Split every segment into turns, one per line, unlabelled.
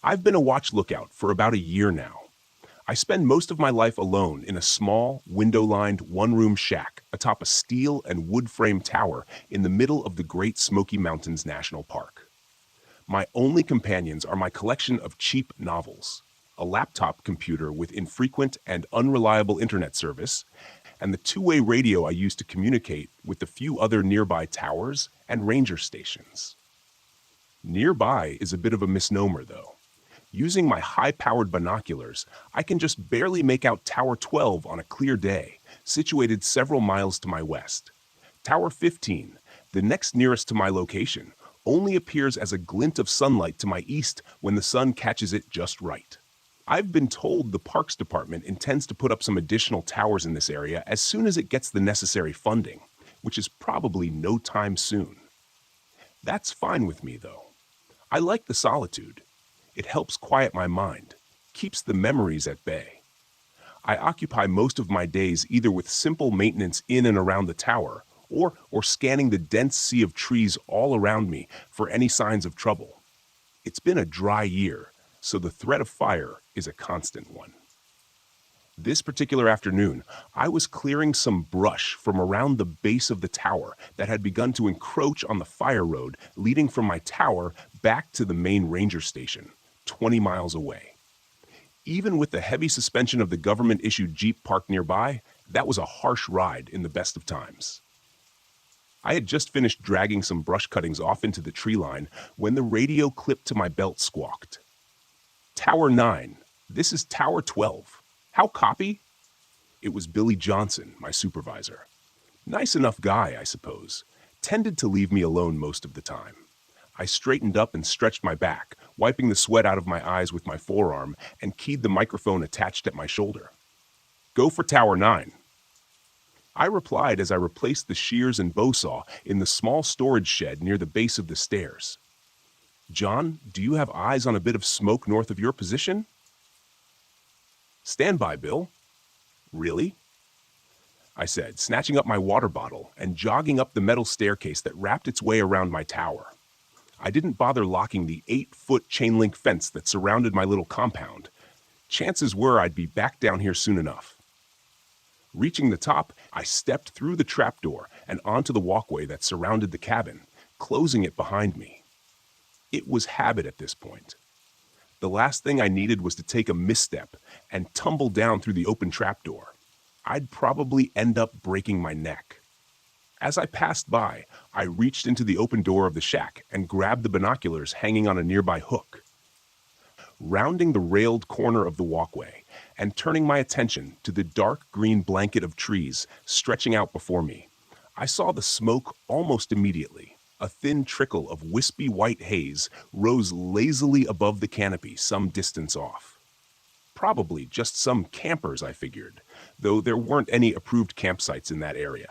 I've been a watch lookout for about a year now. I spend most of my life alone in a small, window-lined, one-room shack atop a steel and wood-frame tower in the middle of the Great Smoky Mountains National Park. My only companions are my collection of cheap novels, a laptop computer with infrequent and unreliable internet service, and the two-way radio I use to communicate with the few other nearby towers and ranger stations. Nearby is a bit of a misnomer, though. Using my high-powered binoculars, I can just barely make out Tower 12 on a clear day, situated several miles to my west. Tower 15, the next nearest to my location, only appears as a glint of sunlight to my east when the sun catches it just right. I've been told the Parks Department intends to put up some additional towers in this area as soon as it gets the necessary funding, which is probably no time soon. That's fine with me, though. I like the solitude. It helps quiet my mind, keeps the memories at bay. I occupy most of my days either with simple maintenance in and around the tower, or scanning the dense sea of trees all around me for any signs of trouble. It's been a dry year, so the threat of fire is a constant one. This particular afternoon, I was clearing some brush from around the base of the tower that had begun to encroach on the fire road leading from my tower back to the main ranger station, 20 miles away. Even with the heavy suspension of the government-issued Jeep parked nearby, that was a harsh ride in the best of times. I had just finished dragging some brush cuttings off into the tree line when the radio clipped to my belt squawked. Tower 9, this is Tower 12. How copy? It was Billy Johnson, my supervisor. Nice enough guy, I suppose. Tended to leave me alone most of the time. I straightened up and stretched my back, wiping the sweat out of my eyes with my forearm, and keyed the microphone attached at my shoulder. Go for Tower 9. I replied as I replaced the shears and bow saw in the small storage shed near the base of the stairs. John, do you have eyes on a bit of smoke north of your position? Stand by, Bill. Really? I said, snatching up my water bottle and jogging up the metal staircase that wrapped its way around my tower. I didn't bother locking the 8-foot chain-link fence that surrounded my little compound. Chances were I'd be back down here soon enough. Reaching the top, I stepped through the trapdoor and onto the walkway that surrounded the cabin, closing it behind me. It was habit at this point. The last thing I needed was to take a misstep and tumble down through the open trapdoor. I'd probably end up breaking my neck. As I passed by, I reached into the open door of the shack and grabbed the binoculars hanging on a nearby hook. Rounding the railed corner of the walkway and turning my attention to the dark green blanket of trees stretching out before me, I saw the smoke almost immediately. A thin trickle of wispy white haze rose lazily above the canopy some distance off. Probably just some campers, I figured, though there weren't any approved campsites in that area.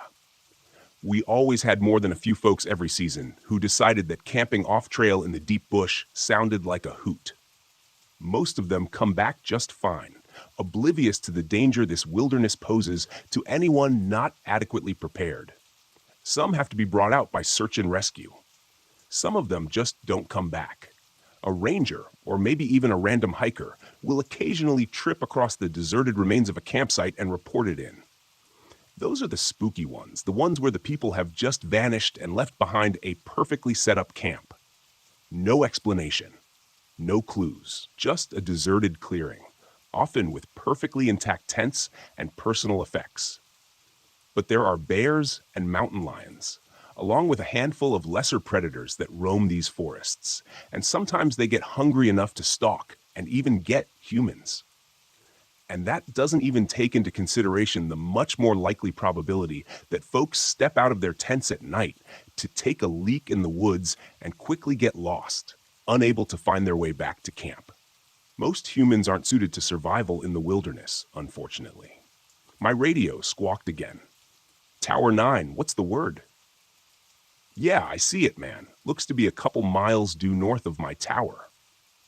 We always had more than a few folks every season who decided that camping off-trail in the deep bush sounded like a hoot. Most of them come back just fine, oblivious to the danger this wilderness poses to anyone not adequately prepared. Some have to be brought out by search and rescue. Some of them just don't come back. A ranger, or maybe even a random hiker, will occasionally trip across the deserted remains of a campsite and report it in. Those are the spooky ones, the ones where the people have just vanished and left behind a perfectly set up camp. No explanation, no clues, just a deserted clearing, often with perfectly intact tents and personal effects. But there are bears and mountain lions, along with a handful of lesser predators that roam these forests, and sometimes they get hungry enough to stalk and even get humans. And that doesn't even take into consideration the much more likely probability that folks step out of their tents at night to take a leak in the woods and quickly get lost, unable to find their way back to camp. Most humans aren't suited to survival in the wilderness, unfortunately. My radio squawked again. Tower 9, what's the word? Yeah, I see it, man. Looks to be a couple miles due north of my tower.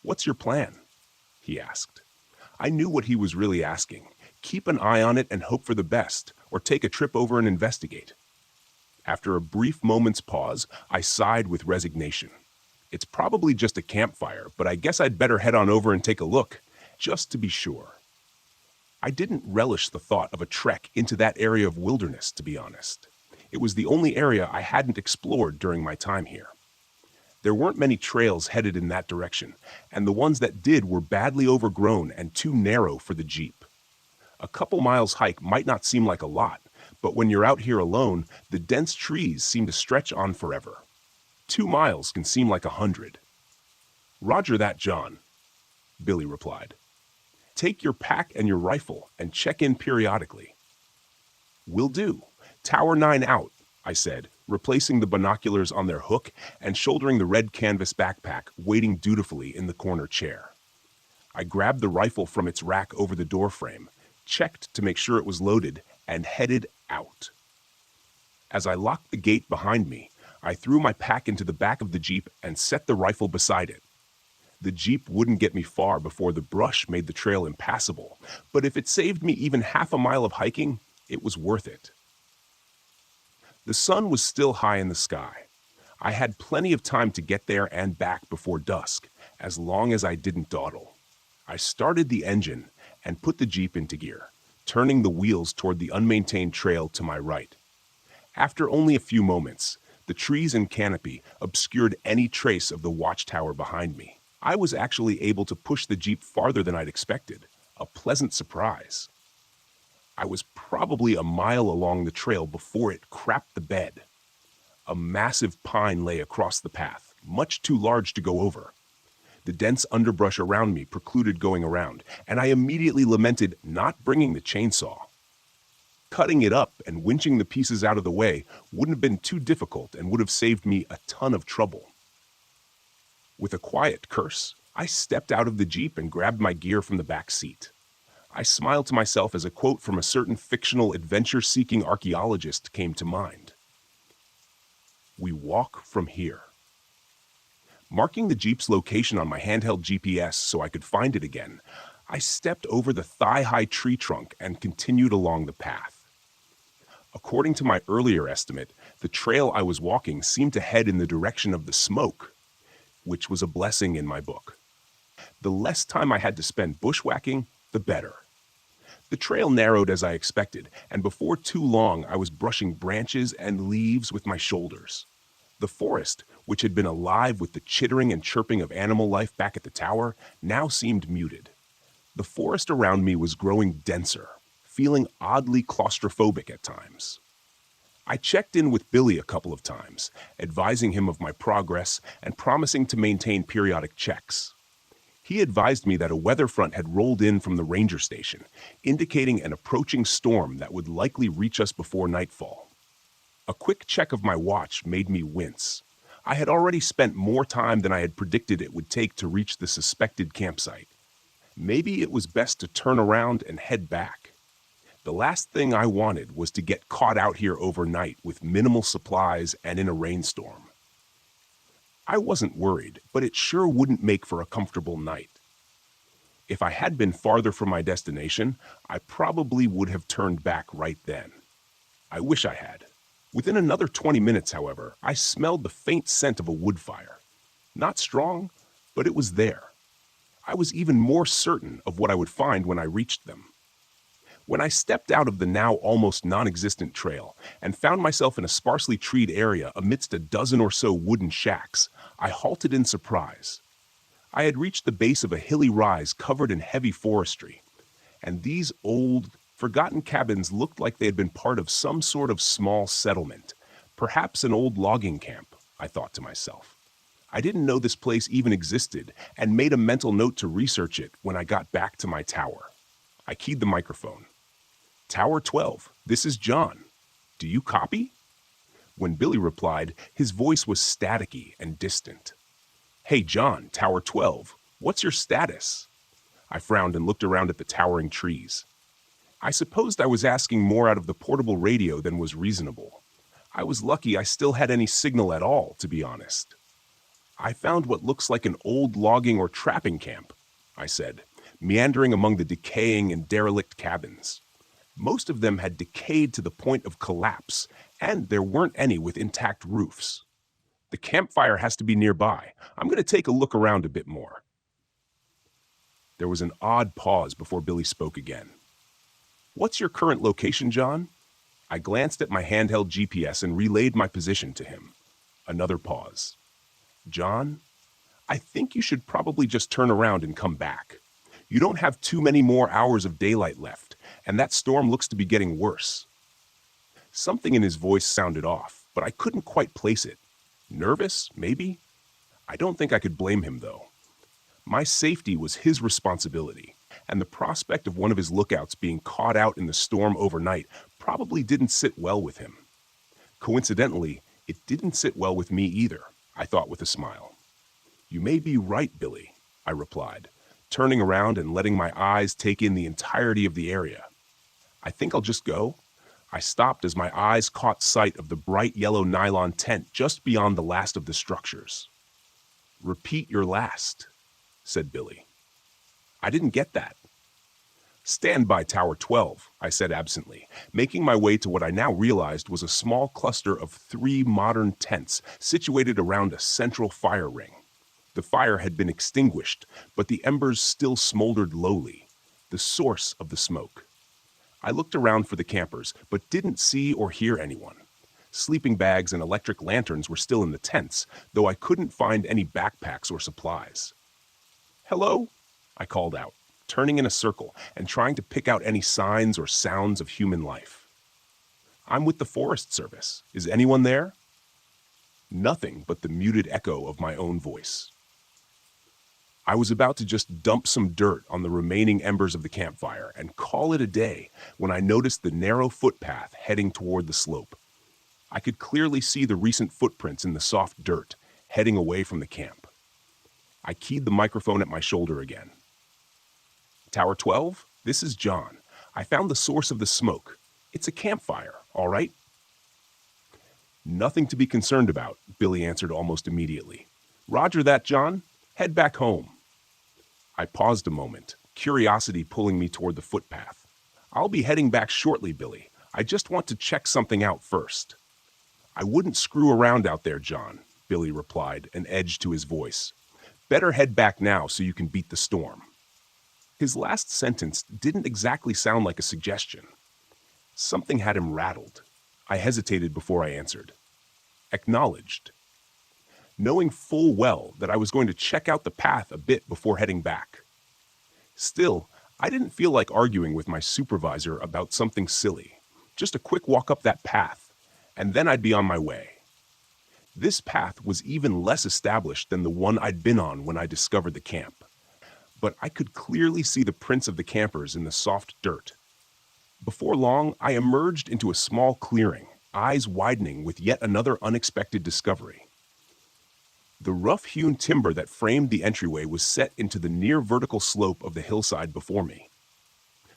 What's your plan? He asked. I knew what he was really asking. Keep an eye on it and hope for the best, or take a trip over and investigate. After a brief moment's pause, I sighed with resignation. It's probably just a campfire, but I guess I'd better head on over and take a look, just to be sure. I didn't relish the thought of a trek into that area of wilderness, to be honest. It was the only area I hadn't explored during my time here. There weren't many trails headed in that direction, and the ones that did were badly overgrown and too narrow for the Jeep. A couple miles hike might not seem like a lot, but when you're out here alone, the dense trees seem to stretch on forever. 2 miles can seem like 100. Roger that, John, Billy replied. Take your pack and your rifle and check in periodically. Will do. Tower 9 out, I said, replacing the binoculars on their hook and shouldering the red canvas backpack, waiting dutifully in the corner chair. I grabbed the rifle from its rack over the doorframe, checked to make sure it was loaded, and headed out. As I locked the gate behind me, I threw my pack into the back of the Jeep and set the rifle beside it. The Jeep wouldn't get me far before the brush made the trail impassable, but if it saved me even half a mile of hiking, it was worth it. The sun was still high in the sky. I had plenty of time to get there and back before dusk, as long as I didn't dawdle. I started the engine and put the Jeep into gear, turning the wheels toward the unmaintained trail to my right. After only a few moments, the trees and canopy obscured any trace of the watchtower behind me. I was actually able to push the Jeep farther than I'd expected, a pleasant surprise. I was probably a mile along the trail before it crapped the bed. A massive pine lay across the path, much too large to go over. The dense underbrush around me precluded going around, and I immediately lamented not bringing the chainsaw. Cutting it up and winching the pieces out of the way wouldn't have been too difficult and would have saved me a ton of trouble. With a quiet curse, I stepped out of the Jeep and grabbed my gear from the back seat. I smiled to myself as a quote from a certain fictional adventure-seeking archaeologist came to mind. We walk from here. Marking the Jeep's location on my handheld GPS so I could find it again, I stepped over the thigh-high tree trunk and continued along the path. According to my earlier estimate, the trail I was walking seemed to head in the direction of the smoke, which was a blessing in my book. The less time I had to spend bushwhacking, the better. The trail narrowed as I expected, and before too long I was brushing branches and leaves with my shoulders. The forest, which had been alive with the chittering and chirping of animal life back at the tower, now seemed muted. The forest around me was growing denser, feeling oddly claustrophobic at times. I checked in with Billy a couple of times, advising him of my progress and promising to maintain periodic checks. He advised me that a weather front had rolled in from the ranger station, indicating an approaching storm that would likely reach us before nightfall. A quick check of my watch made me wince. I had already spent more time than I had predicted it would take to reach the suspected campsite. Maybe it was best to turn around and head back. The last thing I wanted was to get caught out here overnight with minimal supplies and in a rainstorm. I wasn't worried, but it sure wouldn't make for a comfortable night. If I had been farther from my destination, I probably would have turned back right then. I wish I had. Within another 20 minutes, however, I smelled the faint scent of a wood fire. Not strong, but it was there. I was even more certain of what I would find when I reached them. When I stepped out of the now almost non-existent trail and found myself in a sparsely treed area amidst a dozen or so wooden shacks, I halted in surprise. I had reached the base of a hilly rise covered in heavy forestry, and these old, forgotten cabins looked like they had been part of some sort of small settlement, perhaps an old logging camp, I thought to myself. I didn't know this place even existed and made a mental note to research it when I got back to my tower. I keyed the microphone. Tower 12, this is John. Do you copy? When Billy replied, his voice was staticky and distant. Hey John, Tower 12, what's your status? I frowned and looked around at the towering trees. I supposed I was asking more out of the portable radio than was reasonable. I was lucky I still had any signal at all, to be honest. I found what looks like an old logging or trapping camp, I said, meandering among the decaying and derelict cabins. Most of them had decayed to the point of collapse, and there weren't any with intact roofs. The campfire has to be nearby. I'm going to take a look around a bit more. There was an odd pause before Billy spoke again. What's your current location, John? I glanced at my handheld GPS and relayed my position to him. Another pause. John, I think you should probably just turn around and come back. You don't have too many more hours of daylight left, and that storm looks to be getting worse. Something in his voice sounded off, but I couldn't quite place it. Nervous, maybe? I don't think I could blame him, though. My safety was his responsibility, and the prospect of one of his lookouts being caught out in the storm overnight probably didn't sit well with him. Coincidentally, it didn't sit well with me either, I thought with a smile. You may be right, Billy, I replied, turning around and letting my eyes take in the entirety of the area. I think I'll just go. I stopped as my eyes caught sight of the bright yellow nylon tent just beyond the last of the structures. Repeat your last, said Billy. I didn't get that. Stand by Tower 12, I said absently, making my way to what I now realized was a small cluster of 3 modern tents situated around a central fire ring. The fire had been extinguished, but the embers still smoldered lowly, the source of the smoke. I looked around for the campers, but didn't see or hear anyone. Sleeping bags and electric lanterns were still in the tents, though I couldn't find any backpacks or supplies. Hello? I called out, turning in a circle and trying to pick out any signs or sounds of human life. I'm with the Forest Service. Is anyone there? Nothing but the muted echo of my own voice. I was about to just dump some dirt on the remaining embers of the campfire and call it a day when I noticed the narrow footpath heading toward the slope. I could clearly see the recent footprints in the soft dirt heading away from the camp. I keyed the microphone at my shoulder again. Tower 12, this is John. I found the source of the smoke. It's a campfire, all right? Nothing to be concerned about, Billy answered almost immediately. Roger that, John. Head back home. I paused a moment, curiosity pulling me toward the footpath. I'll be heading back shortly, Billy. I just want to check something out first. I wouldn't screw around out there, John, Billy replied, an edge to his voice. Better head back now so you can beat the storm. His last sentence didn't exactly sound like a suggestion. Something had him rattled. I hesitated before I answered. Acknowledged. Knowing full well that I was going to check out the path a bit before heading back. Still, I didn't feel like arguing with my supervisor about something silly. Just a quick walk up that path, and then I'd be on my way. This path was even less established than the one I'd been on when I discovered the camp. But I could clearly see the prints of the campers in the soft dirt. Before long, I emerged into a small clearing, eyes widening with yet another unexpected discovery. The rough-hewn timber that framed the entryway was set into the near-vertical slope of the hillside before me.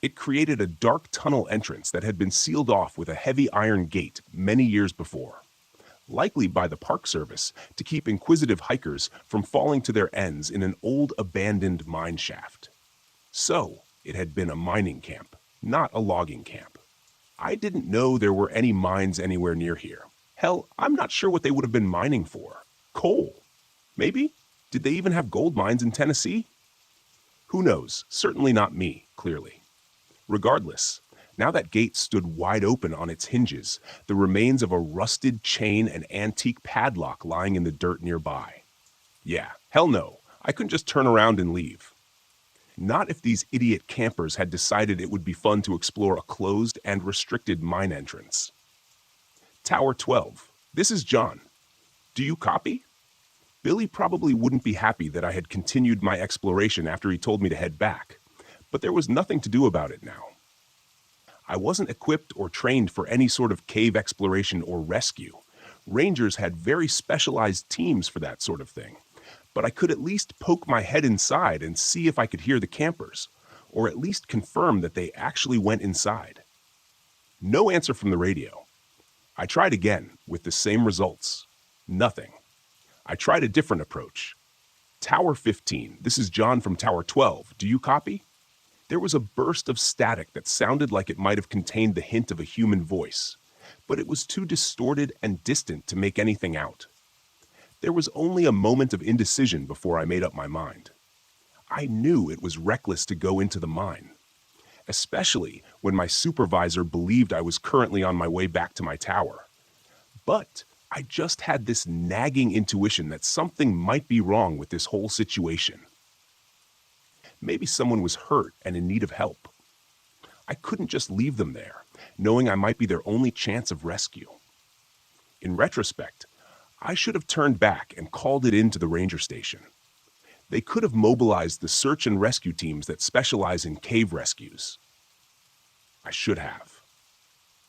It created a dark tunnel entrance that had been sealed off with a heavy iron gate many years before, likely by the Park Service to keep inquisitive hikers from falling to their ends in an old abandoned mine shaft. So, it had been a mining camp, not a logging camp. I didn't know there were any mines anywhere near here. Hell, I'm not sure what they would have been mining for. Coal. Maybe? Did they even have gold mines in Tennessee? Who knows? Certainly not me, clearly. Regardless, now that gate stood wide open on its hinges, the remains of a rusted chain and antique padlock lying in the dirt nearby. Yeah, hell no, I couldn't just turn around and leave. Not if these idiot campers had decided it would be fun to explore a closed and restricted mine entrance. Tower 12, this is John. Do you copy? Billy probably wouldn't be happy that I had continued my exploration after he told me to head back, but there was nothing to do about it now. I wasn't equipped or trained for any sort of cave exploration or rescue. Rangers had very specialized teams for that sort of thing, but I could at least poke my head inside and see if I could hear the campers, or at least confirm that they actually went inside. No answer from the radio. I tried again with the same results. Nothing. I tried a different approach. Tower 15, this is John from Tower 12. Do you copy? There was a burst of static that sounded like it might have contained the hint of a human voice, but it was too distorted and distant to make anything out. There was only a moment of indecision before I made up my mind. I knew it was reckless to go into the mine, especially when my supervisor believed I was currently on my way back to my tower. But I just had this nagging intuition that something might be wrong with this whole situation. Maybe someone was hurt and in need of help. I couldn't just leave them there, knowing I might be their only chance of rescue. In retrospect, I should have turned back and called it in to the ranger station. They could have mobilized the search and rescue teams that specialize in cave rescues. I should have.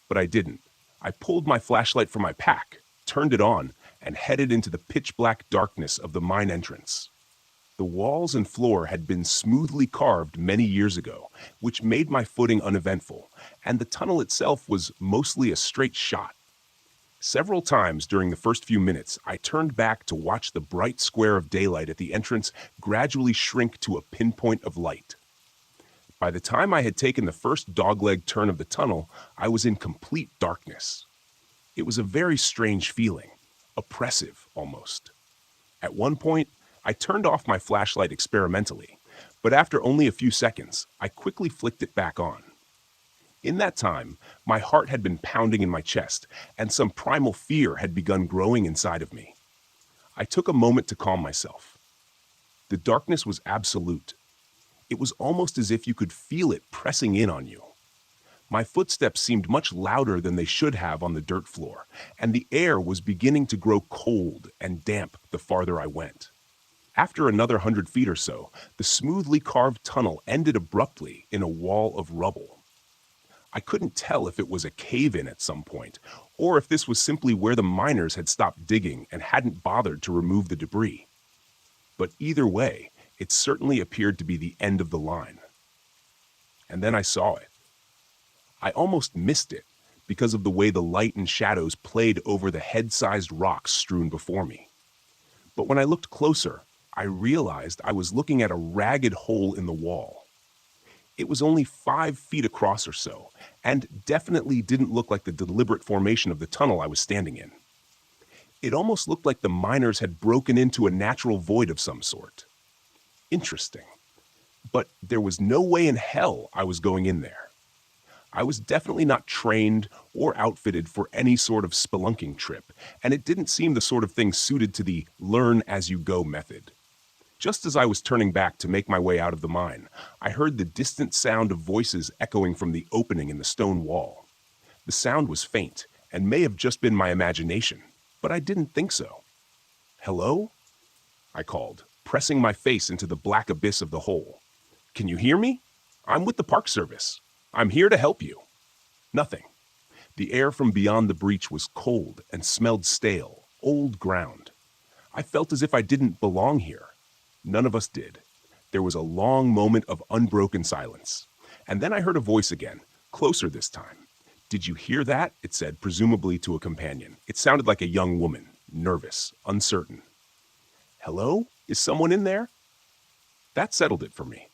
But I didn't. I pulled my flashlight from my pack, turned it on, and headed into the pitch-black darkness of the mine entrance. The walls and floor had been smoothly carved many years ago, which made my footing uneventful, and the tunnel itself was mostly a straight shot. Several times during the first few minutes, I turned back to watch the bright square of daylight at the entrance gradually shrink to a pinpoint of light. By the time I had taken the first dogleg turn of the tunnel, I was in complete darkness. It was a very strange feeling, oppressive almost. At one point, I turned off my flashlight experimentally, but after only a few seconds, I quickly flicked it back on. In that time, my heart had been pounding in my chest, and some primal fear had begun growing inside of me. I took a moment to calm myself. The darkness was absolute. It was almost as if you could feel it pressing in on you. My footsteps seemed much louder than they should have on the dirt floor, and the air was beginning to grow cold and damp the farther I went. After another 100 feet or so, the smoothly carved tunnel ended abruptly in a wall of rubble. I couldn't tell if it was a cave-in at some point, or if this was simply where the miners had stopped digging and hadn't bothered to remove the debris. But either way, it certainly appeared to be the end of the line. And then I saw it. I almost missed it because of the way the light and shadows played over the head-sized rocks strewn before me. But when I looked closer, I realized I was looking at a ragged hole in the wall. It was only 5 feet across or so, and definitely didn't look like the deliberate formation of the tunnel I was standing in. It almost looked like the miners had broken into a natural void of some sort. Interesting. But there was no way in hell I was going in there. I was definitely not trained or outfitted for any sort of spelunking trip, and it didn't seem the sort of thing suited to the learn-as-you-go method. Just as I was turning back to make my way out of the mine, I heard the distant sound of voices echoing from the opening in the stone wall. The sound was faint and may have just been my imagination, but I didn't think so. "Hello?" I called, pressing my face into the black abyss of the hole. "Can you hear me? I'm with the Park Service. I'm here to help you." Nothing. The air from beyond the breach was cold and smelled stale, old ground. I felt as if I didn't belong here. None of us did. There was a long moment of unbroken silence. And then I heard a voice again, closer this time. "Did you hear that?" it said, presumably to a companion. It sounded like a young woman, nervous, uncertain. "Hello? Is someone in there?" That settled it for me.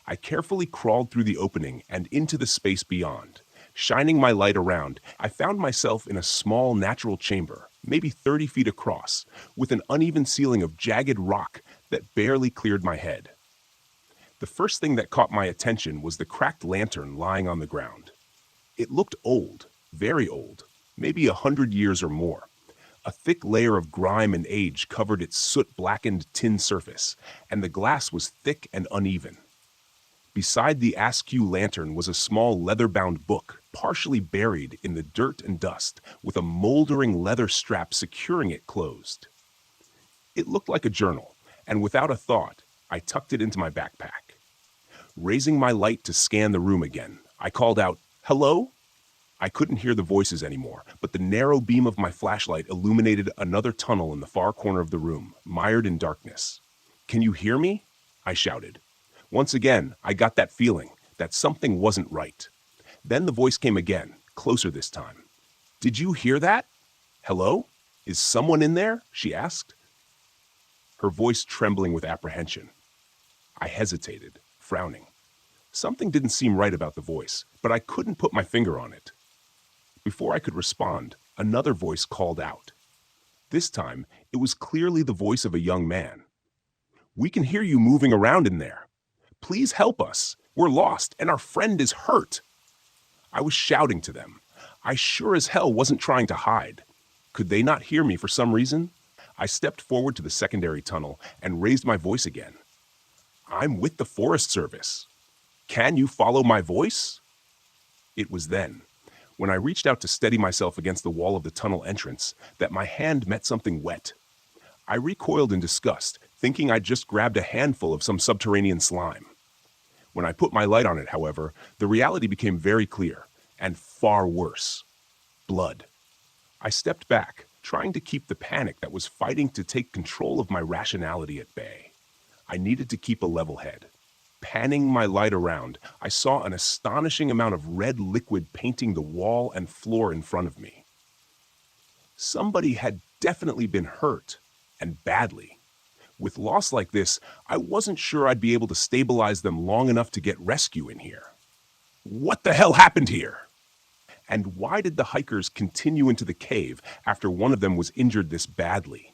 I carefully crawled through the opening and into the space beyond. Shining my light around, I found myself in a small natural chamber, maybe 30 feet across, with an uneven ceiling of jagged rock that barely cleared my head. The first thing that caught my attention was the cracked lantern lying on the ground. It looked old, very old, maybe 100 years or more. A thick layer of grime and age covered its soot-blackened tin surface, and the glass was thick and uneven. Beside the askew lantern was a small leather-bound book, partially buried in the dirt and dust, with a moldering leather strap securing it closed. It looked like a journal, and without a thought, I tucked it into my backpack. Raising my light to scan the room again, I called out, "Hello?" I couldn't hear the voices anymore, but the narrow beam of my flashlight illuminated another tunnel in the far corner of the room, mired in darkness. "Can you hear me?" I shouted. Once again, I got that feeling that something wasn't right. Then the voice came again, closer this time. "Did you hear that? Hello? Is someone in there?" she asked. Her voice trembling with apprehension. I hesitated, frowning. Something didn't seem right about the voice, but I couldn't put my finger on it. Before I could respond, another voice called out. This time, it was clearly the voice of a young man. "We can hear you moving around in there. Please help us. We're lost, and our friend is hurt." I was shouting to them. I sure as hell wasn't trying to hide. Could they not hear me for some reason? I stepped forward to the secondary tunnel and raised my voice again. "I'm with the Forest Service. Can you follow my voice?" It was then, when I reached out to steady myself against the wall of the tunnel entrance, that my hand met something wet. I recoiled in disgust, thinking I'd just grabbed a handful of some subterranean slime. When I put my light on it, however, the reality became very clear, and far worse. Blood. I stepped back, trying to keep the panic that was fighting to take control of my rationality at bay. I needed to keep a level head. Panning my light around, I saw an astonishing amount of red liquid painting the wall and floor in front of me. Somebody had definitely been hurt, and badly. With loss like this, I wasn't sure I'd be able to stabilize them long enough to get rescue in here. What the hell happened here? And why did the hikers continue into the cave after one of them was injured this badly?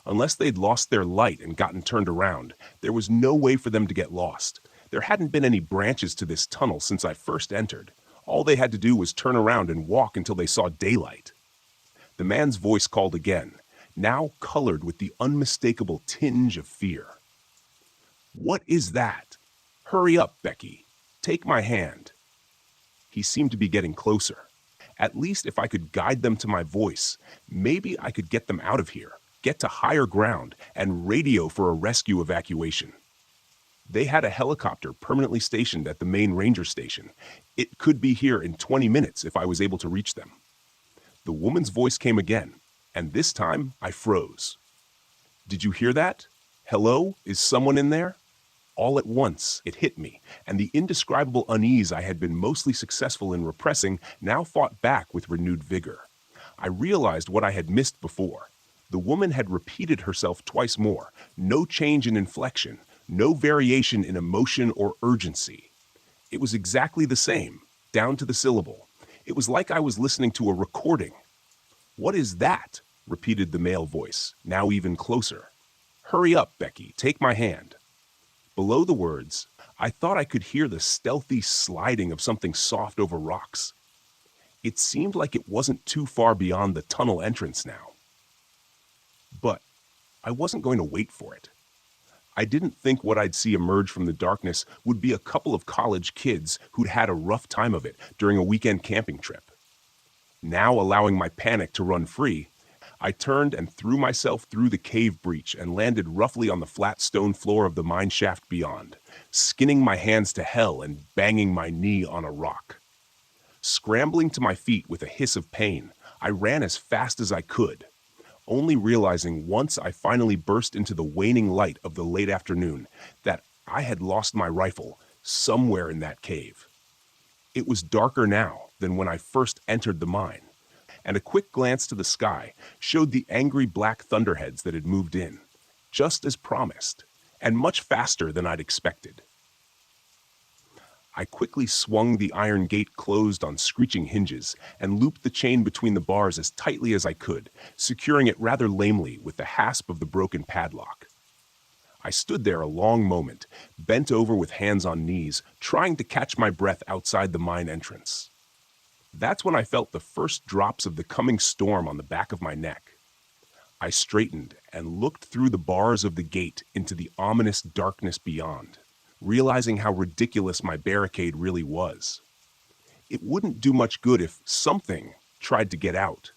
Unless they'd lost their light and gotten turned around, there was no way for them to get lost. There hadn't been any branches to this tunnel since I first entered. All they had to do was turn around and walk until they saw daylight. The man's voice called again, now colored with the unmistakable tinge of fear. "What is that? Hurry up, Becky. Take my hand." He seemed to be getting closer. At least if I could guide them to my voice, maybe I could get them out of here, get to higher ground, and radio for a rescue evacuation. They had a helicopter permanently stationed at the main ranger station. It could be here in 20 minutes if I was able to reach them. The woman's voice came again, and this time I froze. "Did you hear that? Hello? Is someone in there?" All at once, it hit me, and the indescribable unease I had been mostly successful in repressing now fought back with renewed vigor. I realized what I had missed before. The woman had repeated herself twice more. No change in inflection, no variation in emotion or urgency. It was exactly the same, down to the syllable. It was like I was listening to a recording. "What is that?" repeated the male voice, now even closer. "Hurry up, Becky, take my hand." Below the words, I thought I could hear the stealthy sliding of something soft over rocks. It seemed like it wasn't too far beyond the tunnel entrance now. But I wasn't going to wait for it. I didn't think what I'd see emerge from the darkness would be a couple of college kids who'd had a rough time of it during a weekend camping trip. Now allowing my panic to run free, I turned and threw myself through the cave breach and landed roughly on the flat stone floor of the mine shaft beyond, skinning my hands to hell and banging my knee on a rock. Scrambling to my feet with a hiss of pain, I ran as fast as I could, only realizing once I finally burst into the waning light of the late afternoon that I had lost my rifle somewhere in that cave. It was darker now than when I first entered the mine, and a quick glance to the sky showed the angry black thunderheads that had moved in, just as promised, and much faster than I'd expected. I quickly swung the iron gate closed on screeching hinges and looped the chain between the bars as tightly as I could, securing it rather lamely with the hasp of the broken padlock. I stood there a long moment, bent over with hands on knees, trying to catch my breath outside the mine entrance. That's when I felt the first drops of the coming storm on the back of my neck. I straightened and looked through the bars of the gate into the ominous darkness beyond, realizing how ridiculous my barricade really was. It wouldn't do much good if something tried to get out,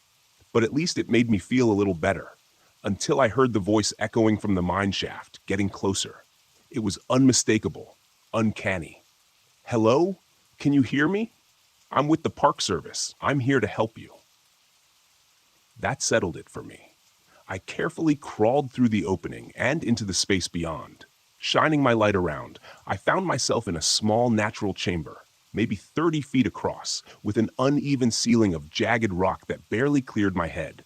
but at least it made me feel a little better, until I heard the voice echoing from the mine shaft, getting closer. It was unmistakable, uncanny. "Hello? Can you hear me? I'm with the Park Service. I'm here to help you." That settled it for me. I carefully crawled through the opening and into the space beyond. Shining my light around, I found myself in a small natural chamber, maybe 30 feet across, with an uneven ceiling of jagged rock that barely cleared my head.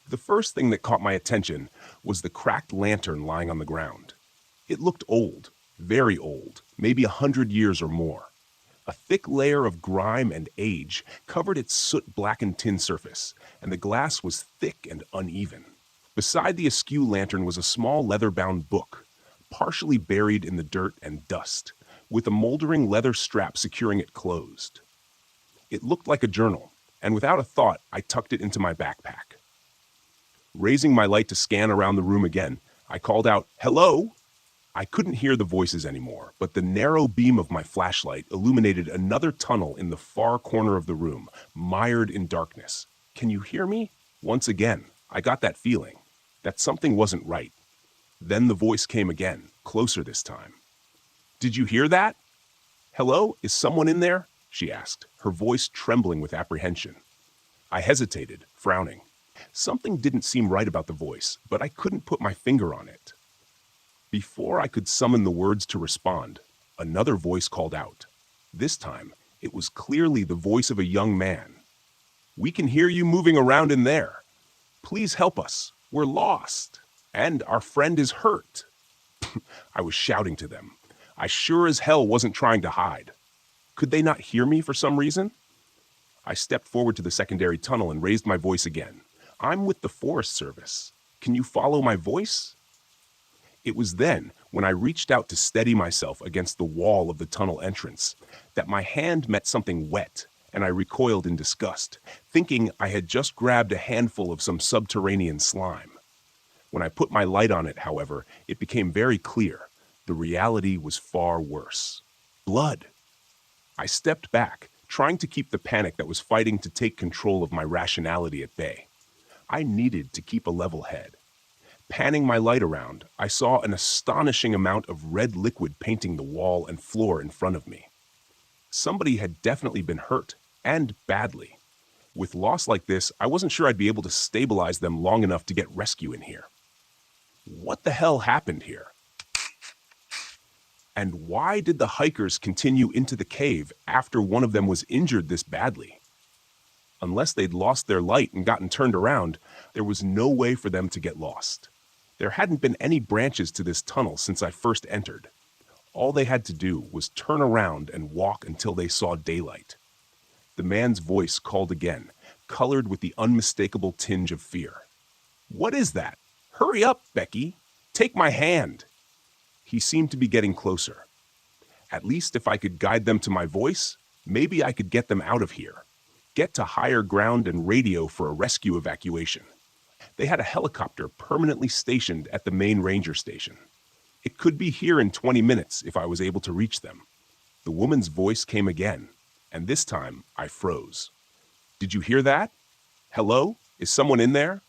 The first thing that caught my attention was the cracked lantern lying on the ground. It looked old, very old, maybe 100 years or more. A thick layer of grime and age covered its soot-blackened tin surface, and the glass was thick and uneven. Beside the askew lantern was a small leather-bound book, partially buried in the dirt and dust, with a moldering leather strap securing it closed. It looked like a journal, and without a thought, I tucked it into my backpack. Raising my light to scan around the room again, I called out, "Hello?" I couldn't hear the voices anymore, but the narrow beam of my flashlight illuminated another tunnel in the far corner of the room, mired in darkness. "Can you hear me?" Once again, I got that feeling that something wasn't right. Then the voice came again, closer this time. "Did you hear that?" "Hello? Is someone in there?" she asked, her voice trembling with apprehension. I hesitated, frowning. Something didn't seem right about the voice, but I couldn't put my finger on it. Before I could summon the words to respond, another voice called out. This time, it was clearly the voice of a young man. "We can hear you moving around in there. Please help us. We're lost. And our friend is hurt." I was shouting to them. I sure as hell wasn't trying to hide. Could they not hear me for some reason? I stepped forward to the secondary tunnel and raised my voice again. "I'm with the Forest Service. Can you follow my voice?" It was then, when I reached out to steady myself against the wall of the tunnel entrance, that my hand met something wet, and I recoiled in disgust, thinking I had just grabbed a handful of some subterranean slime. When I put my light on it, however, it became very clear. The reality was far worse. Blood. I stepped back, trying to keep the panic that was fighting to take control of my rationality at bay. I needed to keep a level head. Panning my light around, I saw an astonishing amount of red liquid painting the wall and floor in front of me. Somebody had definitely been hurt, and badly. With loss like this, I wasn't sure I'd be able to stabilize them long enough to get rescue in here. What the hell happened here? And why did the hikers continue into the cave after one of them was injured this badly? Unless they'd lost their light and gotten turned around, there was no way for them to get lost. There hadn't been any branches to this tunnel since I first entered. All they had to do was turn around and walk until they saw daylight. The man's voice called again, colored with the unmistakable tinge of fear. "What is that? Hurry up, Becky! Take my hand!" He seemed to be getting closer. At least if I could guide them to my voice, maybe I could get them out of here. Get to higher ground and radio for a rescue evacuation. They had a helicopter permanently stationed at the main ranger station. It could be here in 20 minutes if I was able to reach them. The woman's voice came again, and this time I froze. "Did you hear that? Hello? Is someone in there?"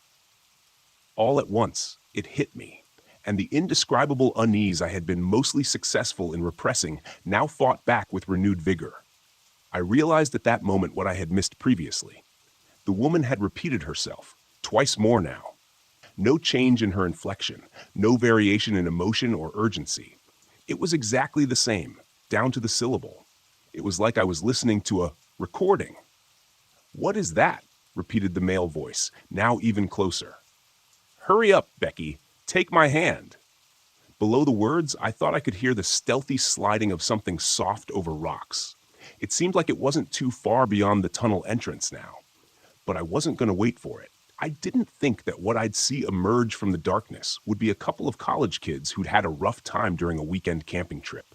All at once, it hit me, and the indescribable unease I had been mostly successful in repressing now fought back with renewed vigor. I realized at that moment what I had missed previously. The woman had repeated herself, twice more now. No change in her inflection, no variation in emotion or urgency. It was exactly the same, down to the syllable. It was like I was listening to a recording. "What is that?" repeated the male voice, now even closer. "Hurry up, Becky. Take my hand." Below the words, I thought I could hear the stealthy sliding of something soft over rocks. It seemed like it wasn't too far beyond the tunnel entrance now. But I wasn't going to wait for it. I didn't think that what I'd see emerge from the darkness would be a couple of college kids who'd had a rough time during a weekend camping trip.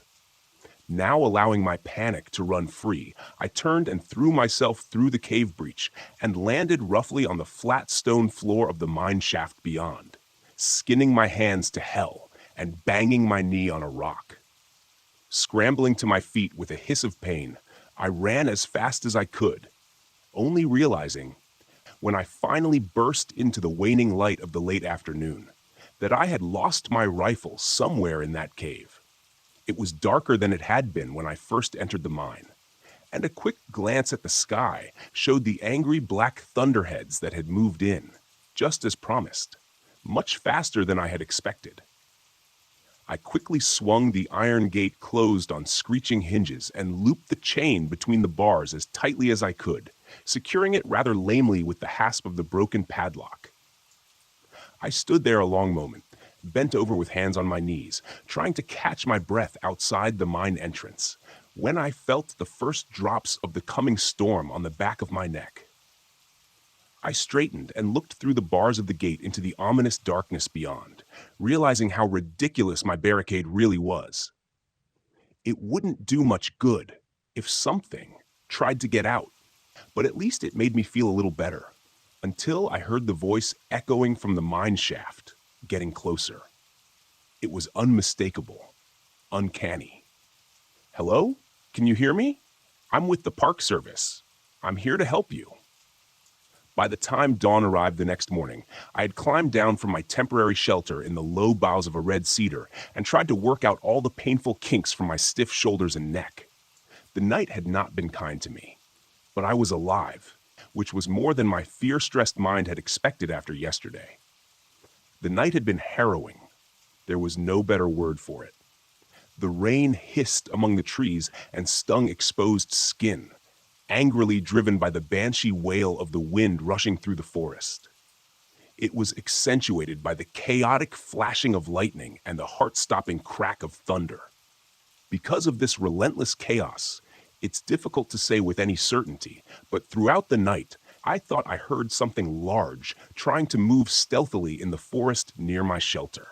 Now allowing my panic to run free, I turned and threw myself through the cave breach and landed roughly on the flat stone floor of the mine shaft beyond, skinning my hands to hell and banging my knee on a rock. Scrambling to my feet with a hiss of pain, I ran as fast as I could, only realizing, when I finally burst into the waning light of the late afternoon, that I had lost my rifle somewhere in that cave. It was darker than it had been when I first entered the mine, and a quick glance at the sky showed the angry black thunderheads that had moved in, just as promised, much faster than I had expected. I quickly swung the iron gate closed on screeching hinges and looped the chain between the bars as tightly as I could, securing it rather lamely with the hasp of the broken padlock. I stood there a long moment, bent over with hands on my knees, trying to catch my breath outside the mine entrance, when I felt the first drops of the coming storm on the back of my neck. I straightened and looked through the bars of the gate into the ominous darkness beyond, realizing how ridiculous my barricade really was. It wouldn't do much good if something tried to get out, but at least it made me feel a little better, until I heard the voice echoing from the mine shaft, getting closer. It was unmistakable, uncanny. "Hello? Can you hear me? I'm with the Park Service. I'm here to help you." By the time dawn arrived the next morning, I had climbed down from my temporary shelter in the low boughs of a red cedar and tried to work out all the painful kinks from my stiff shoulders and neck. The night had not been kind to me, but I was alive, which was more than my fear-stressed mind had expected after yesterday. The night had been harrowing. There was no better word for it. The rain hissed among the trees and stung exposed skin, angrily driven by the banshee wail of the wind rushing through the forest. It was accentuated by the chaotic flashing of lightning and the heart-stopping crack of thunder. Because of this relentless chaos, it's difficult to say with any certainty, but throughout the night, I thought I heard something large trying to move stealthily in the forest near my shelter.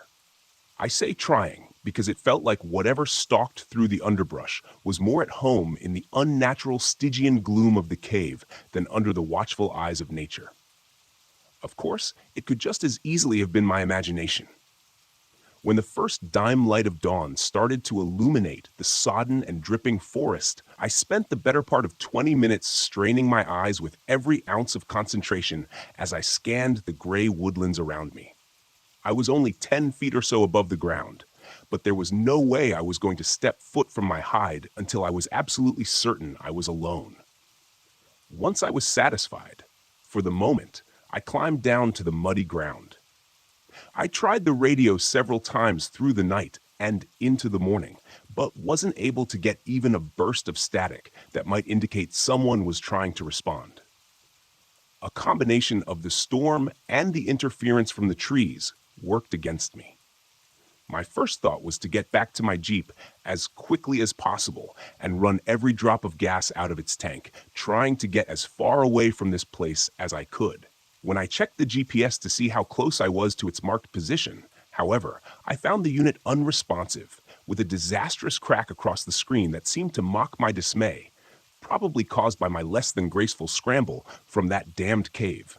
I say trying because it felt like whatever stalked through the underbrush was more at home in the unnatural Stygian gloom of the cave than under the watchful eyes of nature. Of course, it could just as easily have been my imagination. When the first dime light of dawn started to illuminate the sodden and dripping forest, I spent the better part of 20 minutes straining my eyes with every ounce of concentration as I scanned the gray woodlands around me. I was only 10 feet or so above the ground, but there was no way I was going to step foot from my hide until I was absolutely certain I was alone. Once I was satisfied, for the moment, I climbed down to the muddy ground. I tried the radio several times through the night and into the morning, but wasn't able to get even a burst of static that might indicate someone was trying to respond. A combination of the storm and the interference from the trees worked against me. My first thought was to get back to my Jeep as quickly as possible and run every drop of gas out of its tank, trying to get as far away from this place as I could. When I checked the GPS to see how close I was to its marked position, however, I found the unit unresponsive, with a disastrous crack across the screen that seemed to mock my dismay, probably caused by my less than graceful scramble from that damned cave.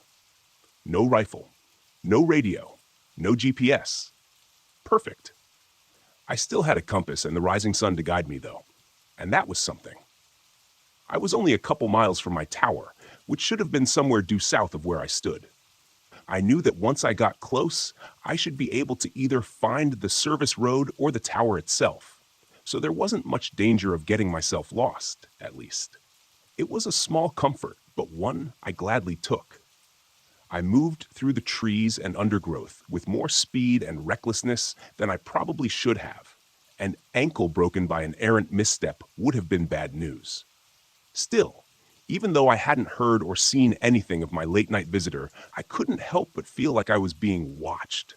No rifle, no radio, no GPS. Perfect. I still had a compass and the rising sun to guide me, though, and that was something. I was only a couple miles from my tower, which should have been somewhere due south of where I stood. I knew that once I got close, I should be able to either find the service road or the tower itself, so there wasn't much danger of getting myself lost, at least. It was a small comfort, but one I gladly took. I moved through the trees and undergrowth with more speed and recklessness than I probably should have. An ankle broken by an errant misstep would have been bad news. Still, even though I hadn't heard or seen anything of my late-night visitor, I couldn't help but feel like I was being watched.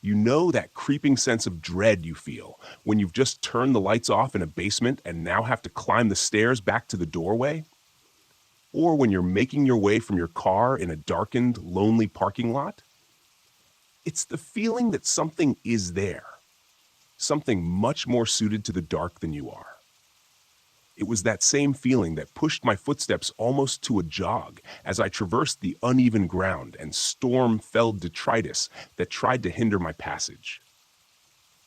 You know that creeping sense of dread you feel when you've just turned the lights off in a basement and now have to climb the stairs back to the doorway? Or when you're making your way from your car in a darkened, lonely parking lot? It's the feeling that something is there, something much more suited to the dark than you are. It was that same feeling that pushed my footsteps almost to a jog as I traversed the uneven ground and storm-felled detritus that tried to hinder my passage.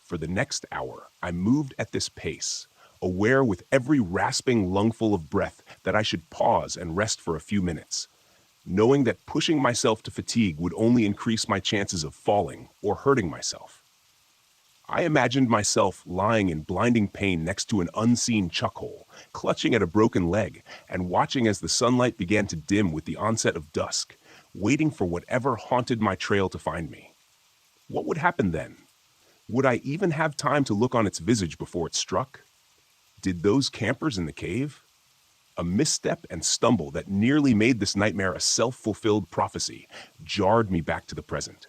For the next hour, I moved at this pace, aware with every rasping lungful of breath that I should pause and rest for a few minutes, knowing that pushing myself to fatigue would only increase my chances of falling or hurting myself. I imagined myself lying in blinding pain next to an unseen chuckhole, clutching at a broken leg and watching as the sunlight began to dim with the onset of dusk, waiting for whatever haunted my trail to find me. What would happen then? Would I even have time to look on its visage before it struck? Did those campers in the cave? A misstep and stumble that nearly made this nightmare a self-fulfilled prophecy jarred me back to the present.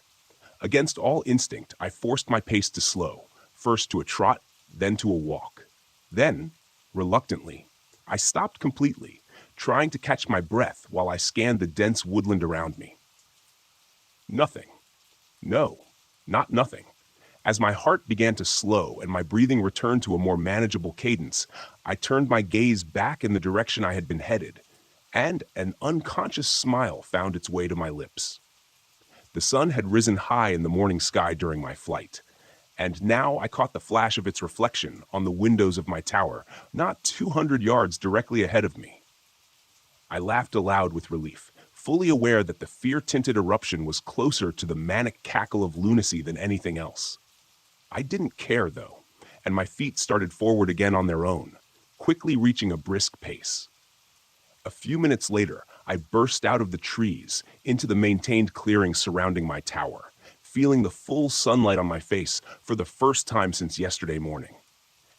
Against all instinct, I forced my pace to slow, first to a trot, then to a walk. Then, reluctantly, I stopped completely, trying to catch my breath while I scanned the dense woodland around me. Nothing. No, not nothing. As my heart began to slow and my breathing returned to a more manageable cadence, I turned my gaze back in the direction I had been headed, and an unconscious smile found its way to my lips. The sun had risen high in the morning sky during my flight, and now I caught the flash of its reflection on the windows of my tower, not 200 yards directly ahead of me. I laughed aloud with relief, fully aware that the fear-tinted eruption was closer to the manic cackle of lunacy than anything else. I didn't care, though, and my feet started forward again on their own, quickly reaching a brisk pace. A few minutes later, I burst out of the trees into the maintained clearing surrounding my tower, feeling the full sunlight on my face for the first time since yesterday morning.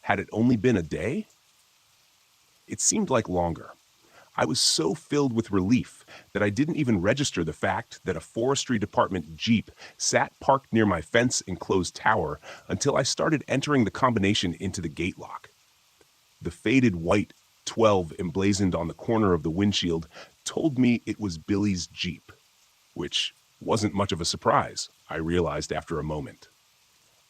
Had it only been a day? It seemed like longer. I was so filled with relief that I didn't even register the fact that a forestry department Jeep sat parked near my fence-enclosed tower until I started entering the combination into the gate lock. The faded white 12 emblazoned on the corner of the windshield told me it was Billy's Jeep, which wasn't much of a surprise, I realized after a moment.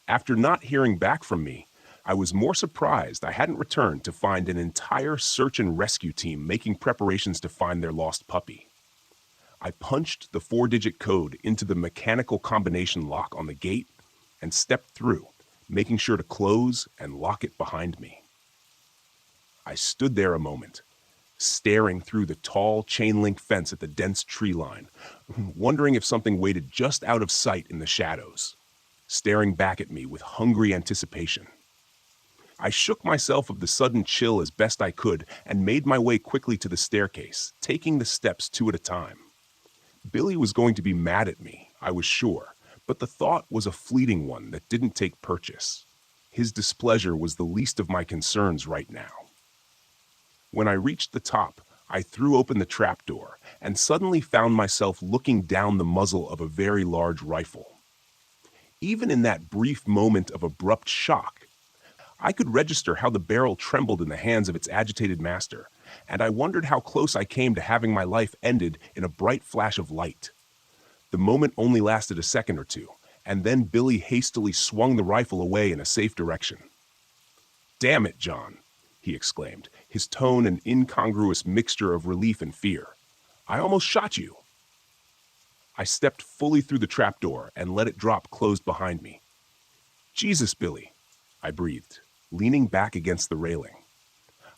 After not hearing back from me, I was more surprised I hadn't returned to find an entire search and rescue team making preparations to find their lost puppy. I punched the 4-digit code into the mechanical combination lock on the gate and stepped through, making sure to close and lock it behind me. I stood there a moment, staring through the tall chain-link fence at the dense tree line, wondering if something waited just out of sight in the shadows, staring back at me with hungry anticipation. I shook myself of the sudden chill as best I could and made my way quickly to the staircase, taking the steps 2 at a time. Billy was going to be mad at me, I was sure, but the thought was a fleeting one that didn't take purchase. His displeasure was the least of my concerns right now. When I reached the top, I threw open the trapdoor and suddenly found myself looking down the muzzle of a very large rifle. Even in that brief moment of abrupt shock, I could register how the barrel trembled in the hands of its agitated master, and I wondered how close I came to having my life ended in a bright flash of light. The moment only lasted a second or two, and then Billy hastily swung the rifle away in a safe direction. "Damn it, John," he exclaimed, his tone an incongruous mixture of relief and fear. "I almost shot you." I stepped fully through the trapdoor and let it drop closed behind me. "Jesus, Billy," I breathed, leaning back against the railing.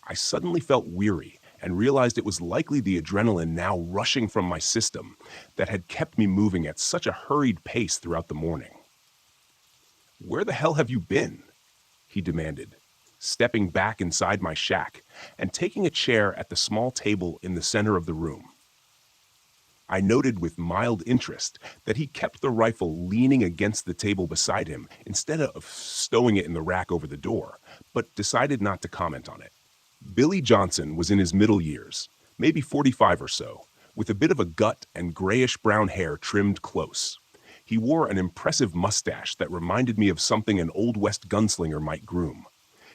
I suddenly felt weary and realized it was likely the adrenaline now rushing from my system that had kept me moving at such a hurried pace throughout the morning. "Where the hell have you been?" he demanded, stepping back inside my shack and taking a chair at the small table in the center of the room. I noted with mild interest that he kept the rifle leaning against the table beside him instead of stowing it in the rack over the door, but decided not to comment on it. Billy Johnson was in his middle years, maybe 45 or so, with a bit of a gut and grayish-brown hair trimmed close. He wore an impressive mustache that reminded me of something an Old West gunslinger might groom.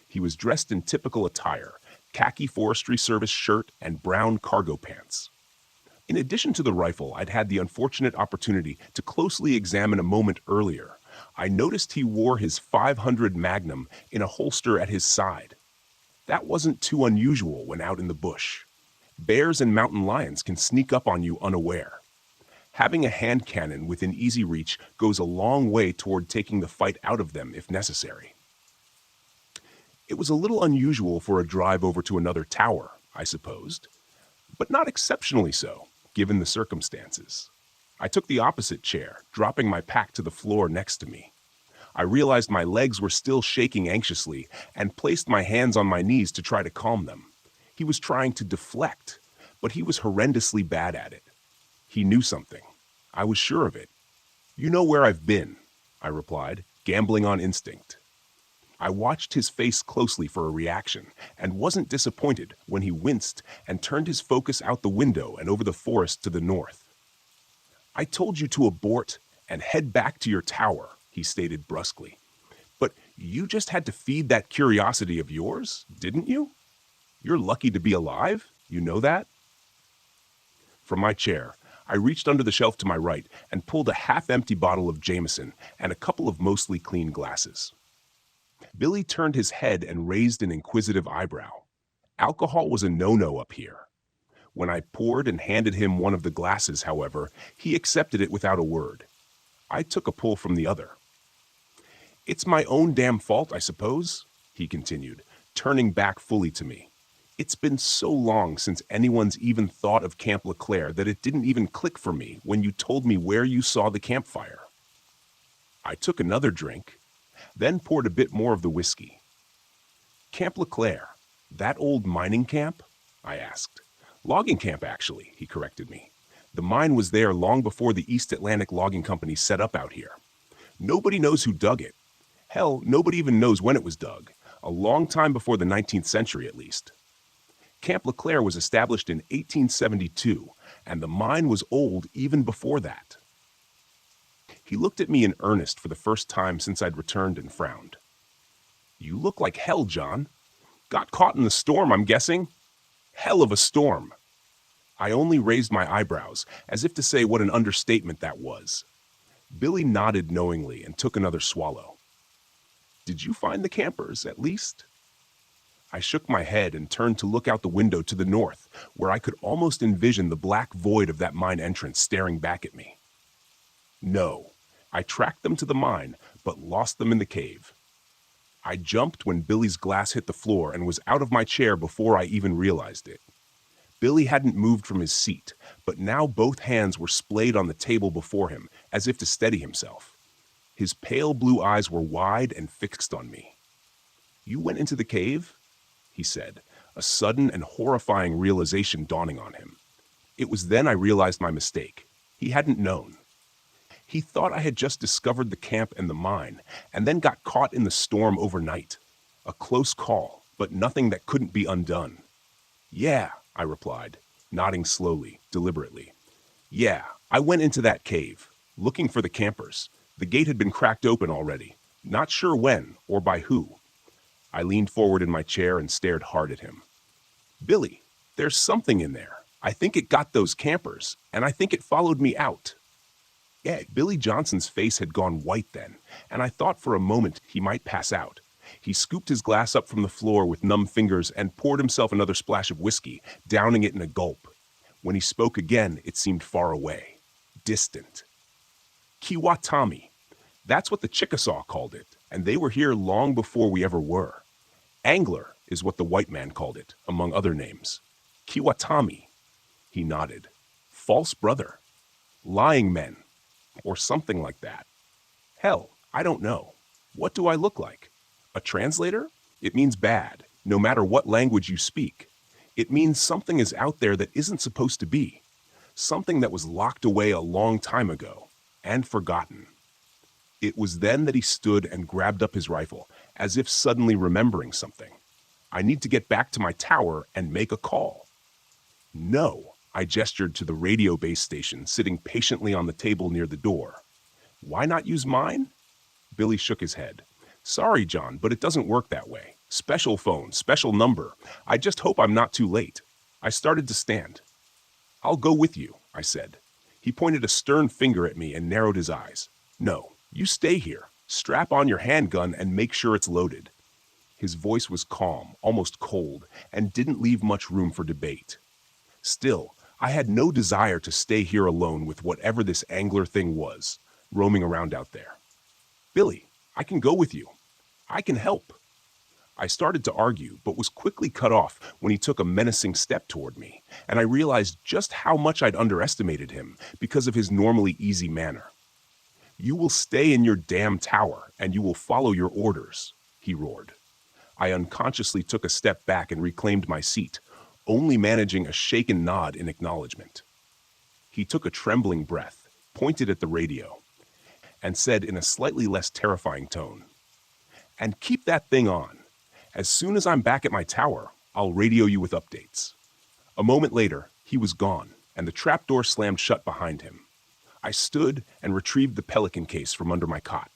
He was dressed in typical attire, khaki Forestry Service shirt and brown cargo pants. In addition to the rifle I'd had the unfortunate opportunity to closely examine a moment earlier, I noticed he wore his .500 Magnum in a holster at his side. That wasn't too unusual when out in the bush. Bears and mountain lions can sneak up on you unaware. Having a hand cannon within easy reach goes a long way toward taking the fight out of them if necessary. It was a little unusual for a drive over to another tower, I supposed, but not exceptionally so, given the circumstances. I took the opposite chair, dropping my pack to the floor next to me. I realized my legs were still shaking anxiously and placed my hands on my knees to try to calm them. He was trying to deflect, but he was horrendously bad at it. He knew something. I was sure of it. "You know where I've been," I replied, gambling on instinct. I watched his face closely for a reaction and wasn't disappointed when he winced and turned his focus out the window and over the forest to the north. "I told you to abort and head back to your tower," he stated brusquely. "But you just had to feed that curiosity of yours, didn't you? You're lucky to be alive, you know that?" From my chair, I reached under the shelf to my right and pulled a half-empty bottle of Jameson and a couple of mostly clean glasses. Billy turned his head and raised an inquisitive eyebrow. Alcohol was a no-no up here. When I poured and handed him one of the glasses, however, he accepted it without a word. I took a pull from the other. "It's my own damn fault, I suppose," he continued, turning back fully to me. "It's been so long since anyone's even thought of Camp LeClaire that it didn't even click for me when you told me where you saw the campfire." I took another drink, then poured a bit more of the whiskey. "Camp LeClaire, that old mining camp?" I asked. "Logging camp, actually," he corrected me. "The mine was there long before the East Atlantic Logging Company set up out here. Nobody knows who dug it. Hell, nobody even knows when it was dug. A long time before the 19th century, at least. Camp LeClaire was established in 1872, and the mine was old even before that." He looked at me in earnest for the first time since I'd returned and frowned. "You look like hell, John. Got caught in the storm, I'm guessing? Hell of a storm." I only raised my eyebrows, as if to say what an understatement that was. Billy nodded knowingly and took another swallow. "Did you find the campers, at least?" I shook my head and turned to look out the window to the north, where I could almost envision the black void of that mine entrance staring back at me. "No, I tracked them to the mine, but lost them in the cave." I jumped when Billy's glass hit the floor and was out of my chair before I even realized it. Billy hadn't moved from his seat, but now both hands were splayed on the table before him, as if to steady himself. His pale blue eyes were wide and fixed on me. "You went into the cave?" he said, a sudden and horrifying realization dawning on him. It was then I realized my mistake. He hadn't known. He thought I had just discovered the camp and the mine, and then got caught in the storm overnight. A close call, but nothing that couldn't be undone. "Yeah," I replied, nodding slowly, deliberately. "Yeah, I went into that cave, looking for the campers. The gate had been cracked open already. Not sure when, or by who." I leaned forward in my chair and stared hard at him. "Billy, there's something in there. I think it got those campers, and I think it followed me out." Yeah, Billy Johnson's face had gone white then, and I thought for a moment he might pass out. He scooped his glass up from the floor with numb fingers and poured himself another splash of whiskey, downing it in a gulp. When he spoke again, it seemed far away, distant. "Kiwatami. That's what the Chickasaw called it, and they were here long before we ever were. Angler is what the white man called it, among other names. Kiwatami." He nodded. "False brother. Lying men. Or something like that. Hell, I don't know. What do I look like? A translator? It means bad, no matter what language you speak. It means something is out there that isn't supposed to be. Something that was locked away a long time ago, and forgotten." It was then that he stood and grabbed up his rifle, as if suddenly remembering something. "I need to get back to my tower and make a call." "No," I gestured to the radio base station sitting patiently on the table near the door. "Why not use mine?" Billy shook his head. "Sorry, John, but it doesn't work that way. Special phone, special number. I just hope I'm not too late." I started to stand. "I'll go with you," I said. He pointed a stern finger at me and narrowed his eyes. "No, you stay here. Strap on your handgun and make sure it's loaded." His voice was calm, almost cold, and didn't leave much room for debate. Still, I had no desire to stay here alone with whatever this angler thing was, roaming around out there. "Billy, I can go with you. I can help." I started to argue, but was quickly cut off when he took a menacing step toward me, and I realized just how much I'd underestimated him because of his normally easy manner. "You will stay in your damn tower, and you will follow your orders," he roared. I unconsciously took a step back and reclaimed my seat, only managing a shaken nod in acknowledgement. He took a trembling breath, pointed at the radio, and said in a slightly less terrifying tone, "And keep that thing on. As soon as I'm back at my tower, I'll radio you with updates." A moment later, he was gone, and the trapdoor slammed shut behind him. I stood and retrieved the Pelican case from under my cot.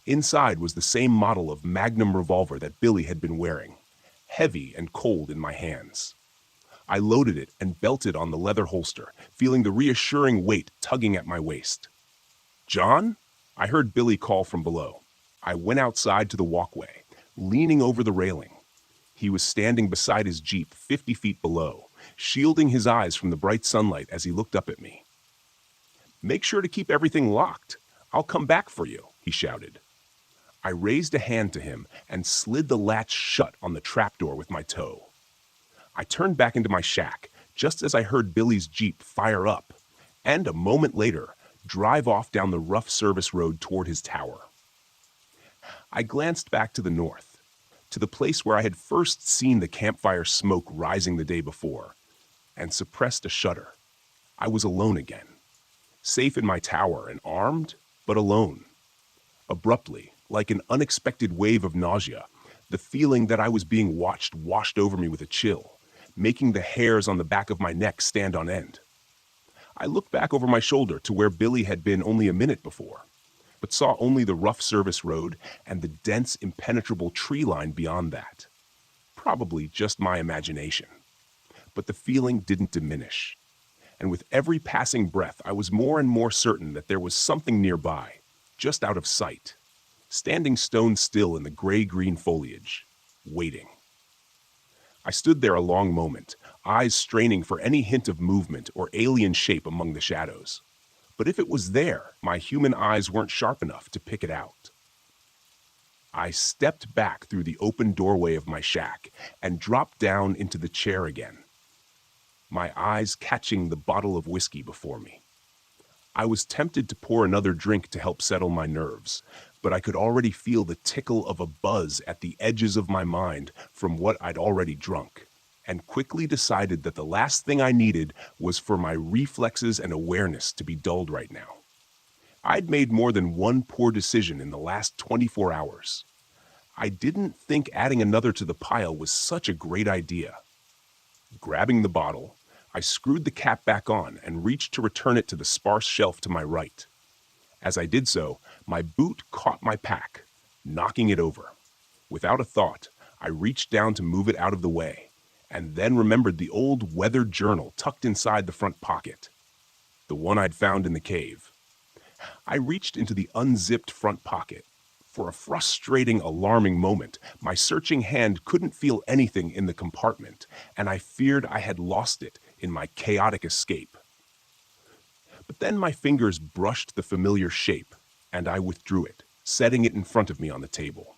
Inside was the same model of Magnum revolver that Billy had been wearing, heavy and cold in my hands. I loaded it and belted on the leather holster, feeling the reassuring weight tugging at my waist. "John?" I heard Billy call from below. I went outside to the walkway, leaning over the railing. He was standing beside his Jeep 50 feet below, shielding his eyes from the bright sunlight as he looked up at me. "Make sure to keep everything locked. I'll come back for you," he shouted. I raised a hand to him and slid the latch shut on the trapdoor with my toe. I turned back into my shack just as I heard Billy's Jeep fire up, and a moment later, drive off down the rough service road toward his tower. I glanced back to the north, to the place where I had first seen the campfire smoke rising the day before, and suppressed a shudder. I was alone again, safe in my tower and armed, but alone. Abruptly, like an unexpected wave of nausea, the feeling that I was being watched washed over me with a chill, making the hairs on the back of my neck stand on end. I looked back over my shoulder to where Billy had been only a minute before, but saw only the rough service road and the dense, impenetrable tree line beyond that. Probably just my imagination. But the feeling didn't diminish, and with every passing breath I was more and more certain that there was something nearby, just out of sight, standing stone still in the gray-green foliage, waiting. I stood there a long moment, eyes straining for any hint of movement or alien shape among the shadows. But if it was there, my human eyes weren't sharp enough to pick it out. I stepped back through the open doorway of my shack and dropped down into the chair again, my eyes catching the bottle of whiskey before me. I was tempted to pour another drink to help settle my nerves, but I could already feel the tickle of a buzz at the edges of my mind from what I'd already drunk, and quickly decided that the last thing I needed was for my reflexes and awareness to be dulled right now. I'd made more than one poor decision in the last 24 hours. I didn't think adding another to the pile was such a great idea. Grabbing the bottle, I screwed the cap back on and reached to return it to the sparse shelf to my right. As I did so, my boot caught my pack, knocking it over. Without a thought, I reached down to move it out of the way, and then remembered the old weathered journal tucked inside the front pocket, the one I'd found in the cave. I reached into the unzipped front pocket. For a frustrating, alarming moment, my searching hand couldn't feel anything in the compartment, and I feared I had lost it in my chaotic escape. But then my fingers brushed the familiar shape, and I withdrew it, setting it in front of me on the table.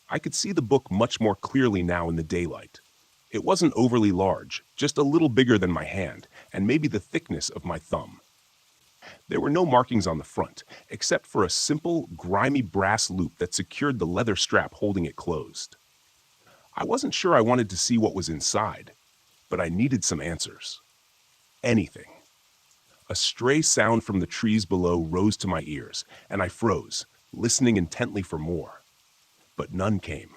I could see the book much more clearly now in the daylight. It wasn't overly large, just a little bigger than my hand, and maybe the thickness of my thumb. There were no markings on the front, except for a simple, grimy brass loop that secured the leather strap holding it closed. I wasn't sure I wanted to see what was inside, but I needed some answers. Anything. A stray sound from the trees below rose to my ears, and I froze, listening intently for more. But none came.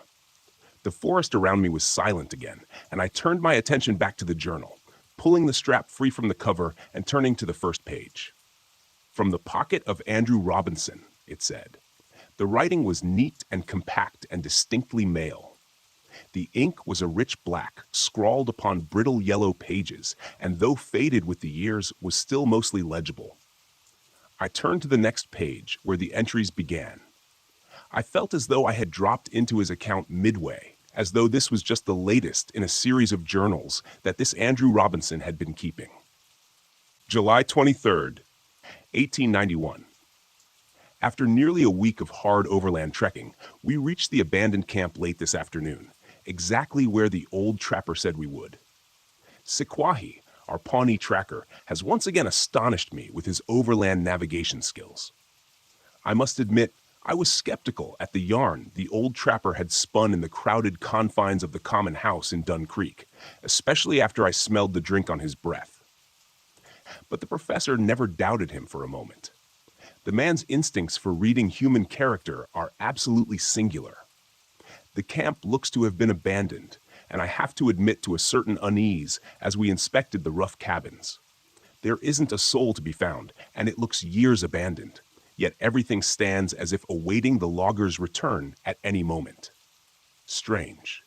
The forest around me was silent again, and I turned my attention back to the journal, pulling the strap free from the cover and turning to the first page. From the pocket of Andrew Robinson, it said. The writing was neat and compact and distinctly male. The ink was a rich black, scrawled upon brittle yellow pages, and though faded with the years, was still mostly legible. I turned to the next page, where the entries began. I felt as though I had dropped into his account midway, as though this was just the latest in a series of journals that this Andrew Robinson had been keeping. July 23rd, 1891. After nearly a week of hard overland trekking, we reached the abandoned camp late this afternoon, exactly where the old trapper said we would. Sikwahi, our Pawnee tracker, has once again astonished me with his overland navigation skills. I must admit, I was skeptical at the yarn the old trapper had spun in the crowded confines of the common house in Dun Creek, especially after I smelled the drink on his breath. But the professor never doubted him for a moment. The man's instincts for reading human character are absolutely singular. The camp looks to have been abandoned, and I have to admit to a certain unease as we inspected the rough cabins. There isn't a soul to be found, and it looks years abandoned, yet everything stands as if awaiting the loggers' return at any moment. Strange.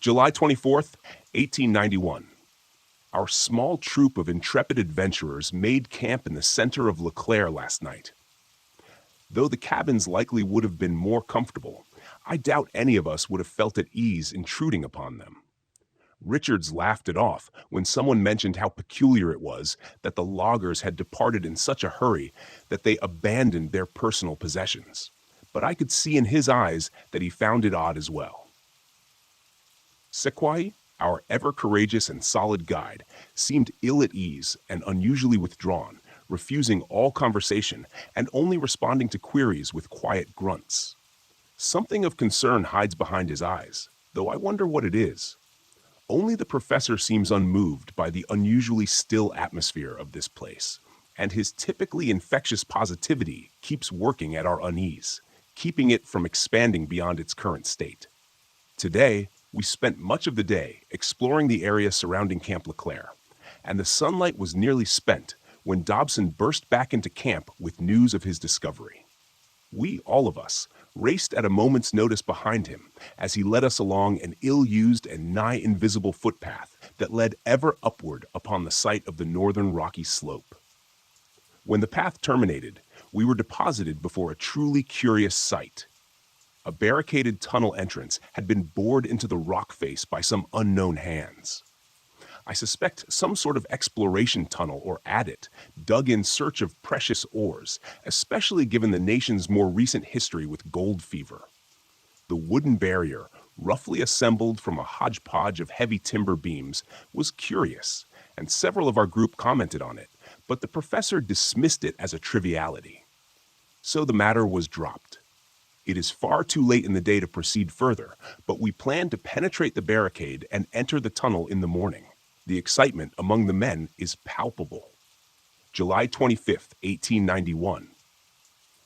July 24th, 1891. Our small troop of intrepid adventurers made camp in the center of LeClaire last night. Though the cabins likely would have been more comfortable, I doubt any of us would have felt at ease intruding upon them. Richards laughed it off when someone mentioned how peculiar it was that the loggers had departed in such a hurry that they abandoned their personal possessions. But I could see in his eyes that he found it odd as well. Sequoia, our ever-courageous and solid guide, seemed ill at ease and unusually withdrawn, refusing all conversation and only responding to queries with quiet grunts. Something of concern hides behind his eyes, though I wonder what it is. Only the professor seems unmoved by the unusually still atmosphere of this place, and his typically infectious positivity keeps working at our unease, keeping it from expanding beyond its current state. Today, we spent much of the day exploring the area surrounding Camp LeClaire, and the sunlight was nearly spent when Dobson burst back into camp with news of his discovery. We, all of us, raced at a moment's notice behind him as he led us along an ill-used and nigh invisible footpath that led ever upward upon the site of the northern rocky slope. When the path terminated, we were deposited before a truly curious sight. A barricaded tunnel entrance had been bored into the rock face by some unknown hands. I suspect some sort of exploration tunnel or adit dug in search of precious ores, especially given the nation's more recent history with gold fever. The wooden barrier, roughly assembled from a hodgepodge of heavy timber beams, was curious, and several of our group commented on it, but the professor dismissed it as a triviality. So the matter was dropped. It is far too late in the day to proceed further, but we plan to penetrate the barricade and enter the tunnel in the morning. The excitement among the men is palpable. July 25th, 1891.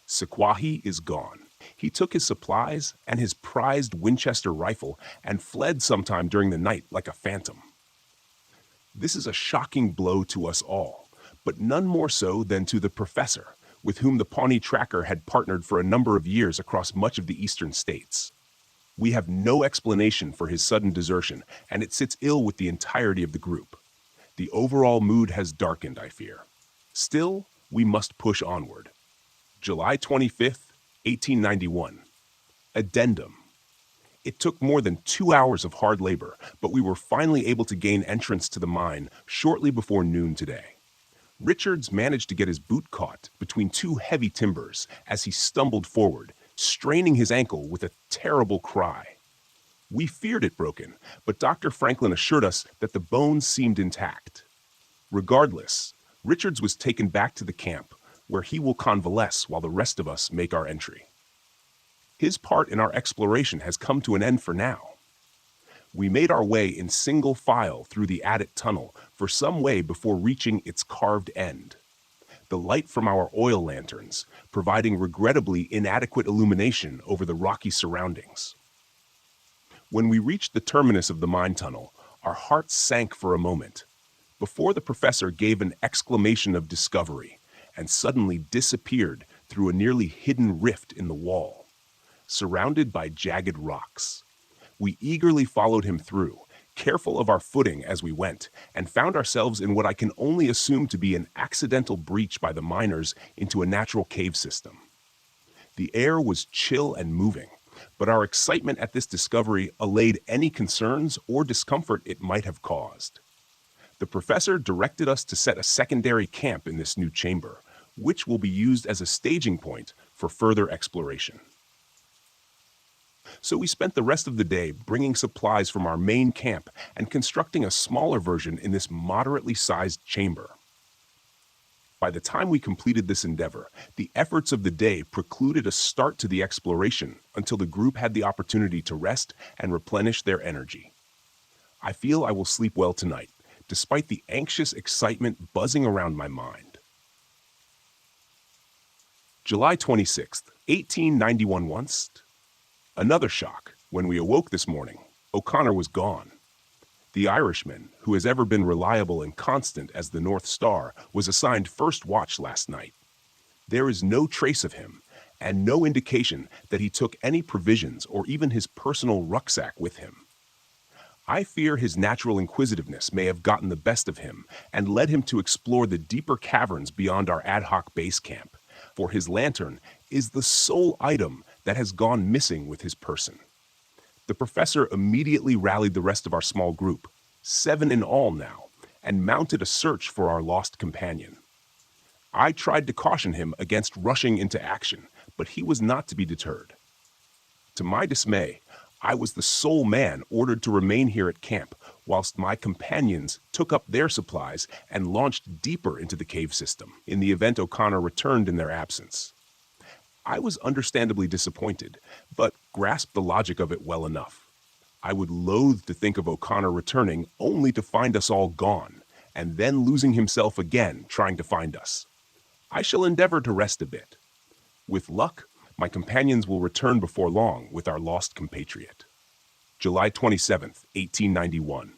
Sequoia is gone. He took his supplies and his prized Winchester rifle and fled sometime during the night like a phantom. This is a shocking blow to us all, but none more so than to the professor, with whom the Pawnee Tracker had partnered for a number of years across much of the eastern states. We have no explanation for his sudden desertion, and it sits ill with the entirety of the group. The overall mood has darkened, I fear. Still, we must push onward. July 25th, 1891. Addendum. It took more than 2 hours of hard labor, but we were finally able to gain entrance to the mine shortly before noon today. Richards managed to get his boot caught between two heavy timbers as he stumbled forward, straining his ankle with a terrible cry. We feared it broken, but Dr. Franklin assured us that the bones seemed intact. Regardless, Richards was taken back to the camp, where he will convalesce while the rest of us make our entry. His part in our exploration has come to an end for now. We made our way in single file through the adit tunnel for some way before reaching its carved end. The light from our oil lanterns, providing regrettably inadequate illumination over the rocky surroundings. When we reached the terminus of the mine tunnel, our hearts sank for a moment, before the professor gave an exclamation of discovery and suddenly disappeared through a nearly hidden rift in the wall, surrounded by jagged rocks. We eagerly followed him through, careful of our footing as we went, and found ourselves in what I can only assume to be an accidental breach by the miners into a natural cave system. The air was chill and moving, but our excitement at this discovery allayed any concerns or discomfort it might have caused. The professor directed us to set a secondary camp in this new chamber, which will be used as a staging point for further exploration. So we spent the rest of the day bringing supplies from our main camp and constructing a smaller version in this moderately sized chamber. By the time we completed this endeavor, the efforts of the day precluded a start to the exploration until the group had the opportunity to rest and replenish their energy. I feel I will sleep well tonight, despite the anxious excitement buzzing around my mind. July 26th, 1891 once. Another shock. When we awoke this morning, O'Connor was gone. The Irishman, who has ever been reliable and constant as the North Star, was assigned first watch last night. There is no trace of him, and no indication that he took any provisions or even his personal rucksack with him. I fear his natural inquisitiveness may have gotten the best of him and led him to explore the deeper caverns beyond our ad hoc base camp, for his lantern is the sole item that has gone missing with his person. The professor immediately rallied the rest of our small group, 7 in all now, and mounted a search for our lost companion. I tried to caution him against rushing into action, but he was not to be deterred. To my dismay, I was the sole man ordered to remain here at camp, whilst my companions took up their supplies and launched deeper into the cave system, in the event O'Connor returned in their absence. I was understandably disappointed, but grasped the logic of it well enough. I would loathe to think of O'Connor returning only to find us all gone, and then losing himself again trying to find us. I shall endeavor to rest a bit. With luck, my companions will return before long with our lost compatriot. July 27th, 1891.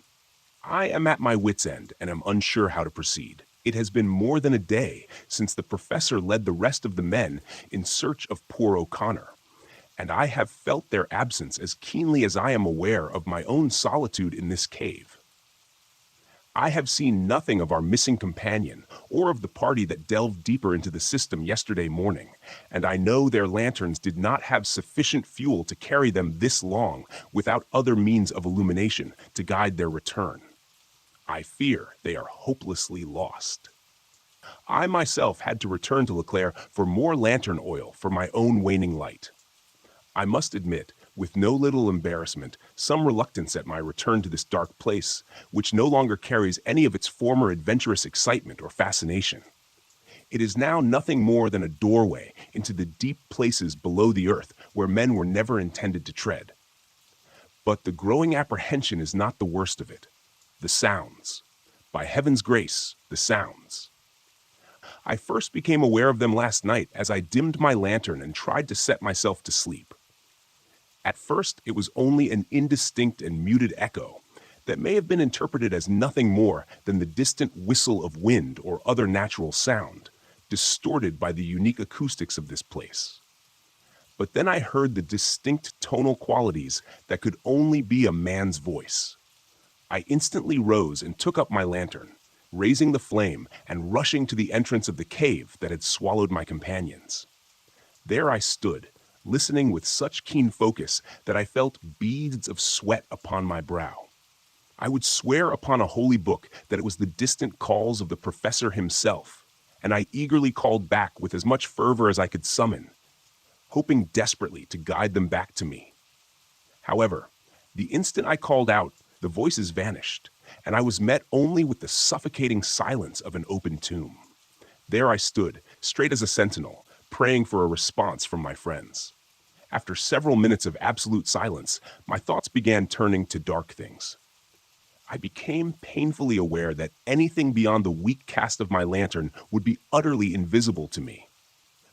I am at my wit's end and am unsure how to proceed. It has been more than a day since the professor led the rest of the men in search of poor O'Connor, and I have felt their absence as keenly as I am aware of my own solitude in this cave. I have seen nothing of our missing companion or of the party that delved deeper into the system yesterday morning, and I know their lanterns did not have sufficient fuel to carry them this long without other means of illumination to guide their return. I fear they are hopelessly lost. I myself had to return to Leclerc for more lantern oil for my own waning light. I must admit, with no little embarrassment, some reluctance at my return to this dark place, which no longer carries any of its former adventurous excitement or fascination. It is now nothing more than a doorway into the deep places below the earth where men were never intended to tread. But the growing apprehension is not the worst of it. The sounds. By heaven's grace, the sounds. I first became aware of them last night as I dimmed my lantern and tried to set myself to sleep. At first, it was only an indistinct and muted echo that may have been interpreted as nothing more than the distant whistle of wind or other natural sound, distorted by the unique acoustics of this place. But then I heard the distinct tonal qualities that could only be a man's voice. I instantly rose and took up my lantern, raising the flame and rushing to the entrance of the cave that had swallowed my companions. There I stood, listening with such keen focus that I felt beads of sweat upon my brow. I would swear upon a holy book that it was the distant calls of the professor himself, and I eagerly called back with as much fervor as I could summon, hoping desperately to guide them back to me. However, the instant I called out, the voices vanished, and I was met only with the suffocating silence of an open tomb. There I stood, straight as a sentinel, praying for a response from my friends. After several minutes of absolute silence, my thoughts began turning to dark things. I became painfully aware that anything beyond the weak cast of my lantern would be utterly invisible to me.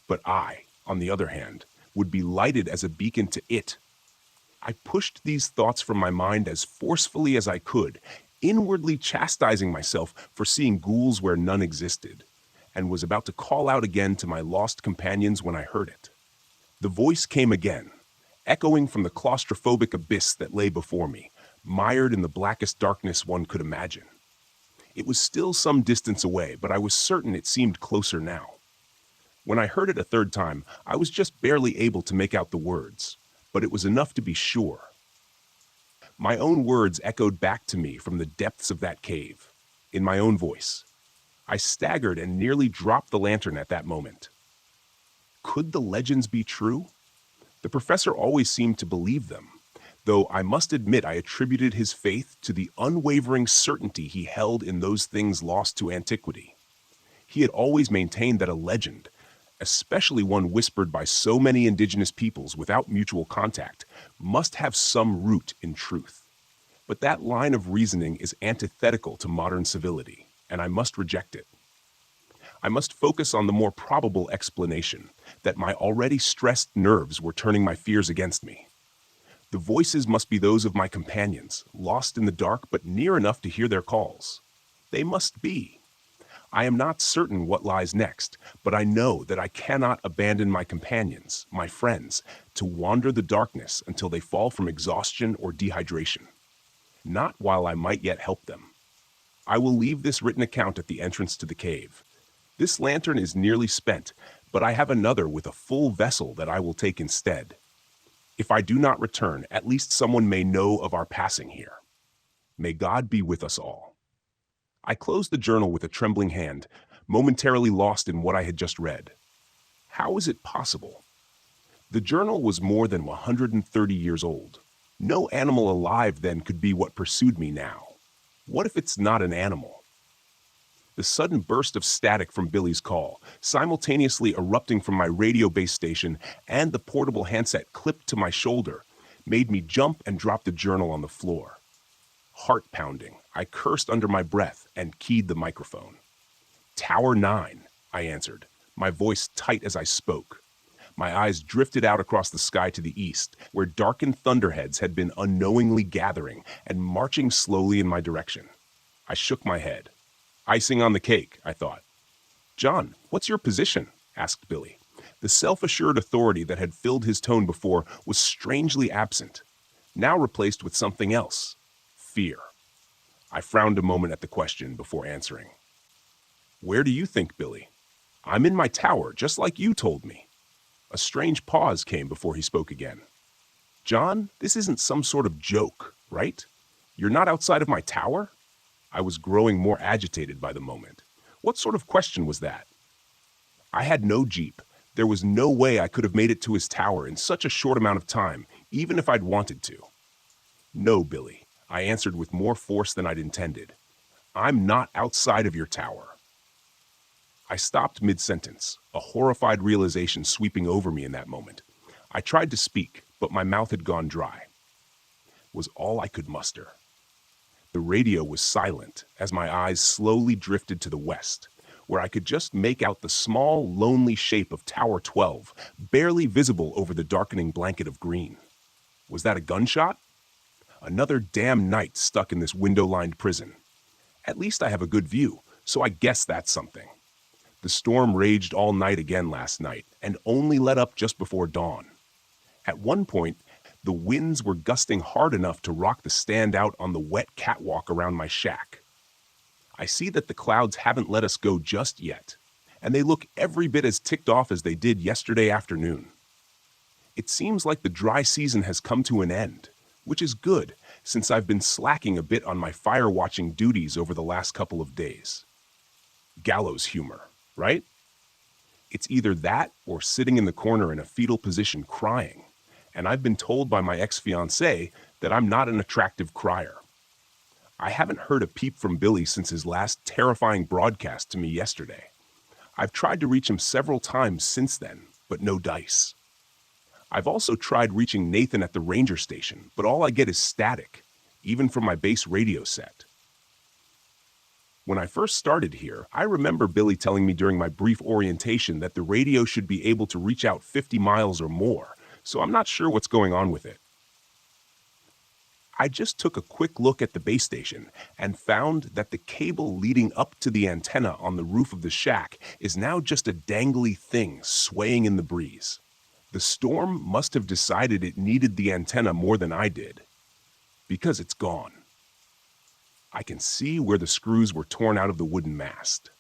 But I, on the other hand, would be lighted as a beacon to it. I pushed these thoughts from my mind as forcefully as I could, inwardly chastising myself for seeing ghouls where none existed, and was about to call out again to my lost companions when I heard it. The voice came again, echoing from the claustrophobic abyss that lay before me, mired in the blackest darkness one could imagine. It was still some distance away, but I was certain it seemed closer now. When I heard it a third time, I was just barely able to make out the words, but it was enough to be sure. My own words echoed back to me from the depths of that cave, in my own voice. I staggered and nearly dropped the lantern at that moment. Could the legends be true? The professor always seemed to believe them, though I must admit I attributed his faith to the unwavering certainty he held in those things lost to antiquity. He had always maintained that a legend, especially one whispered by so many indigenous peoples without mutual contact, must have some root in truth. But that line of reasoning is antithetical to modern civility, and I must reject it. I must focus on the more probable explanation, that my already stressed nerves were turning my fears against me. The voices must be those of my companions, lost in the dark but near enough to hear their calls. They must be. I am not certain what lies next, but I know that I cannot abandon my companions, my friends, to wander the darkness until they fall from exhaustion or dehydration. not while I might yet help them. I will leave this written account at the entrance to the cave. This lantern is nearly spent, but I have another with a full vessel that I will take instead. If I do not return, at least someone may know of our passing here. May God be with us all. I closed the journal with a trembling hand, momentarily lost in what I had just read. How is it possible? The journal was more than 130 years old. No animal alive then could be what pursued me now. What if it's not an animal? The sudden burst of static from Billy's call, simultaneously erupting from my radio base station and the portable handset clipped to my shoulder, made me jump and drop the journal on the floor. Heart pounding, I cursed under my breath and keyed the microphone. Tower 9, I answered, my voice tight as I spoke. My eyes drifted out across the sky to the east, where darkened thunderheads had been unknowingly gathering and marching slowly in my direction. I shook my head. Icing on the cake, I thought. John, what's your position? Asked Billy. The self-assured authority that had filled his tone before was strangely absent, now replaced with something else. Fear. I frowned a moment at the question before answering. Where do you think, Billy? I'm in my tower, just like you told me. A strange pause came before he spoke again. John, this isn't some sort of joke, right? You're not outside of my tower? I was growing more agitated by the moment. What sort of question was that? I had no jeep. There was no way I could have made it to his tower in such a short amount of time, even if I'd wanted to. No, Billy, I answered with more force than I'd intended. I'm not outside of your tower. I stopped mid-sentence, a horrified realization sweeping over me in that moment. I tried to speak, but my mouth had gone dry. It was all I could muster. The radio was silent as my eyes slowly drifted to the west, where I could just make out the small, lonely shape of Tower 12, barely visible over the darkening blanket of green. Was that a gunshot? Another damn night stuck in this window-lined prison. At least I have a good view, so I guess that's something. The storm raged all night again last night and only let up just before dawn. At one point, the winds were gusting hard enough to rock the stand out on the wet catwalk around my shack. I see that the clouds haven't let us go just yet, and they look every bit as ticked off as they did yesterday afternoon. It seems like the dry season has come to an end, which is good since I've been slacking a bit on my fire-watching duties over the last couple of days. Gallows humor, right? It's either that or sitting in the corner in a fetal position crying, and I've been told by my ex-fiancée that I'm not an attractive crier. I haven't heard a peep from Billy since his last terrifying broadcast to me yesterday. I've tried to reach him several times since then, but no dice. I've also tried reaching Nathan at the ranger station, but all I get is static, even from my base radio set. When I first started here, I remember Billy telling me during my brief orientation that the radio should be able to reach out 50 miles or more, so I'm not sure what's going on with it. I just took a quick look at the base station and found that the cable leading up to the antenna on the roof of the shack is now just a dangly thing swaying in the breeze. The storm must have decided it needed the antenna more than I did, because it's gone. I can see where the screws were torn out of the wooden mast.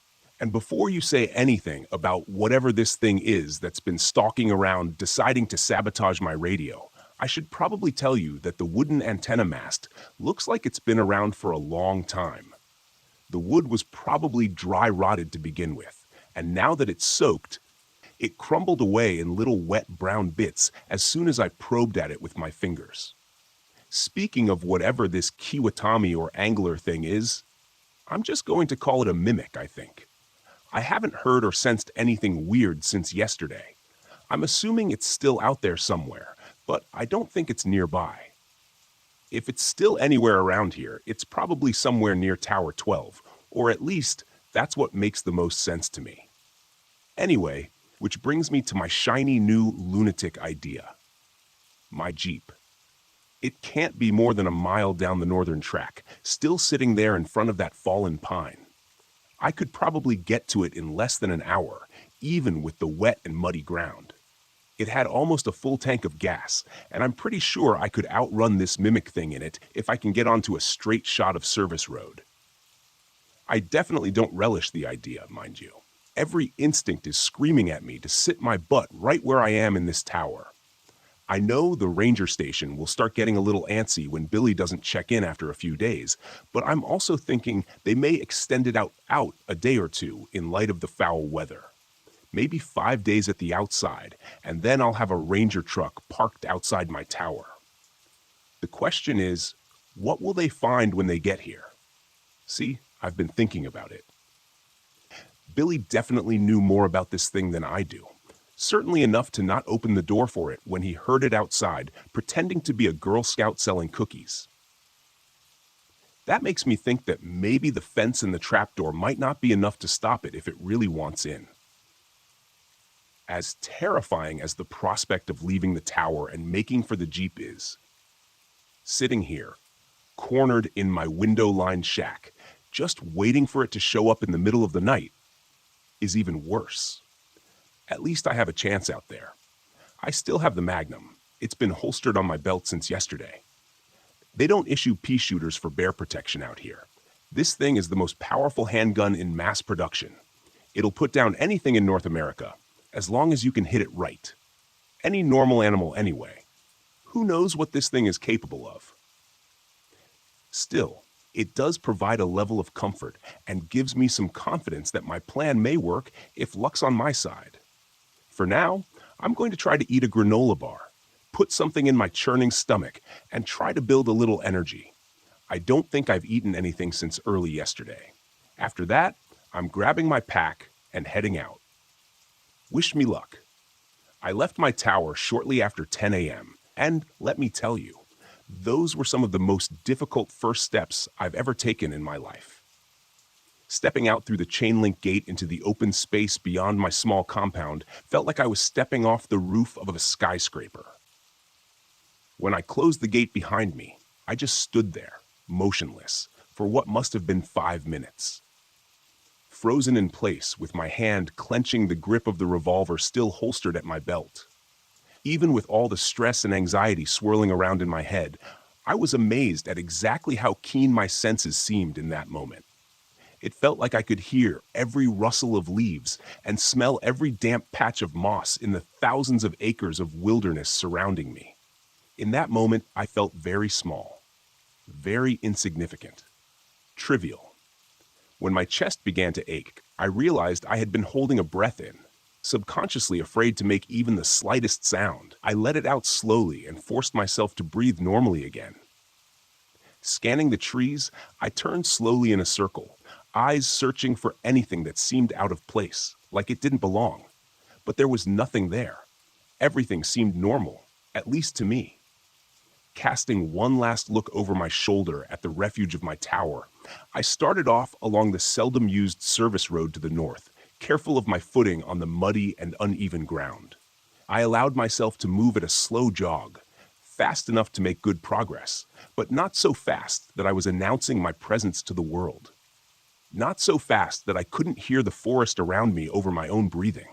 And before you say anything about whatever this thing is that's been stalking around deciding to sabotage my radio, I should probably tell you that the wooden antenna mast looks like it's been around for a long time. The wood was probably dry rotted to begin with, and now that it's soaked, it crumbled away in little wet brown bits as soon as I probed at it with my fingers. Speaking of whatever this kiwatami or angler thing is, I'm just going to call it a mimic, I think. I haven't heard or sensed anything weird since yesterday. I'm assuming it's still out there somewhere, but I don't think it's nearby. If it's still anywhere around here, it's probably somewhere near Tower 12, or at least that's what makes the most sense to me. Anyway, which brings me to my shiny new lunatic idea. My Jeep. It can't be more than a mile down the northern track, still sitting there in front of that fallen pine. I could probably get to it in less than an hour, even with the wet and muddy ground. It had almost a full tank of gas, and I'm pretty sure I could outrun this mimic thing in it if I can get onto a straight shot of service road. I definitely don't relish the idea, mind you. Every instinct is screaming at me to sit my butt right where I am in this tower. I know the ranger station will start getting a little antsy when Billy doesn't check in after a few days, but I'm also thinking they may extend it out a day or two in light of the foul weather. Maybe 5 days at the outside, and then I'll have a ranger truck parked outside my tower. The question is, what will they find when they get here? See, I've been thinking about it. Billy definitely knew more about this thing than I do. Certainly enough to not open the door for it when he heard it outside, pretending to be a Girl Scout selling cookies. That makes me think that maybe the fence and the trapdoor might not be enough to stop it if it really wants in. As terrifying as the prospect of leaving the tower and making for the Jeep is, sitting here, cornered in my window-lined shack, just waiting for it to show up in the middle of the night, is even worse. At least I have a chance out there. I still have the Magnum. It's been holstered on my belt since yesterday. They don't issue pea shooters for bear protection out here. This thing is the most powerful handgun in mass production. It'll put down anything in North America, as long as you can hit it right. Any normal animal anyway. Who knows what this thing is capable of? Still, it does provide a level of comfort and gives me some confidence that my plan may work if luck's on my side. For now, I'm going to try to eat a granola bar, put something in my churning stomach, and try to build a little energy. I don't think I've eaten anything since early yesterday. After that, I'm grabbing my pack and heading out. Wish me luck. I left my tower shortly after 10 a.m., and let me tell you, those were some of the most difficult first steps I've ever taken in my life. Stepping out through the chain link gate into the open space beyond my small compound felt like I was stepping off the roof of a skyscraper. When I closed the gate behind me, I just stood there, motionless, for what must have been 5 minutes. Frozen in place, with my hand clenching the grip of the revolver still holstered at my belt. Even with all the stress and anxiety swirling around in my head, I was amazed at exactly how keen my senses seemed in that moment. It felt like I could hear every rustle of leaves and smell every damp patch of moss in the thousands of acres of wilderness surrounding me. In that moment, I felt very small, very insignificant, trivial. When my chest began to ache, I realized I had been holding a breath in. Subconsciously afraid to make even the slightest sound, I let it out slowly and forced myself to breathe normally again. Scanning the trees, I turned slowly in a circle, eyes searching for anything that seemed out of place, like it didn't belong. But there was nothing there. Everything seemed normal, at least to me. Casting one last look over my shoulder at the refuge of my tower, I started off along the seldom-used service road to the north, careful of my footing on the muddy and uneven ground. I allowed myself to move at a slow jog, fast enough to make good progress, but not so fast that I was announcing my presence to the world. Not so fast that I couldn't hear the forest around me over my own breathing.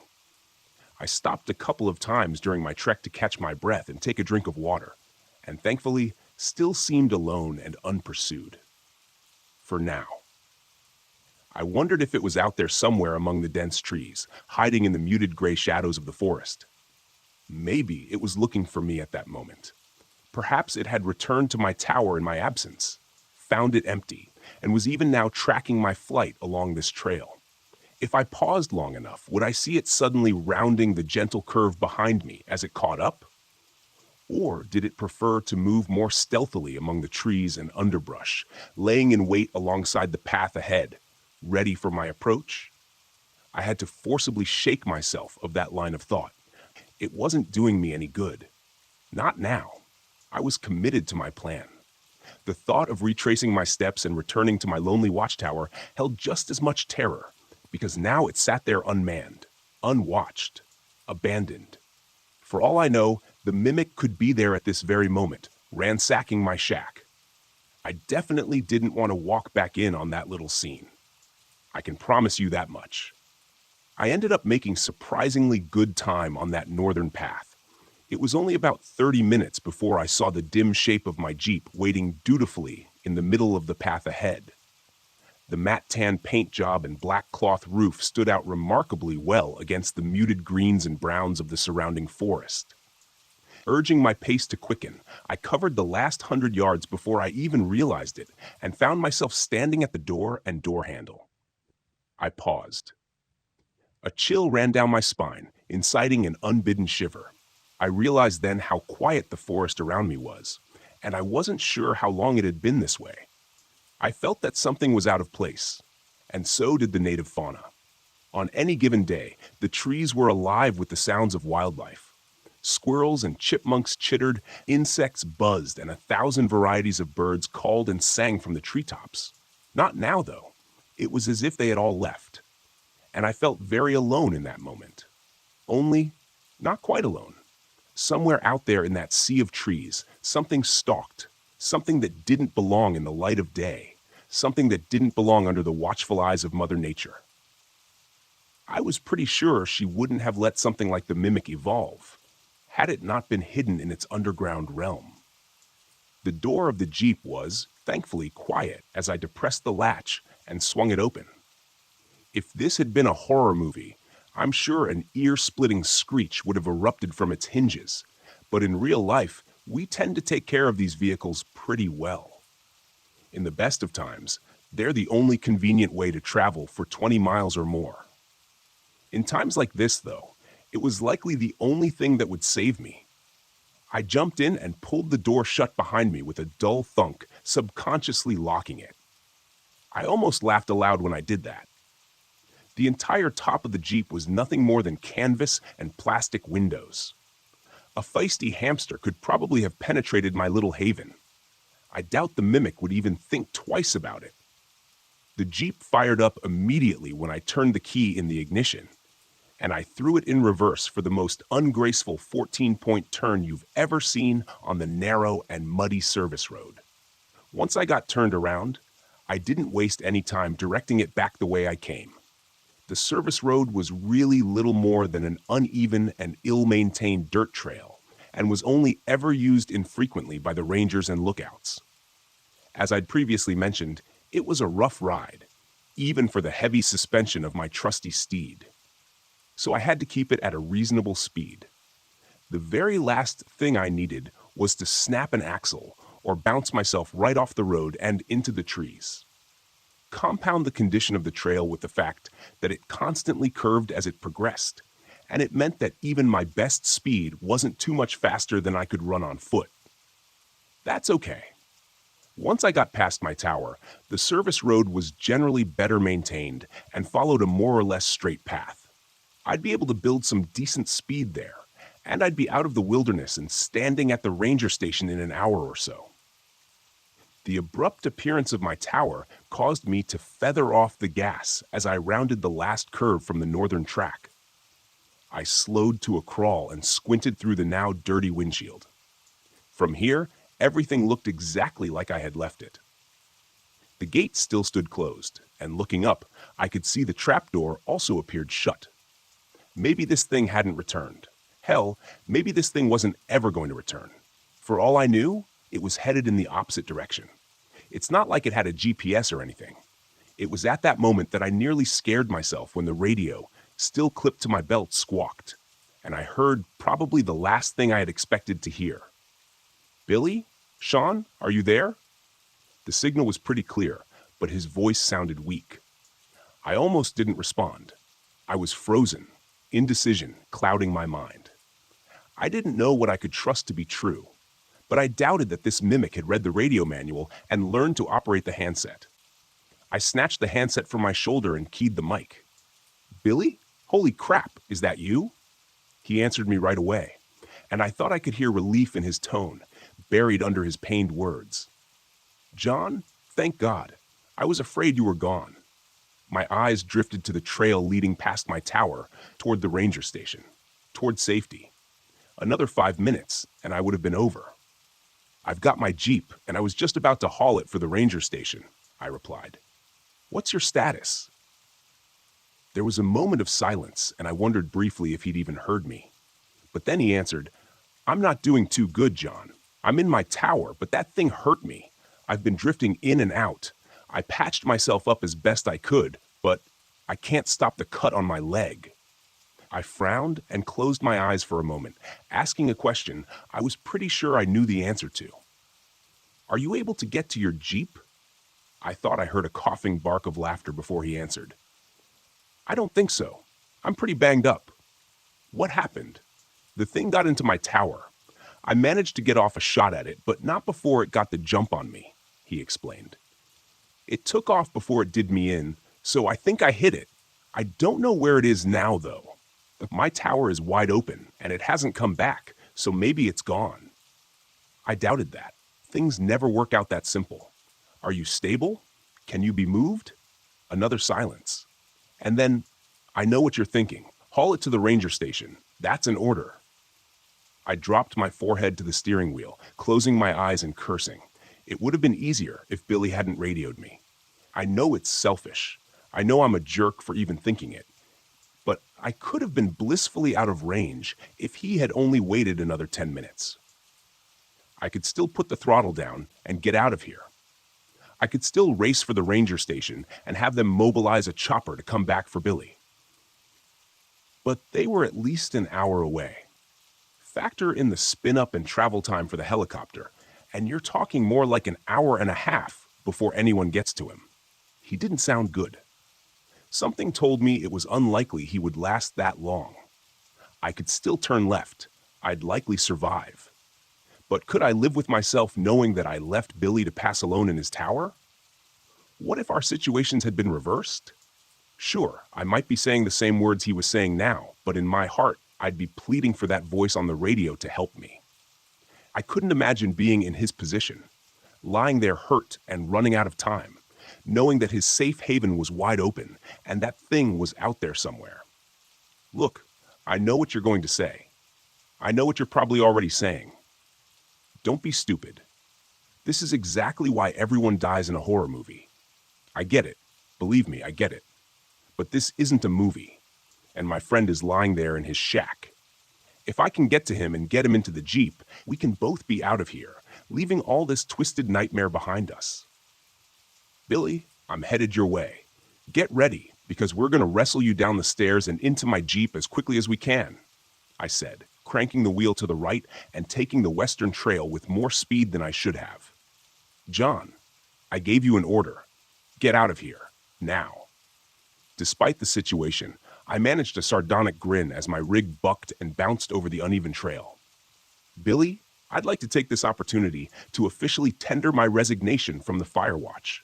I stopped a couple of times during my trek to catch my breath and take a drink of water, and thankfully still seemed alone and unpursued. For now. I wondered if it was out there somewhere among the dense trees, hiding in the muted gray shadows of the forest. Maybe it was looking for me at that moment. Perhaps it had returned to my tower in my absence, found it empty, and was even now tracking my flight along this trail. If I paused long enough, would I see it suddenly rounding the gentle curve behind me as it caught up? Or did it prefer to move more stealthily among the trees and underbrush, laying in wait alongside the path ahead, ready for my approach? I had to forcibly shake myself of that line of thought. It wasn't doing me any good. Not now. I was committed to my plan. The thought of retracing my steps and returning to my lonely watchtower held just as much terror, because now it sat there unmanned, unwatched, abandoned. For all I know, the mimic could be there at this very moment, ransacking my shack. I definitely didn't want to walk back in on that little scene. I can promise you that much. I ended up making surprisingly good time on that northern path, It was only about 30 minutes before I saw the dim shape of my Jeep waiting dutifully in the middle of the path ahead. The matte tan paint job and black cloth roof stood out remarkably well against the muted greens and browns of the surrounding forest. Urging my pace to quicken, I covered the last 100 yards before I even realized it and found myself standing at the door and door handle. I paused. A chill ran down my spine, inciting an unbidden shiver. I realized then how quiet the forest around me was, and I wasn't sure how long it had been this way. I felt that something was out of place, and so did the native fauna. On any given day, the trees were alive with the sounds of wildlife. Squirrels and chipmunks chittered, insects buzzed, and 1,000 varieties of birds called and sang from the treetops. Not now, though. It was as if they had all left. And I felt very alone in that moment. Only, not quite alone. Somewhere out there in that sea of trees, something stalked, something that didn't belong in the light of day, something that didn't belong under the watchful eyes of Mother Nature. I was pretty sure she wouldn't have let something like the mimic evolve, had it not been hidden in its underground realm. The door of the Jeep was, thankfully, quiet as I depressed the latch and swung it open. If this had been a horror movie, I'm sure an ear-splitting screech would have erupted from its hinges, but in real life, we tend to take care of these vehicles pretty well. In the best of times, they're the only convenient way to travel for 20 miles or more. In times like this, though, it was likely the only thing that would save me. I jumped in and pulled the door shut behind me with a dull thunk, subconsciously locking it. I almost laughed aloud when I did that. The entire top of the Jeep was nothing more than canvas and plastic windows. A feisty hamster could probably have penetrated my little haven. I doubt the mimic would even think twice about it. The Jeep fired up immediately when I turned the key in the ignition, and I threw it in reverse for the most ungraceful 14-point turn you've ever seen on the narrow and muddy service road. Once I got turned around, I didn't waste any time directing it back the way I came. The service road was really little more than an uneven and ill-maintained dirt trail, and was only ever used infrequently by the rangers and lookouts. As I'd previously mentioned, it was a rough ride, even for the heavy suspension of my trusty steed. So I had to keep it at a reasonable speed. The very last thing I needed was to snap an axle or bounce myself right off the road and into the trees. Compound the condition of the trail with the fact that it constantly curved as it progressed, and it meant that even my best speed wasn't too much faster than I could run on foot. That's okay. Once I got past my tower, the service road was generally better maintained and followed a more or less straight path. I'd be able to build some decent speed there, and I'd be out of the wilderness and standing at the ranger station in an hour or so. The abrupt appearance of my tower caused me to feather off the gas as I rounded the last curve from the northern track. I slowed to a crawl and squinted through the now dirty windshield. From here, everything looked exactly like I had left it. The gate still stood closed, and looking up, I could see the trapdoor also appeared shut. Maybe this thing hadn't returned. Hell, maybe this thing wasn't ever going to return. For all I knew, it was headed in the opposite direction. It's not like it had a GPS or anything. It was at that moment that I nearly scared myself when the radio, still clipped to my belt, squawked, and I heard probably the last thing I had expected to hear. "Billy? Sean, are you there?" The signal was pretty clear, but his voice sounded weak. I almost didn't respond. I was frozen, indecision clouding my mind. I didn't know what I could trust to be true, but I doubted that this mimic had read the radio manual and learned to operate the handset. I snatched the handset from my shoulder and keyed the mic. "Billy? Holy crap, is that you?" He answered me right away, and I thought I could hear relief in his tone, buried under his pained words. "John, thank God. I was afraid you were gone." My eyes drifted to the trail leading past my tower, toward the ranger station, toward safety. Another 5 minutes, and I would have been over. "I've got my Jeep, and I was just about to haul it for the ranger station," I replied. "What's your status?" There was a moment of silence, and I wondered briefly if he'd even heard me. But then he answered, I'm not doing too good, John. I'm in my tower, but that thing hurt me. I've been drifting in and out. I patched myself up as best I could, but I can't stop the cut on my leg. I frowned and closed my eyes for a moment, asking a question I was pretty sure I knew the answer to. Are you able to get to your Jeep? I thought I heard a coughing bark of laughter before he answered. I don't think so. I'm pretty banged up. What happened? The thing got into my tower. I managed to get off a shot at it, but not before it got the jump on me, he explained. It took off before it did me in, so I think I hit it. I don't know where it is now, though. My tower is wide open, and it hasn't come back, so maybe it's gone. I doubted that. Things never work out that simple. Are you stable? Can you be moved? Another silence. And then, I know what you're thinking. Haul it to the ranger station. That's an order. I dropped my forehead to the steering wheel, closing my eyes and cursing. It would have been easier if Billy hadn't radioed me. I know it's selfish. I know I'm a jerk for even thinking it. But I could have been blissfully out of range if he had only waited another 10 minutes. I could still put the throttle down and get out of here. I could still race for the ranger station and have them mobilize a chopper to come back for Billy. But they were at least an hour away. Factor in the spin-up and travel time for the helicopter, and you're talking more like an hour and a half before anyone gets to him. He didn't sound good. Something told me it was unlikely he would last that long. I could still turn left. I'd likely survive. But could I live with myself knowing that I left Billy to pass alone in his tower? What if our situations had been reversed? Sure, I might be saying the same words he was saying now, but in my heart, I'd be pleading for that voice on the radio to help me. I couldn't imagine being in his position, lying there hurt and running out of time, knowing that his safe haven was wide open and that thing was out there somewhere. Look, I know what you're going to say. I know what you're probably already saying. Don't be stupid. This is exactly why everyone dies in a horror movie. I get it. Believe me, I get it. But this isn't a movie, and my friend is lying there in his shack. If I can get to him and get him into the Jeep, we can both be out of here, leaving all this twisted nightmare behind us. Billy, I'm headed your way. Get ready, because we're going to wrestle you down the stairs and into my Jeep as quickly as we can, I said, cranking the wheel to the right and taking the western trail with more speed than I should have. John, I gave you an order. Get out of here, now. Despite the situation, I managed a sardonic grin as my rig bucked and bounced over the uneven trail. Billy, I'd like to take this opportunity to officially tender my resignation from the Fire Watch.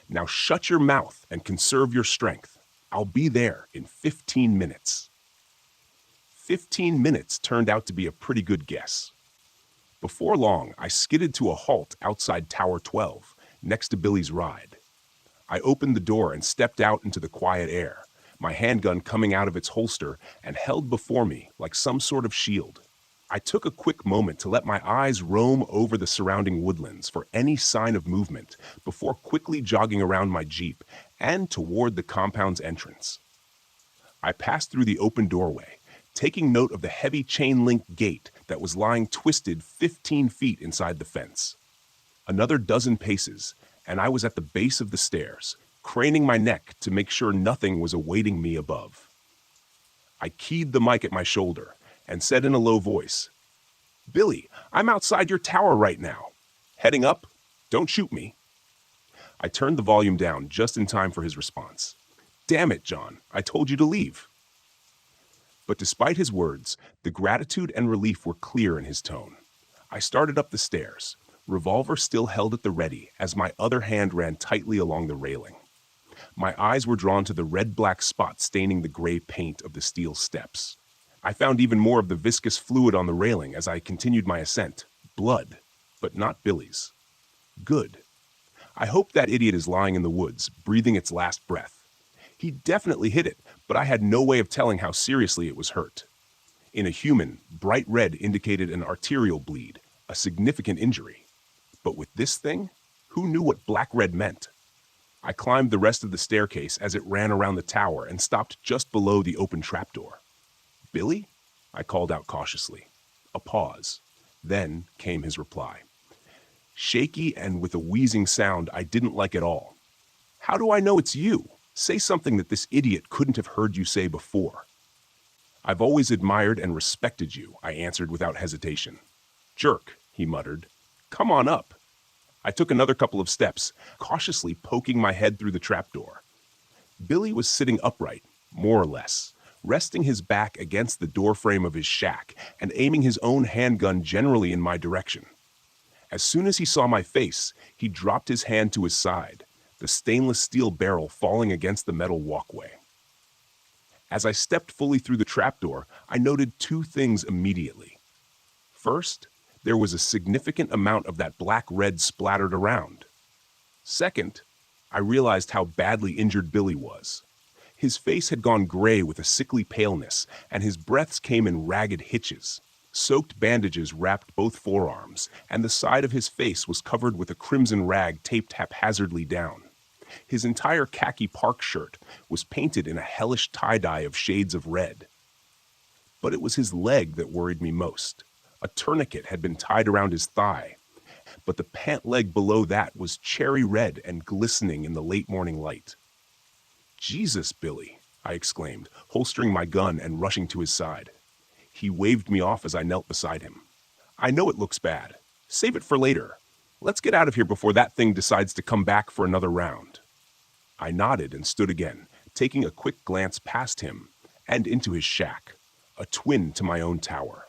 Now shut your mouth and conserve your strength. I'll be there in 15 minutes. 15 minutes turned out to be a pretty good guess. Before long, I skidded to a halt outside Tower 12, next to Billy's ride. I opened the door and stepped out into the quiet air, my handgun coming out of its holster and held before me like some sort of shield. I took a quick moment to let my eyes roam over the surrounding woodlands for any sign of movement before quickly jogging around my Jeep and toward the compound's entrance. I passed through the open doorway, taking note of the heavy chain-link gate that was lying twisted 15 feet inside the fence. Another dozen paces, and I was at the base of the stairs, craning my neck to make sure nothing was awaiting me above. I keyed the mic at my shoulder and said in a low voice, "Billy, I'm outside your tower right now. Heading up? Don't shoot me." I turned the volume down just in time for his response. "Damn it, John, I told you to leave." But despite his words, the gratitude and relief were clear in his tone. I started up the stairs, revolver still held at the ready as my other hand ran tightly along the railing. My eyes were drawn to the red-black spot staining the gray paint of the steel steps. I found even more of the viscous fluid on the railing as I continued my ascent. Blood, but not Billy's. Good. I hope that idiot is lying in the woods, breathing its last breath. He definitely hit it, but I had no way of telling how seriously it was hurt. In a human, bright red indicated an arterial bleed, a significant injury. But with this thing, who knew what black-red meant? I climbed the rest of the staircase as it ran around the tower and stopped just below the open trapdoor. "Billy?" I called out cautiously. A pause. Then came his reply. Shaky and with a wheezing sound I didn't like at all. How do I know it's you? Say something that this idiot couldn't have heard you say before. I've always admired and respected you, I answered without hesitation. Jerk, he muttered. Come on up. I took another couple of steps, cautiously poking my head through the trapdoor. Billy was sitting upright, more or less, resting his back against the doorframe of his shack and aiming his own handgun generally in my direction. As soon as he saw my face, he dropped his hand to his side, the stainless steel barrel falling against the metal walkway. As I stepped fully through the trapdoor, I noted two things immediately. First, there was a significant amount of that black red splattered around. Second, I realized how badly injured Billy was. His face had gone gray with a sickly paleness, and his breaths came in ragged hitches. Soaked bandages wrapped both forearms, and the side of his face was covered with a crimson rag taped haphazardly down. His entire khaki park shirt was painted in a hellish tie-dye of shades of red. But it was his leg that worried me most. A tourniquet had been tied around his thigh, but the pant leg below that was cherry red and glistening in the late morning light. Jesus, Billy, I exclaimed, holstering my gun and rushing to his side. He waved me off as I knelt beside him. I know it looks bad. Save it for later. Let's get out of here before that thing decides to come back for another round. I nodded and stood again, taking a quick glance past him and into his shack, a twin to my own tower.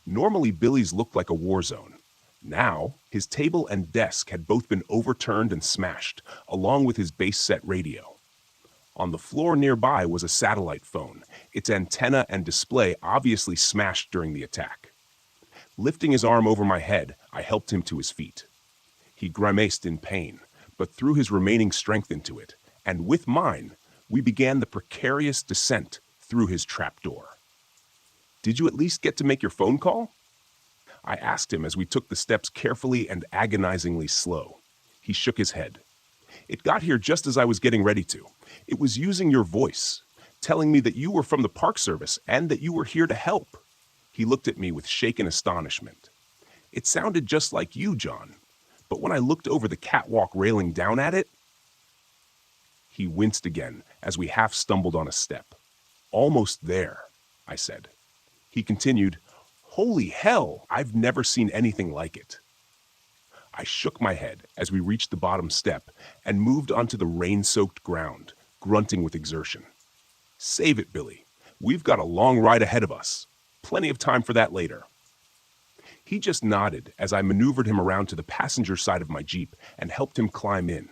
Normally, Billy's looked like a war zone. Now, his table and desk had both been overturned and smashed, along with his base-set radio. On the floor nearby was a satellite phone, its antenna and display obviously smashed during the attack. Lifting his arm over my head, I helped him to his feet. He grimaced in pain, but threw his remaining strength into it, and with mine, we began the precarious descent through his trapdoor. Did you at least get to make your phone call? I asked him as we took the steps carefully and agonizingly slow. He shook his head. It got here just as I was getting ready to. It was using your voice, telling me that you were from the Park Service and that you were here to help. He looked at me with shaken astonishment. It sounded just like you, John, but when I looked over the catwalk railing down at it, he winced again as we half stumbled on a step. Almost there, I said. He continued, Holy hell, I've never seen anything like it. I shook my head as we reached the bottom step and moved onto the rain-soaked ground, grunting with exertion. Save it, Billy. We've got a long ride ahead of us. Plenty of time for that later. He just nodded as I maneuvered him around to the passenger side of my Jeep and helped him climb in.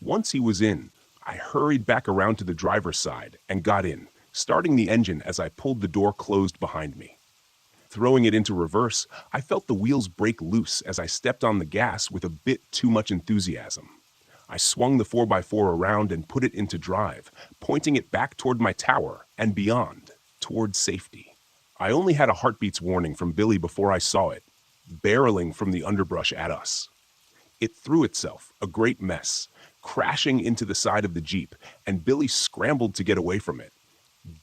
Once he was in, I hurried back around to the driver's side and got in, starting the engine as I pulled the door closed behind me. Throwing it into reverse, I felt the wheels break loose as I stepped on the gas with a bit too much enthusiasm. I swung the 4x4 around and put it into drive, pointing it back toward my tower and beyond, toward safety. I only had a heartbeat's warning from Billy before I saw it, barreling from the underbrush at us. It threw itself, a great mess, crashing into the side of the Jeep, and Billy scrambled to get away from it,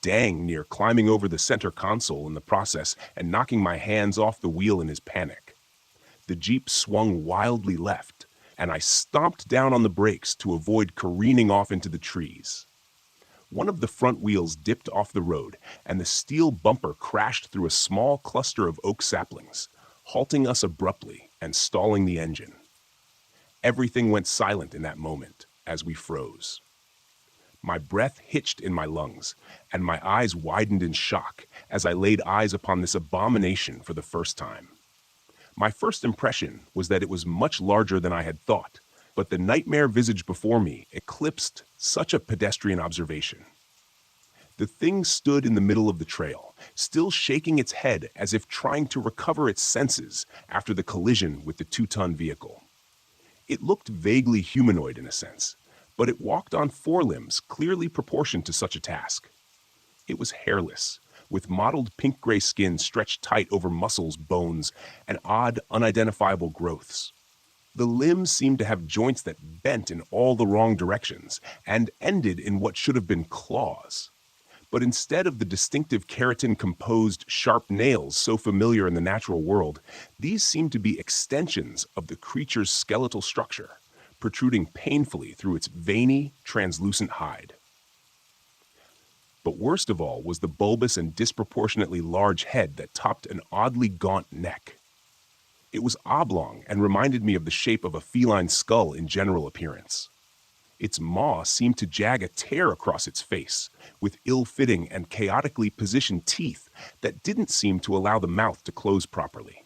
dang near climbing over the center console in the process and knocking my hands off the wheel in his panic. The Jeep swung wildly left, and I stomped down on the brakes to avoid careening off into the trees. One of the front wheels dipped off the road, and the steel bumper crashed through a small cluster of oak saplings, halting us abruptly and stalling the engine. Everything went silent in that moment as we froze. My breath hitched in my lungs, and my eyes widened in shock as I laid eyes upon this abomination for the first time. My first impression was that it was much larger than I had thought, but the nightmare visage before me eclipsed such a pedestrian observation. The thing stood in the middle of the trail, still shaking its head as if trying to recover its senses after the collision with the 2-ton vehicle. It looked vaguely humanoid in a sense, but it walked on forelimbs clearly proportioned to such a task. It was hairless, with mottled pink-gray skin stretched tight over muscles, bones, and odd, unidentifiable growths. The limbs seemed to have joints that bent in all the wrong directions and ended in what should have been claws. But instead of the distinctive keratin-composed sharp nails so familiar in the natural world, these seemed to be extensions of the creature's skeletal structure, protruding painfully through its veiny, translucent hide. But worst of all was the bulbous and disproportionately large head that topped an oddly gaunt neck. It was oblong and reminded me of the shape of a feline skull in general appearance. Its maw seemed to jag a tear across its face, with ill-fitting and chaotically positioned teeth that didn't seem to allow the mouth to close properly.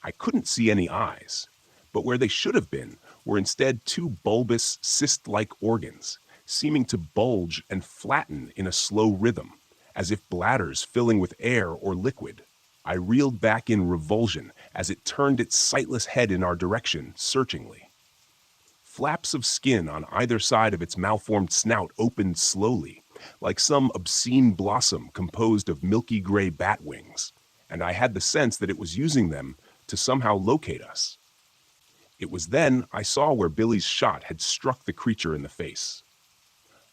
I couldn't see any eyes, but where they should have been were instead two bulbous, cyst-like organs, seeming to bulge and flatten in a slow rhythm, as if bladders filling with air or liquid. I reeled back in revulsion as it turned its sightless head in our direction, searchingly. Flaps of skin on either side of its malformed snout opened slowly, like some obscene blossom composed of milky gray bat wings, and I had the sense that it was using them to somehow locate us. It was then I saw where Billy's shot had struck the creature in the face.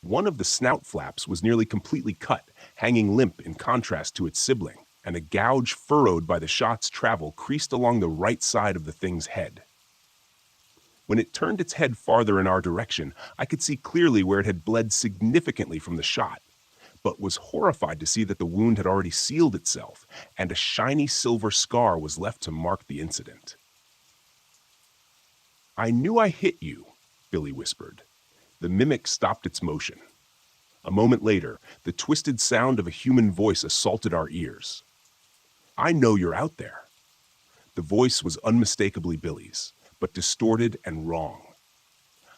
One of the snout flaps was nearly completely cut, hanging limp in contrast to its sibling, and a gouge furrowed by the shot's travel creased along the right side of the thing's head. When it turned its head farther in our direction, I could see clearly where it had bled significantly from the shot, but was horrified to see that the wound had already sealed itself, and a shiny silver scar was left to mark the incident. "I knew I hit you," Billy whispered. The mimic stopped its motion. A moment later, the twisted sound of a human voice assaulted our ears. "I know you're out there." The voice was unmistakably Billy's, but distorted and wrong.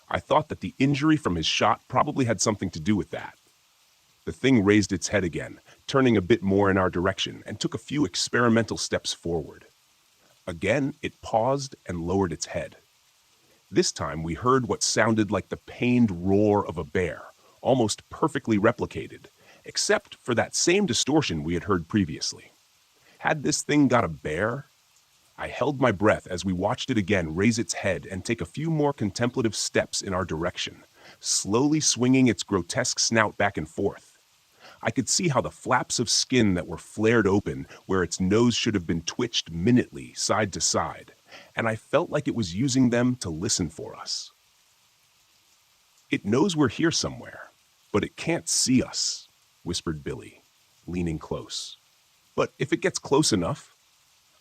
I thought that the injury from his shot probably had something to do with that. The thing raised its head again, turning a bit more in our direction, and took a few experimental steps forward. Again, it paused and lowered its head. This time we heard what sounded like the pained roar of a bear, almost perfectly replicated, except for that same distortion we had heard previously. Had this thing got a bear? I held my breath as we watched it again raise its head and take a few more contemplative steps in our direction, slowly swinging its grotesque snout back and forth. I could see how the flaps of skin that were flared open where its nose should have been twitched minutely side to side, and I felt like it was using them to listen for us. "It knows we're here somewhere, but it can't see us," whispered Billy, leaning close. "But if it gets close enough,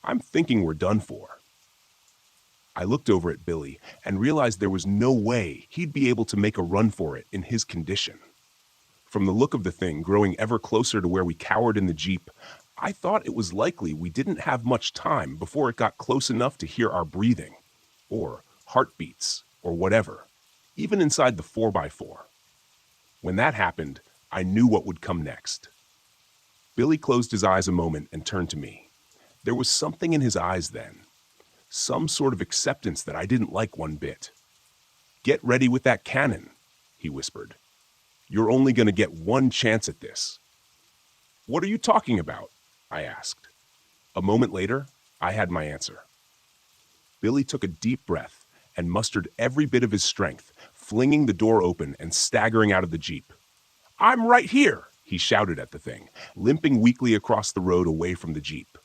I'm thinking we're done for." I looked over at Billy and realized there was no way he'd be able to make a run for it in his condition. From the look of the thing growing ever closer to where we cowered in the Jeep, I thought it was likely we didn't have much time before it got close enough to hear our breathing, or heartbeats, or whatever, even inside the 4x4. When that happened, I knew what would come next. Billy closed his eyes a moment and turned to me. There was something in his eyes then, some sort of acceptance that I didn't like one bit. "Get ready with that cannon," he whispered. "You're only going to get one chance at this." "What are you talking about?" I asked. A moment later, I had my answer. Billy took a deep breath and mustered every bit of his strength, flinging the door open and staggering out of the Jeep. "I'm right here," he shouted at the thing, limping weakly across the road away from the Jeep.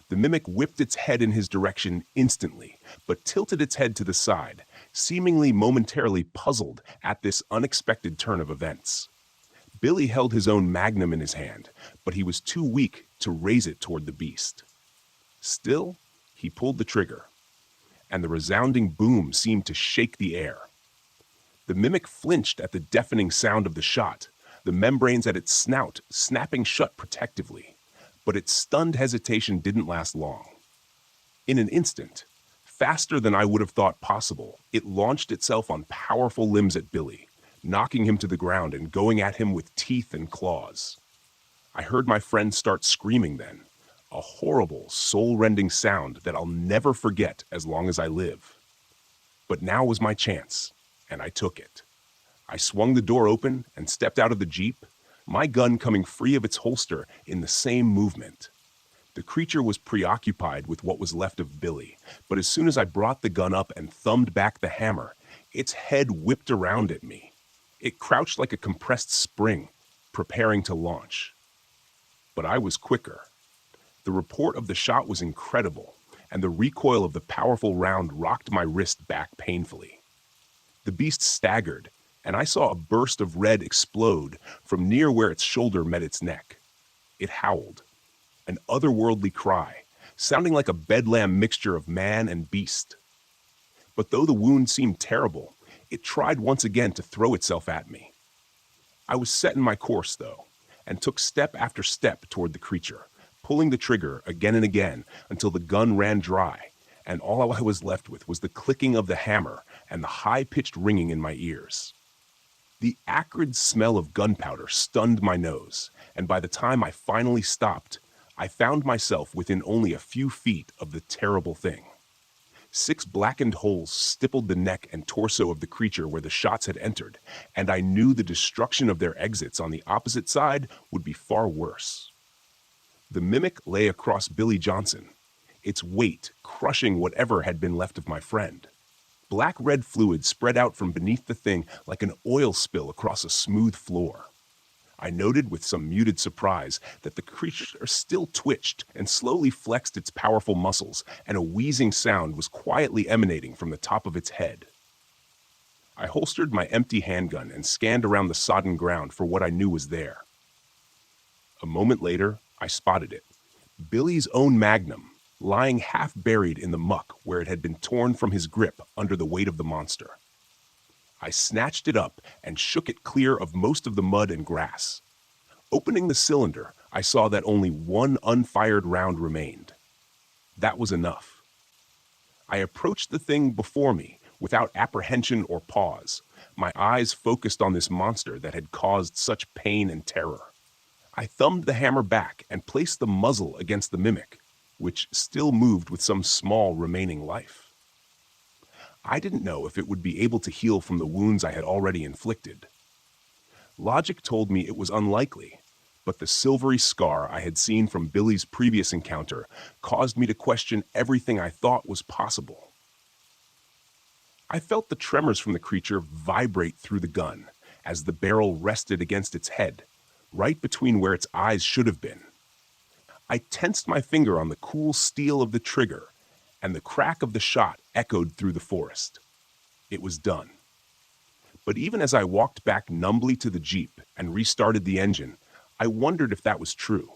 The mimic whipped its head in his direction instantly, but tilted its head to the side, seemingly momentarily puzzled at this unexpected turn of events. Billy held his own magnum in his hand, but he was too weak to raise it toward the beast. Still, he pulled the trigger, and the resounding boom seemed to shake the air. The mimic flinched at the deafening sound of the shot, the membranes at its snout snapping shut protectively, but its stunned hesitation didn't last long. In an instant, faster than I would have thought possible, it launched itself on powerful limbs at Billy, knocking him to the ground and going at him with teeth and claws. I heard my friend start screaming then, a horrible, soul-rending sound that I'll never forget as long as I live. But now was my chance, and I took it. I swung the door open and stepped out of the Jeep, my gun coming free of its holster in the same movement. The creature was preoccupied with what was left of Billy, but as soon as I brought the gun up and thumbed back the hammer, its head whipped around at me. It crouched like a compressed spring, preparing to launch. But I was quicker. The report of the shot was incredible, and the recoil of the powerful round rocked my wrist back painfully. The beast staggered, and I saw a burst of red explode from near where its shoulder met its neck. It howled, an otherworldly cry, sounding like a bedlam mixture of man and beast. But though the wound seemed terrible, it tried once again to throw itself at me. I was set in my course, though, and took step after step toward the creature, pulling the trigger again and again until the gun ran dry, and all I was left with was the clicking of the hammer and the high-pitched ringing in my ears. The acrid smell of gunpowder stunned my nose, and by the time I finally stopped, I found myself within only a few feet of the terrible thing. 6 blackened holes stippled the neck and torso of the creature where the shots had entered, and I knew the destruction of their exits on the opposite side would be far worse. The mimic lay across Billy Johnson, its weight crushing whatever had been left of my friend. Black-red fluid spread out from beneath the thing like an oil spill across a smooth floor. I noted with some muted surprise that the creature still twitched and slowly flexed its powerful muscles, and a wheezing sound was quietly emanating from the top of its head. I holstered my empty handgun and scanned around the sodden ground for what I knew was there. A moment later, I spotted it. Billy's own magnum, lying half buried in the muck where it had been torn from his grip under the weight of the monster. I snatched it up and shook it clear of most of the mud and grass. Opening the cylinder, I saw that only 1 unfired round remained. That was enough. I approached the thing before me without apprehension or pause, my eyes focused on this monster that had caused such pain and terror. I thumbed the hammer back and placed the muzzle against the mimic, which still moved with some small remaining life. I didn't know if it would be able to heal from the wounds I had already inflicted. Logic told me it was unlikely, but the silvery scar I had seen from Billy's previous encounter caused me to question everything I thought was possible. I felt the tremors from the creature vibrate through the gun as the barrel rested against its head, right between where its eyes should have been. I tensed my finger on the cool steel of the trigger, and the crack of the shot echoed through the forest. It was done. But even as I walked back numbly to the Jeep and restarted the engine, I wondered if that was true.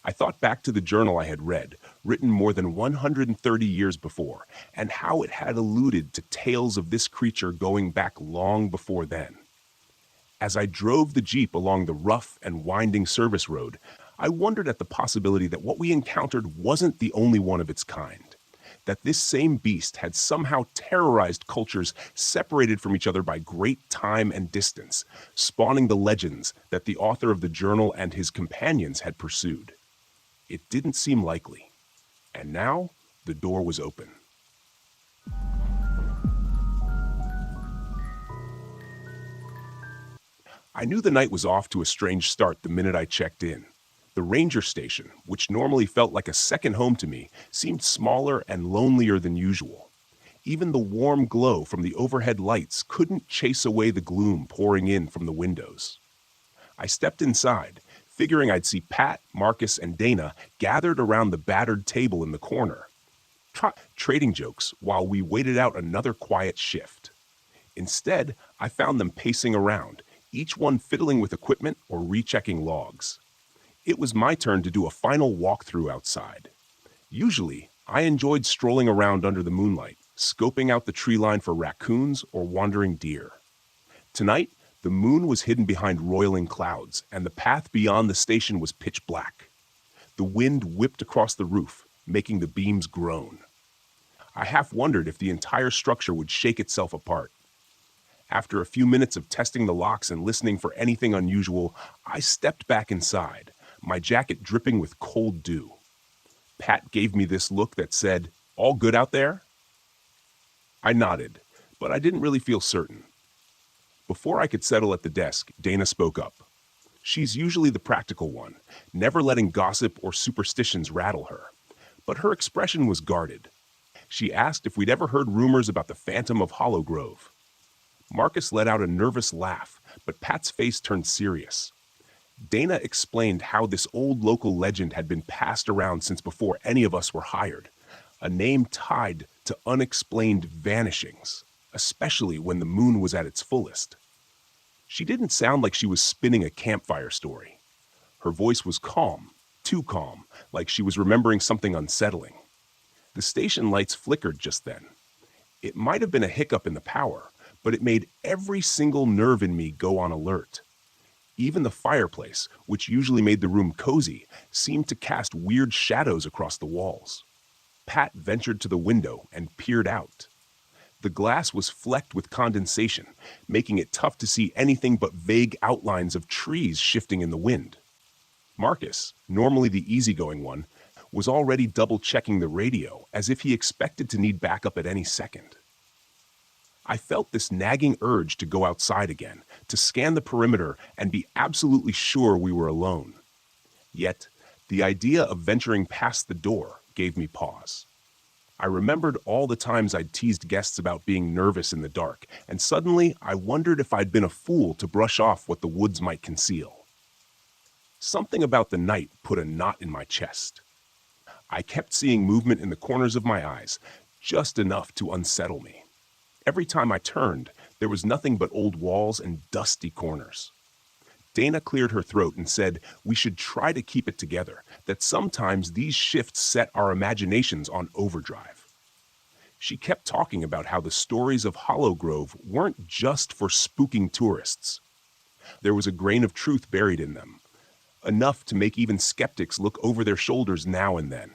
I thought back to the journal I had read, written more than 130 years before, and how it had alluded to tales of this creature going back long before then. As I drove the Jeep along the rough and winding service road, I wondered at the possibility that what we encountered wasn't the only one of its kind. That this same beast had somehow terrorized cultures separated from each other by great time and distance, spawning the legends that the author of the journal and his companions had pursued. It didn't seem likely, and now the door was open. I knew the night was off to a strange start the minute I checked in. The ranger station, which normally felt like a second home to me, seemed smaller and lonelier than usual. Even the warm glow from the overhead lights couldn't chase away the gloom pouring in from the windows. I stepped inside, figuring I'd see Pat, Marcus, and Dana gathered around the battered table in the corner, trading jokes while we waited out another quiet shift. Instead, I found them pacing around, each one fiddling with equipment or rechecking logs. It was my turn to do a final walkthrough outside. Usually, I enjoyed strolling around under the moonlight, scoping out the tree line for raccoons or wandering deer. Tonight, the moon was hidden behind roiling clouds, and the path beyond the station was pitch black. The wind whipped across the roof, making the beams groan. I half wondered if the entire structure would shake itself apart. After a few minutes of testing the locks and listening for anything unusual, I stepped back inside, my jacket dripping with cold dew. Pat gave me this look that said, "All good out there?" I nodded, but I didn't really feel certain. Before I could settle at the desk, Dana spoke up. She's usually the practical one, never letting gossip or superstitions rattle her. But her expression was guarded. She asked if we'd ever heard rumors about the Phantom of Hollow Grove. Marcus let out a nervous laugh, but Pat's face turned serious. Dana explained how this old local legend had been passed around since before any of us were hired, a name tied to unexplained vanishings, especially when the moon was at its fullest. She didn't sound like she was spinning a campfire story. Her voice was calm, too calm, like she was remembering something unsettling. The station lights flickered just then. It might have been a hiccup in the power, but it made every single nerve in me go on alert. Even the fireplace, which usually made the room cozy, seemed to cast weird shadows across the walls. Pat ventured to the window and peered out. The glass was flecked with condensation, making it tough to see anything but vague outlines of trees shifting in the wind. Marcus, normally the easygoing one, was already double-checking the radio as if he expected to need backup at any second. I felt this nagging urge to go outside again, to scan the perimeter and be absolutely sure we were alone. Yet, the idea of venturing past the door gave me pause. I remembered all the times I'd teased guests about being nervous in the dark, and suddenly I wondered if I'd been a fool to brush off what the woods might conceal. Something about the night put a knot in my chest. I kept seeing movement in the corners of my eyes, just enough to unsettle me. Every time I turned, there was nothing but old walls and dusty corners. Dana cleared her throat and said we should try to keep it together, that sometimes these shifts set our imaginations on overdrive. She kept talking about how the stories of Hollow Grove weren't just for spooking tourists. There was a grain of truth buried in them, enough to make even skeptics look over their shoulders now and then.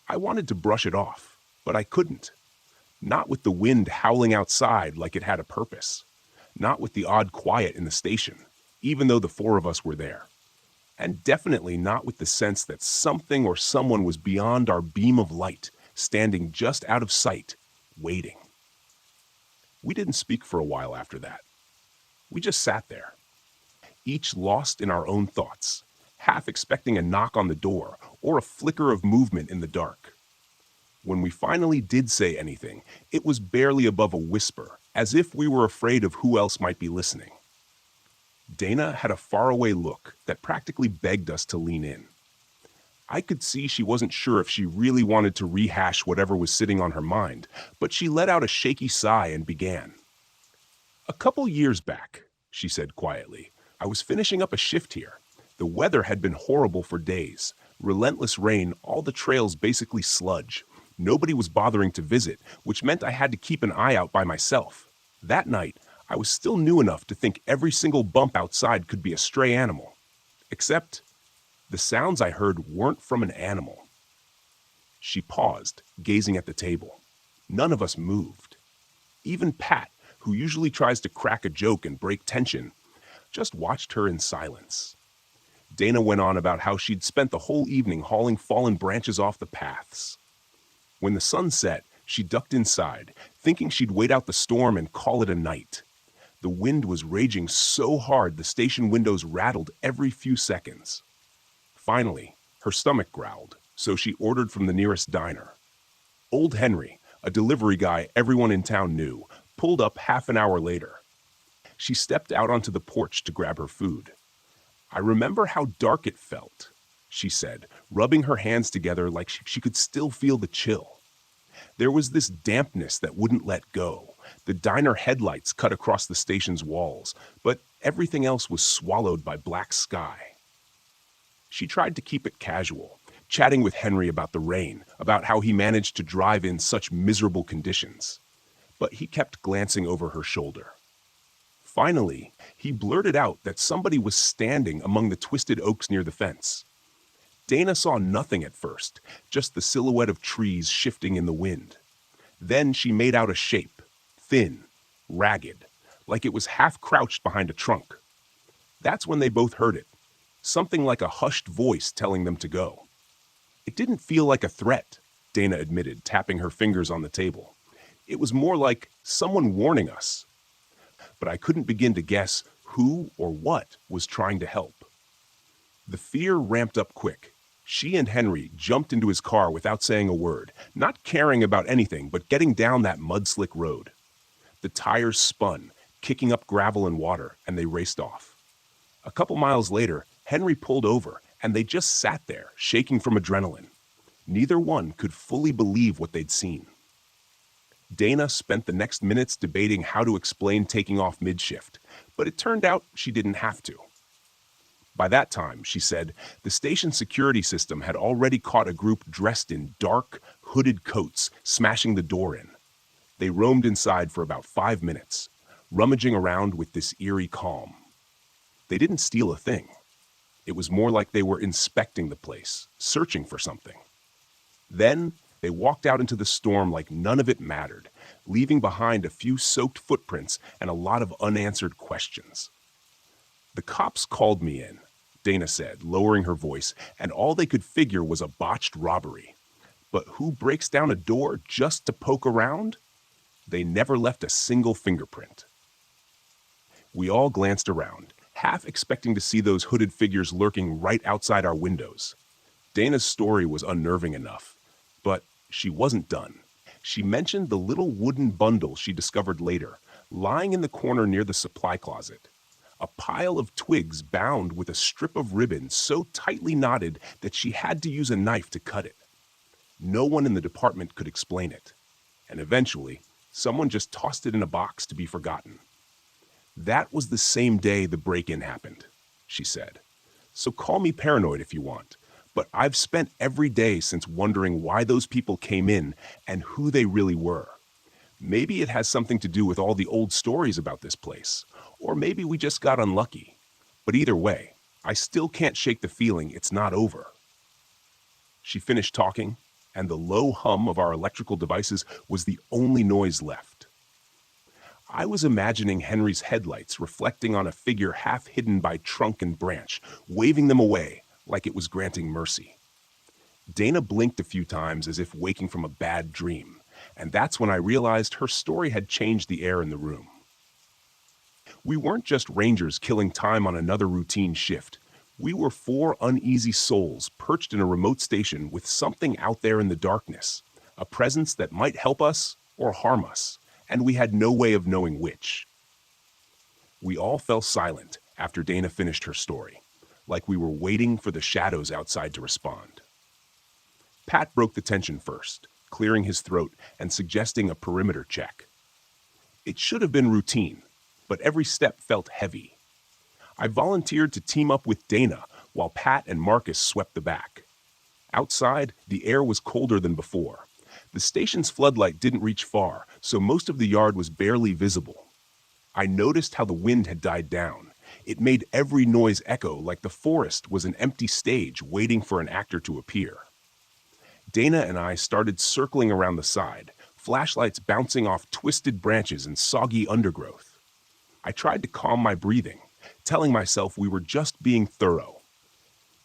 I wanted to brush it off, but I couldn't. Not with the wind howling outside like it had a purpose. Not with the odd quiet in the station, even though the four of us were there. And definitely not with the sense that something or someone was beyond our beam of light, standing just out of sight, waiting. We didn't speak for a while after that. We just sat there, each lost in our own thoughts, half expecting a knock on the door or a flicker of movement in the dark. When we finally did say anything, it was barely above a whisper, as if we were afraid of who else might be listening. Dana had a faraway look that practically begged us to lean in. I could see she wasn't sure if she really wanted to rehash whatever was sitting on her mind, but she let out a shaky sigh and began. "A couple years back," she said quietly, "I was finishing up a shift here. The weather had been horrible for days. Relentless rain, all the trails basically sludge. Nobody was bothering to visit, which meant I had to keep an eye out by myself. That night, I was still new enough to think every single bump outside could be a stray animal. Except, the sounds I heard weren't from an animal." She paused, gazing at the table. None of us moved. Even Pat, who usually tries to crack a joke and break tension, just watched her in silence. Dana went on about how she'd spent the whole evening hauling fallen branches off the paths. When the sun set, she ducked inside, thinking she'd wait out the storm and call it a night. The wind was raging so hard the station windows rattled every few seconds. Finally, her stomach growled, so she ordered from the nearest diner. Old Henry, a delivery guy everyone in town knew, pulled up half an hour later. She stepped out onto the porch to grab her food. "I remember how dark it felt," she said, rubbing her hands together like she could still feel the chill. There was this dampness that wouldn't let go. The diner headlights cut across the station's walls, but everything else was swallowed by black sky. She tried to keep it casual, chatting with Henry about the rain, about how he managed to drive in such miserable conditions. But he kept glancing over her shoulder. Finally, he blurted out that somebody was standing among the twisted oaks near the fence. Dana saw nothing at first, just the silhouette of trees shifting in the wind. Then she made out a shape, thin, ragged, like it was half crouched behind a trunk. That's when they both heard it, something like a hushed voice telling them to go. "It didn't feel like a threat," Dana admitted, tapping her fingers on the table. "It was more like someone warning us." But I couldn't begin to guess who or what was trying to help. The fear ramped up quick. She and Henry jumped into his car without saying a word, not caring about anything but getting down that mud-slick road. The tires spun, kicking up gravel and water, and they raced off. A couple miles later, Henry pulled over, and they just sat there, shaking from adrenaline. Neither one could fully believe what they'd seen. Dana spent the next minutes debating how to explain taking off mid-shift, but it turned out she didn't have to. By that time, she said, the station security system had already caught a group dressed in dark, hooded coats, smashing the door in. They roamed inside for about 5 minutes, rummaging around with this eerie calm. They didn't steal a thing. It was more like they were inspecting the place, searching for something. Then, they walked out into the storm like none of it mattered, leaving behind a few soaked footprints and a lot of unanswered questions. The cops called me in, Dana said, lowering her voice, and all they could figure was a botched robbery. But who breaks down a door just to poke around? They never left a single fingerprint. We all glanced around, half expecting to see those hooded figures lurking right outside our windows. Dana's story was unnerving enough, but she wasn't done. She mentioned the little wooden bundle she discovered later, lying in the corner near the supply closet. A pile of twigs bound with a strip of ribbon so tightly knotted that she had to use a knife to cut it. No one in the department could explain it, and eventually, someone just tossed it in a box to be forgotten. That was the same day the break-in happened, she said. So call me paranoid if you want, but I've spent every day since wondering why those people came in and who they really were. Maybe it has something to do with all the old stories about this place, or maybe we just got unlucky. But either way, I still can't shake the feeling it's not over. She finished talking, and the low hum of our electrical devices was the only noise left. I was imagining Henry's headlights reflecting on a figure half hidden by trunk and branch, waving them away like it was granting mercy. Dana blinked a few times as if waking from a bad dream, and that's when I realized her story had changed the air in the room. We weren't just rangers killing time on another routine shift. We were 4 uneasy souls perched in a remote station with something out there in the darkness, a presence that might help us or harm us, and we had no way of knowing which. We all fell silent after Dana finished her story, like we were waiting for the shadows outside to respond. Pat broke the tension first, clearing his throat and suggesting a perimeter check. It should have been routine, but every step felt heavy. I volunteered to team up with Dana while Pat and Marcus swept the back. Outside, the air was colder than before. The station's floodlight didn't reach far, so most of the yard was barely visible. I noticed how the wind had died down. It made every noise echo like the forest was an empty stage waiting for an actor to appear. Dana and I started circling around the side, flashlights bouncing off twisted branches and soggy undergrowth. I tried to calm my breathing, telling myself we were just being thorough.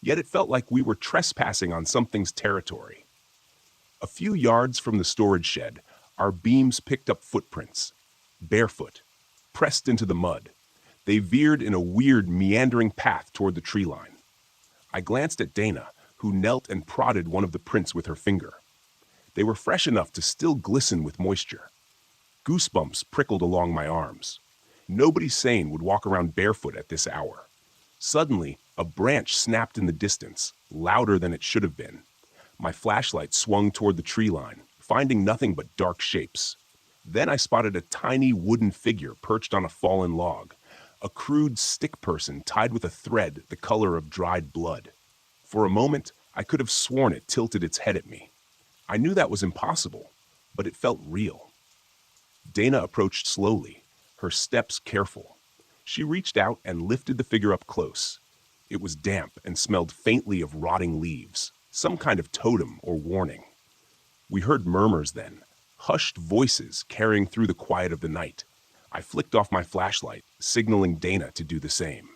Yet it felt like we were trespassing on something's territory. A few yards from the storage shed, our beams picked up footprints, barefoot, pressed into the mud. They veered in a weird, meandering path toward the tree line. I glanced at Dana, who knelt and prodded one of the prints with her finger. They were fresh enough to still glisten with moisture. Goosebumps prickled along my arms. Nobody sane would walk around barefoot at this hour. Suddenly, a branch snapped in the distance, louder than it should have been. My flashlight swung toward the tree line, finding nothing but dark shapes. Then I spotted a tiny wooden figure perched on a fallen log, a crude stick person tied with a thread the color of dried blood. For a moment, I could have sworn it tilted its head at me. I knew that was impossible, but it felt real. Dana approached slowly, her steps careful. She reached out and lifted the figure up close. It was damp and smelled faintly of rotting leaves, some kind of totem or warning. We heard murmurs then, hushed voices carrying through the quiet of the night. I flicked off my flashlight, signaling Dana to do the same.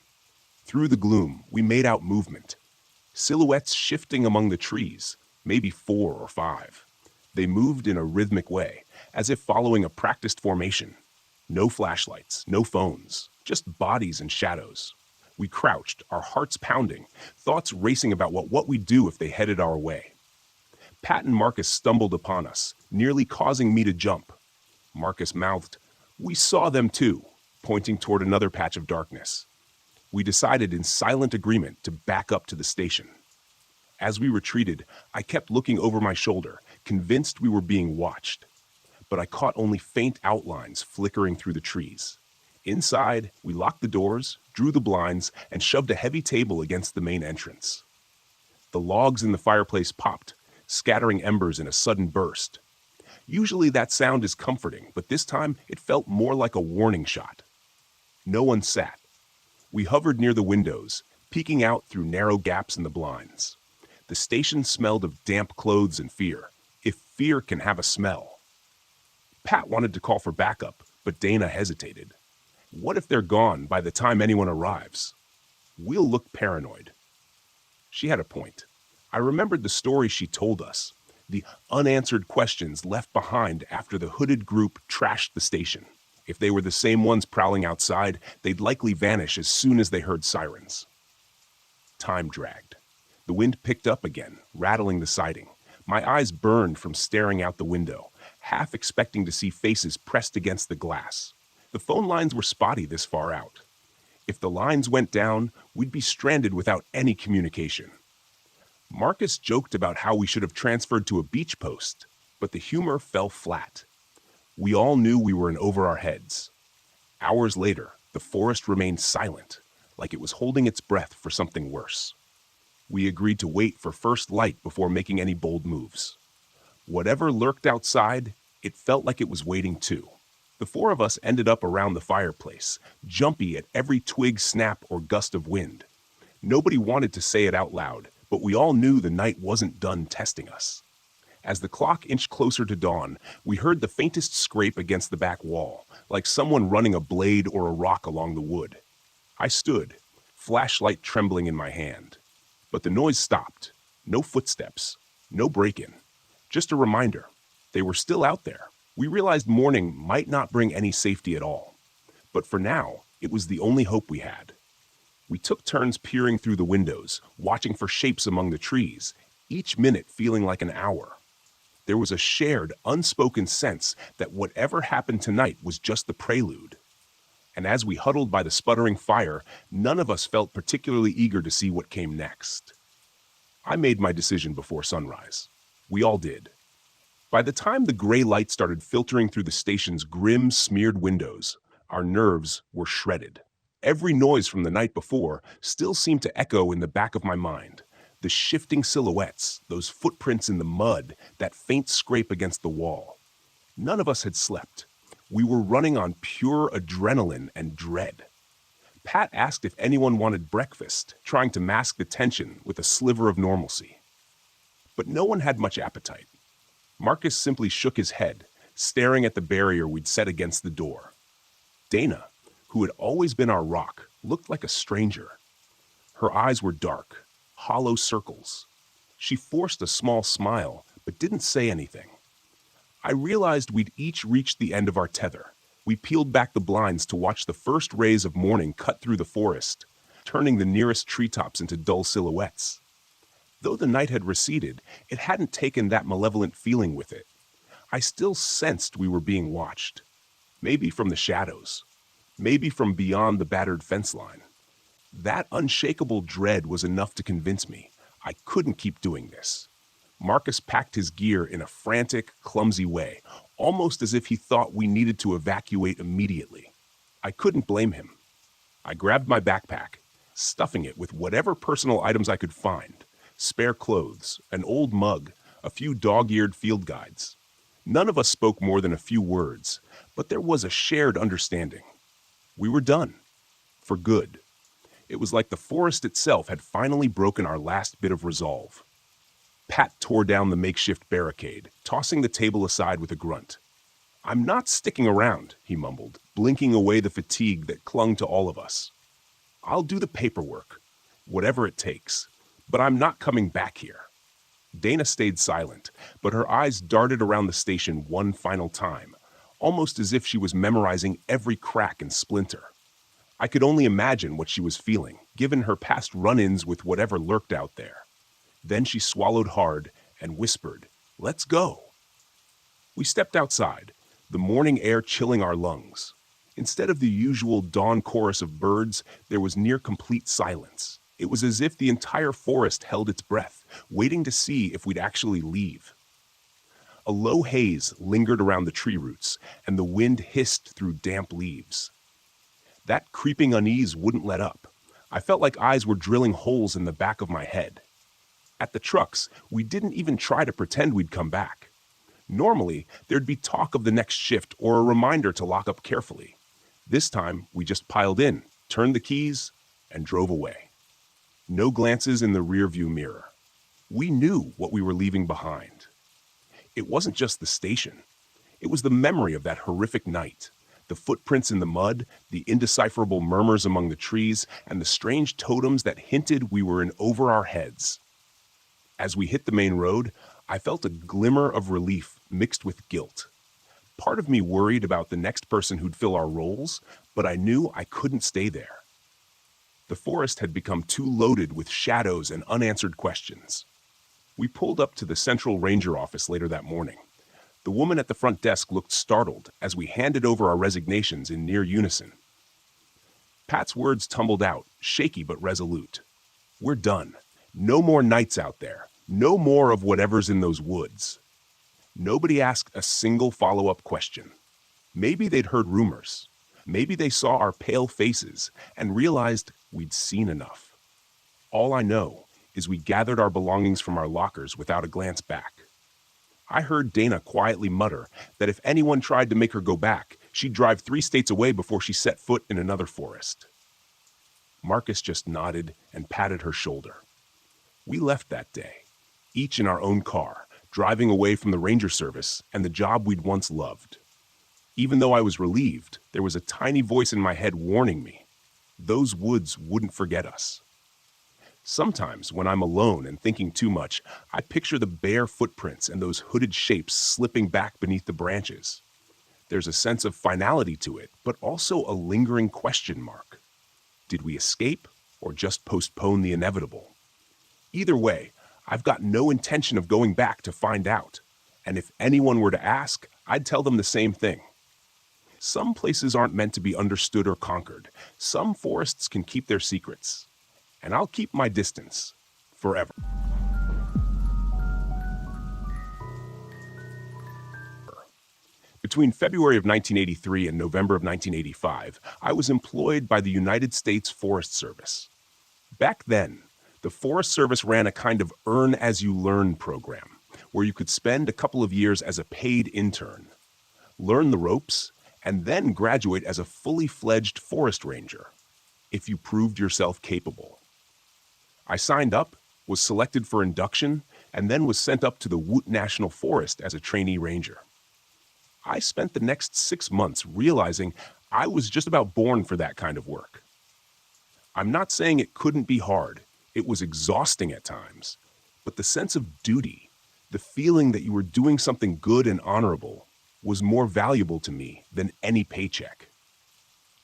Through the gloom, we made out movement. Silhouettes shifting among the trees, maybe 4 or 5. They moved in a rhythmic way, as if following a practiced formation. No flashlights, no phones, just bodies and shadows. We crouched, our hearts pounding, thoughts racing about what we'd do if they headed our way. Pat and Marcus stumbled upon us, nearly causing me to jump. Marcus mouthed, "We saw them too," pointing toward another patch of darkness. We decided in silent agreement to back up to the station. As we retreated, I kept looking over my shoulder, convinced we were being watched. But I caught only faint outlines flickering through the trees. Inside, we locked the doors, drew the blinds, and shoved a heavy table against the main entrance. The logs in the fireplace popped, scattering embers in a sudden burst. Usually that sound is comforting, but this time it felt more like a warning shot. No one sat. We hovered near the windows, peeking out through narrow gaps in the blinds. The station smelled of damp clothes and fear, if fear can have a smell. Pat wanted to call for backup, but Dana hesitated. What if they're gone by the time anyone arrives? We'll look paranoid. She had a point. I remembered the story she told us, the unanswered questions left behind after the hooded group trashed the station. If they were the same ones prowling outside, they'd likely vanish as soon as they heard sirens. Time dragged. The wind picked up again, rattling the siding. My eyes burned from staring out the window, half expecting to see faces pressed against the glass. The phone lines were spotty this far out. If the lines went down, we'd be stranded without any communication. Marcus joked about how we should have transferred to a beach post, but the humor fell flat. We all knew we were in over our heads. Hours later, the forest remained silent, like it was holding its breath for something worse. We agreed to wait for first light before making any bold moves. Whatever lurked outside, it felt like it was waiting too. The four of us ended up around the fireplace, jumpy at every twig snap or gust of wind. Nobody wanted to say it out loud, but we all knew the night wasn't done testing us. As the clock inched closer to dawn, we heard the faintest scrape against the back wall, like someone running a blade or a rock along the wood. I stood, flashlight trembling in my hand. But the noise stopped. No footsteps, no break-in. Just a reminder, they were still out there. We realized morning might not bring any safety at all. But for now, it was the only hope we had. We took turns peering through the windows, watching for shapes among the trees, each minute feeling like an hour. There was a shared, unspoken sense that whatever happened tonight was just the prelude. And as we huddled by the sputtering fire, none of us felt particularly eager to see what came next. I made my decision before sunrise. We all did. By the time the gray light started filtering through the station's grim, smeared windows, our nerves were shredded. Every noise from the night before still seemed to echo in the back of my mind. The shifting silhouettes, those footprints in the mud, that faint scrape against the wall. None of us had slept. We were running on pure adrenaline and dread. Pat asked if anyone wanted breakfast, trying to mask the tension with a sliver of normalcy. But no one had much appetite. Marcus simply shook his head, staring at the barrier we'd set against the door. Dana, who had always been our rock, looked like a stranger. Her eyes were dark, hollow circles. She forced a small smile, but didn't say anything. I realized we'd each reached the end of our tether. We peeled back the blinds to watch the first rays of morning cut through the forest, turning the nearest treetops into dull silhouettes. Though the night had receded, it hadn't taken that malevolent feeling with it. I still sensed we were being watched. Maybe from the shadows. Maybe from beyond the battered fence line. That unshakable dread was enough to convince me I couldn't keep doing this. Marcus packed his gear in a frantic, clumsy way, almost as if he thought we needed to evacuate immediately. I couldn't blame him. I grabbed my backpack, stuffing it with whatever personal items I could find, spare clothes, an old mug, a few dog-eared field guides. None of us spoke more than a few words, but there was a shared understanding. We were done. For good. It was like the forest itself had finally broken our last bit of resolve. Pat tore down the makeshift barricade, tossing the table aside with a grunt. "I'm not sticking around," he mumbled, blinking away the fatigue that clung to all of us. "I'll do the paperwork, whatever it takes, but I'm not coming back here." Dana stayed silent, but her eyes darted around the station one final time, almost as if she was memorizing every crack and splinter. I could only imagine what she was feeling, given her past run-ins with whatever lurked out there. Then she swallowed hard and whispered, "Let's go." We stepped outside, the morning air chilling our lungs. Instead of the usual dawn chorus of birds, there was near complete silence. It was as if the entire forest held its breath, waiting to see if we'd actually leave. A low haze lingered around the tree roots, and the wind hissed through damp leaves. That creeping unease wouldn't let up. I felt like eyes were drilling holes in the back of my head. At the trucks, we didn't even try to pretend we'd come back. Normally, there'd be talk of the next shift or a reminder to lock up carefully. This time, we just piled in, turned the keys, and drove away. No glances in the rearview mirror. We knew what we were leaving behind. It wasn't just the station. It was the memory of that horrific night. The footprints in the mud, the indecipherable murmurs among the trees, and the strange totems that hinted we were in over our heads. As we hit the main road, I felt a glimmer of relief mixed with guilt. Part of me worried about the next person who'd fill our roles, but I knew I couldn't stay there. The forest had become too loaded with shadows and unanswered questions. We pulled up to the Central Ranger office later that morning. The woman at the front desk looked startled as we handed over our resignations in near unison. Pat's words tumbled out, shaky but resolute. "We're done. No more nights out there. No more of whatever's in those woods." Nobody asked a single follow-up question. Maybe they'd heard rumors. Maybe they saw our pale faces and realized we'd seen enough. All I know is we gathered our belongings from our lockers without a glance back. I heard Dana quietly mutter that if anyone tried to make her go back, she'd drive 3 states away before she set foot in another forest. Marcus just nodded and patted her shoulder. We left that day, each in our own car, driving away from the ranger service and the job we'd once loved. Even though I was relieved, there was a tiny voice in my head warning me. Those woods wouldn't forget us. Sometimes, when I'm alone and thinking too much, I picture the bare footprints and those hooded shapes slipping back beneath the branches. There's a sense of finality to it, but also a lingering question mark. Did we escape or just postpone the inevitable? Either way, I've got no intention of going back to find out. And if anyone were to ask, I'd tell them the same thing. Some places aren't meant to be understood or conquered. Some forests can keep their secrets. And I'll keep my distance forever. Between February of 1983 and November of 1985, I was employed by the United States Forest Service. Back then, the Forest Service ran a kind of earn-as-you-learn program, where you could spend a couple of years as a paid intern, learn the ropes, and then graduate as a fully fledged forest ranger, if you proved yourself capable. I signed up, was selected for induction, and then was sent up to the Woot National Forest as a trainee ranger. I spent the next 6 months realizing I was just about born for that kind of work. I'm not saying it couldn't be hard. It was exhausting at times. But the sense of duty, the feeling that you were doing something good and honorable, was more valuable to me than any paycheck.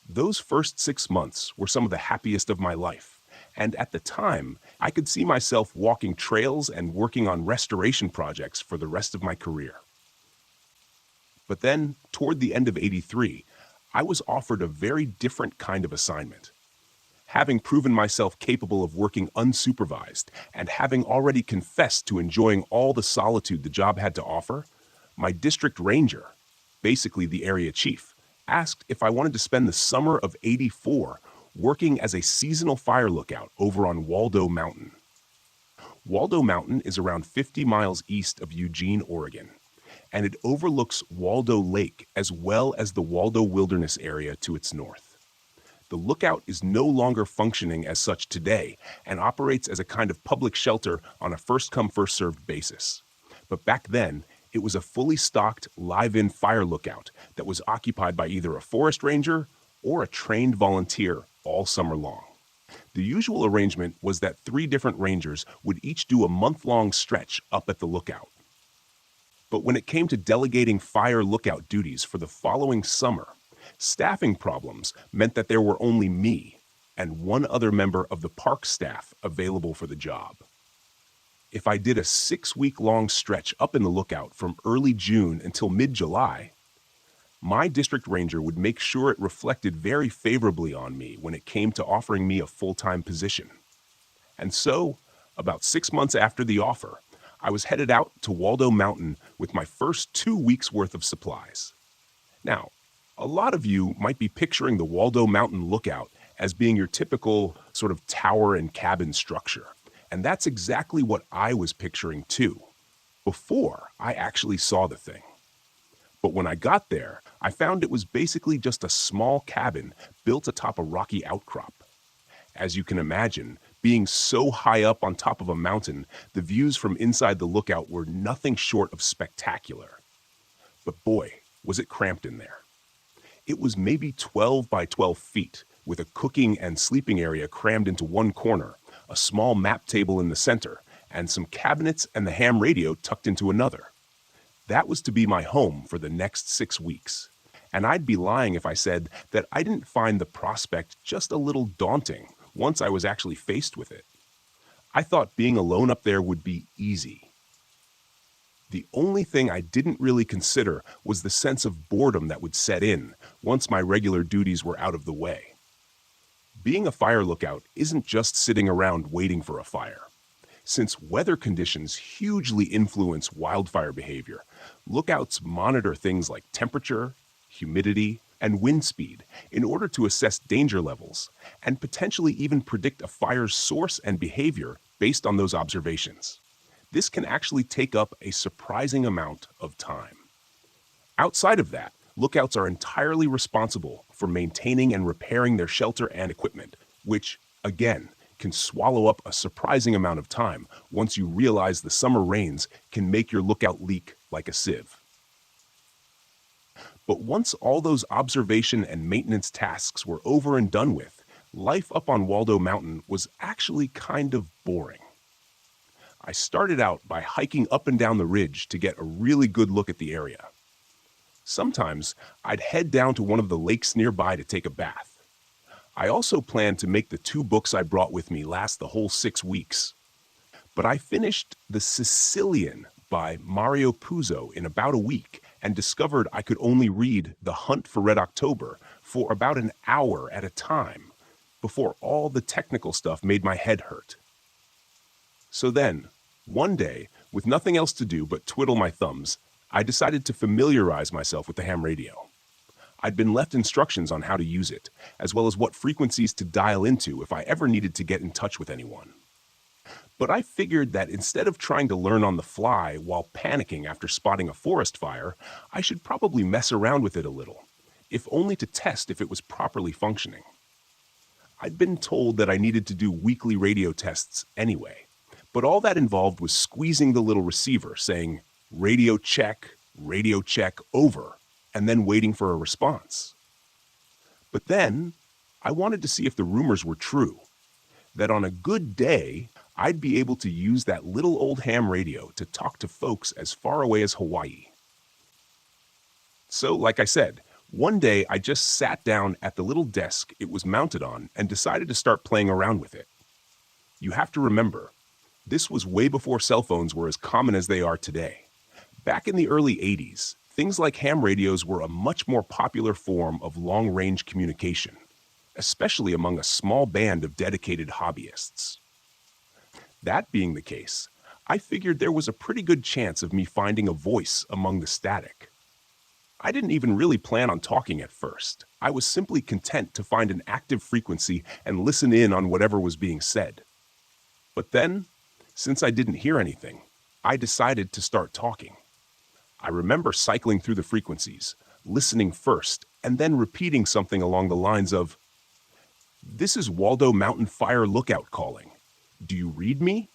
Those first 6 months were some of the happiest of my life. And at the time, I could see myself walking trails and working on restoration projects for the rest of my career. But then, toward the end of '83, I was offered a very different kind of assignment. Having proven myself capable of working unsupervised and having already confessed to enjoying all the solitude the job had to offer, my district ranger, basically the area chief, asked if I wanted to spend the summer of '84 working as a seasonal fire lookout over on Waldo Mountain. Waldo Mountain is around 50 miles east of Eugene, Oregon, and it overlooks Waldo Lake as well as the Waldo Wilderness area to its north. The lookout is no longer functioning as such today and operates as a kind of public shelter on a first-come, first-served basis. But back then, it was a fully stocked, live-in fire lookout that was occupied by either a forest ranger or a trained volunteer all summer long. The usual arrangement was that 3 different rangers would each do a month-long stretch up at the lookout. But when it came to delegating fire lookout duties for the following summer, staffing problems meant that there were only me and 1 other member of the park staff available for the job. If I did a 6-week-long stretch up in the lookout from early June until mid-July, my district ranger would make sure it reflected very favorably on me when it came to offering me a full-time position. And so, about 6 months after the offer, I was headed out to Waldo Mountain with my first 2 weeks' worth of supplies. Now, a lot of you might be picturing the Waldo Mountain Lookout as being your typical sort of tower and cabin structure. And that's exactly what I was picturing too, before I actually saw the thing. But when I got there, I found it was basically just a small cabin built atop a rocky outcrop. As you can imagine, being so high up on top of a mountain, the views from inside the lookout were nothing short of spectacular. But boy, was it cramped in there. It was maybe 12 by 12 feet, with a cooking and sleeping area crammed into one corner, a small map table in the center, and some cabinets and the ham radio tucked into another. That was to be my home for the next 6 weeks. And I'd be lying if I said that I didn't find the prospect just a little daunting once I was actually faced with it. I thought being alone up there would be easy. The only thing I didn't really consider was the sense of boredom that would set in once my regular duties were out of the way. Being a fire lookout isn't just sitting around waiting for a fire. Since weather conditions hugely influence wildfire behavior, lookouts monitor things like temperature, humidity, and wind speed in order to assess danger levels and potentially even predict a fire's source and behavior based on those observations. This can actually take up a surprising amount of time. Outside of that, lookouts are entirely responsible for maintaining and repairing their shelter and equipment, which, again, can swallow up a surprising amount of time once you realize the summer rains can make your lookout leak like a sieve. But once all those observation and maintenance tasks were over and done with, life up on Waldo Mountain was actually kind of boring. I started out by hiking up and down the ridge to get a really good look at the area. Sometimes I'd head down to one of the lakes nearby to take a bath. I also planned to make the 2 books I brought with me last the whole 6 weeks. But I finished The Sicilian by Mario Puzo in about a week and discovered I could only read The Hunt for Red October for about an hour at a time before all the technical stuff made my head hurt. So then, one day, with nothing else to do but twiddle my thumbs, I decided to familiarize myself with the ham radio. I'd been left instructions on how to use it, as well as what frequencies to dial into if I ever needed to get in touch with anyone. But I figured that instead of trying to learn on the fly while panicking after spotting a forest fire, I should probably mess around with it a little, if only to test if it was properly functioning. I'd been told that I needed to do weekly radio tests anyway, but all that involved was squeezing the little receiver, saying, radio check, over, and then waiting for a response. But then, I wanted to see if the rumors were true, that on a good day, I'd be able to use that little old ham radio to talk to folks as far away as Hawaii. So, like I said, one day I just sat down at the little desk it was mounted on and decided to start playing around with it. You have to remember, this was way before cell phones were as common as they are today. Back in the early 80s, things like ham radios were a much more popular form of long-range communication, especially among a small band of dedicated hobbyists. That being the case, I figured there was a pretty good chance of me finding a voice among the static. I didn't even really plan on talking at first. I was simply content to find an active frequency and listen in on whatever was being said. But then, since I didn't hear anything, I decided to start talking. I remember cycling through the frequencies, listening first, and then repeating something along the lines of, "This is Waldo Mountain Fire Lookout calling. Do you read me?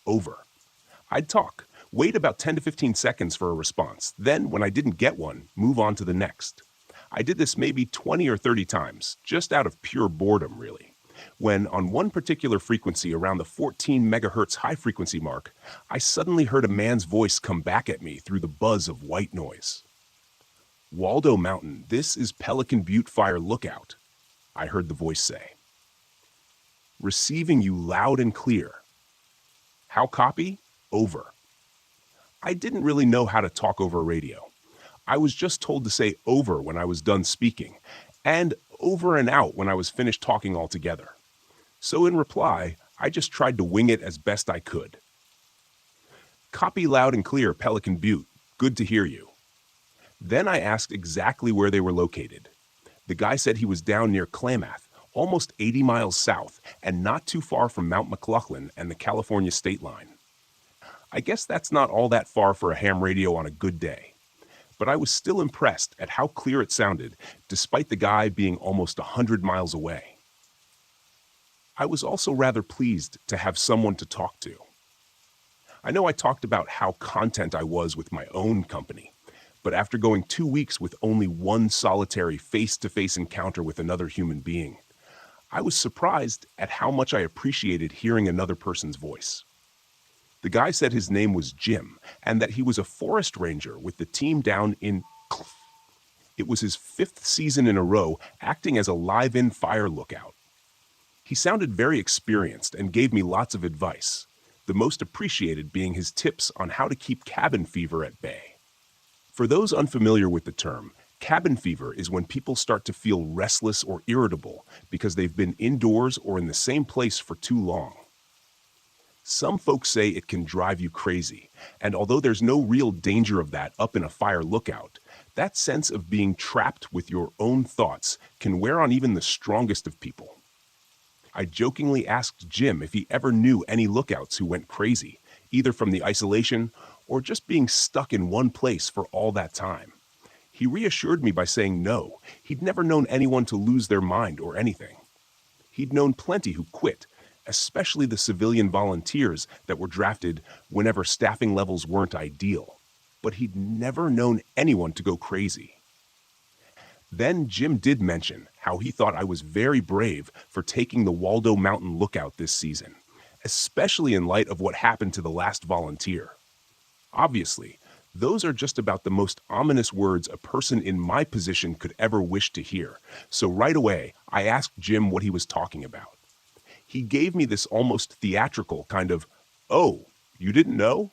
Over." I'd talk, wait about 10 to 15 seconds for a response, then, when I didn't get one, move on to the next. I did this maybe 20 or 30 times, just out of pure boredom, really, when on one particular frequency around the 14 megahertz high frequency mark, I suddenly heard a man's voice come back at me through the buzz of white noise. "Waldo Mountain, this is Pelican Butte Fire Lookout," I heard the voice say. "Receiving you loud and clear. How copy? Over." I didn't really know how to talk over radio. I was just told to say over when I was done speaking, and over and out when I was finished talking altogether. So in reply, I just tried to wing it as best I could. Copy loud and clear, Pelican Butte. Good to hear you. Then I asked exactly where they were located. The guy said he was down near Klamath, almost 80 miles south, and not too far from Mount McLaughlin and the California state line. I guess that's not all that far for a ham radio on a good day. But I was still impressed at how clear it sounded, despite the guy being almost 100 miles away. I was also rather pleased to have someone to talk to. I know I talked about how content I was with my own company, but after going 2 weeks with only one solitary face-to-face encounter with another human being, I was surprised at how much I appreciated hearing another person's voice. The guy said his name was Jim, and that he was a forest ranger with the team down in... It was his 5th season in a row acting as a live-in fire lookout. He sounded very experienced and gave me lots of advice, the most appreciated being his tips on how to keep cabin fever at bay. For those unfamiliar with the term, cabin fever is when people start to feel restless or irritable because they've been indoors or in the same place for too long. Some folks say it can drive you crazy, and although there's no real danger of that up in a fire lookout, that sense of being trapped with your own thoughts can wear on even the strongest of people. I jokingly asked Jim if he ever knew any lookouts who went crazy, either from the isolation or just being stuck in one place for all that time. He reassured me by saying no, he'd never known anyone to lose their mind or anything. He'd known plenty who quit, especially the civilian volunteers that were drafted whenever staffing levels weren't ideal, but he'd never known anyone to go crazy. Then Jim did mention how he thought I was very brave for taking the Waldo Mountain Lookout this season, especially in light of what happened to the last volunteer. Obviously, those are just about the most ominous words a person in my position could ever wish to hear, so right away I asked Jim what he was talking about. He gave me this almost theatrical kind of, "Oh, you didn't know?"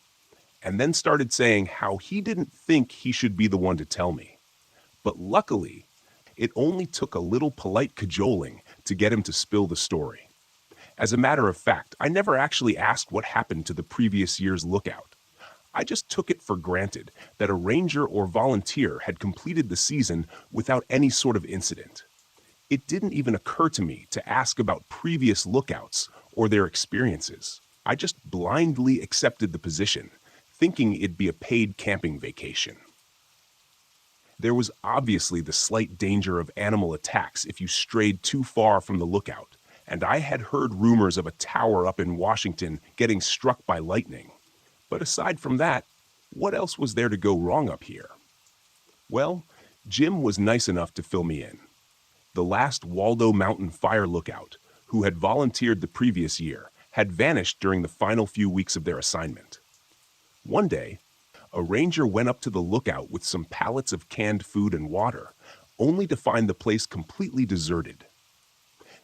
and then started saying how he didn't think he should be the one to tell me. But luckily, it only took a little polite cajoling to get him to spill the story. As a matter of fact, I never actually asked what happened to the previous year's lookout. I just took it for granted that a ranger or volunteer had completed the season without any sort of incident. It didn't even occur to me to ask about previous lookouts or their experiences. I just blindly accepted the position, thinking it'd be a paid camping vacation. There was obviously the slight danger of animal attacks if you strayed too far from the lookout, and I had heard rumors of a tower up in Washington getting struck by lightning. But aside from that, what else was there to go wrong up here? Well, Jim was nice enough to fill me in. The last Waldo Mountain Fire Lookout, who had volunteered the previous year, had vanished during the final few weeks of their assignment. One day, a ranger went up to the lookout with some pallets of canned food and water, only to find the place completely deserted.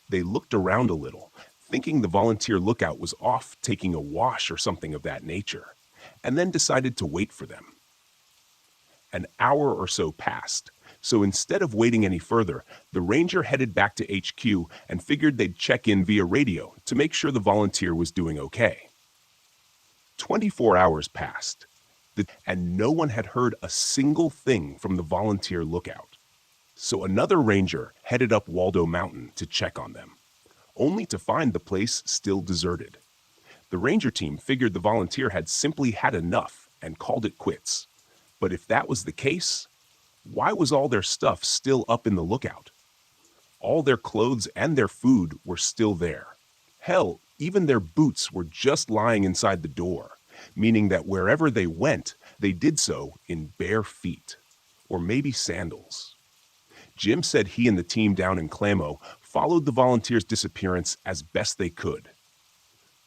They looked around a little, thinking the volunteer lookout was off taking a wash or something of that nature, and then decided to wait for them. An hour or so passed, so instead of waiting any further, the ranger headed back to HQ and figured they'd check in via radio to make sure the volunteer was doing okay. 24 hours passed, and no one had heard a single thing from the volunteer lookout. So another ranger headed up Waldo Mountain to check on them, only to find the place still deserted. The ranger team figured the volunteer had simply had enough and called it quits. But if that was the case, why was all their stuff still up in the lookout? All their clothes and their food were still there. Hell, even their boots were just lying inside the door, meaning that wherever they went, they did so in bare feet, or maybe sandals. Jim said he and the team down in Klamath followed the volunteers' disappearance as best they could.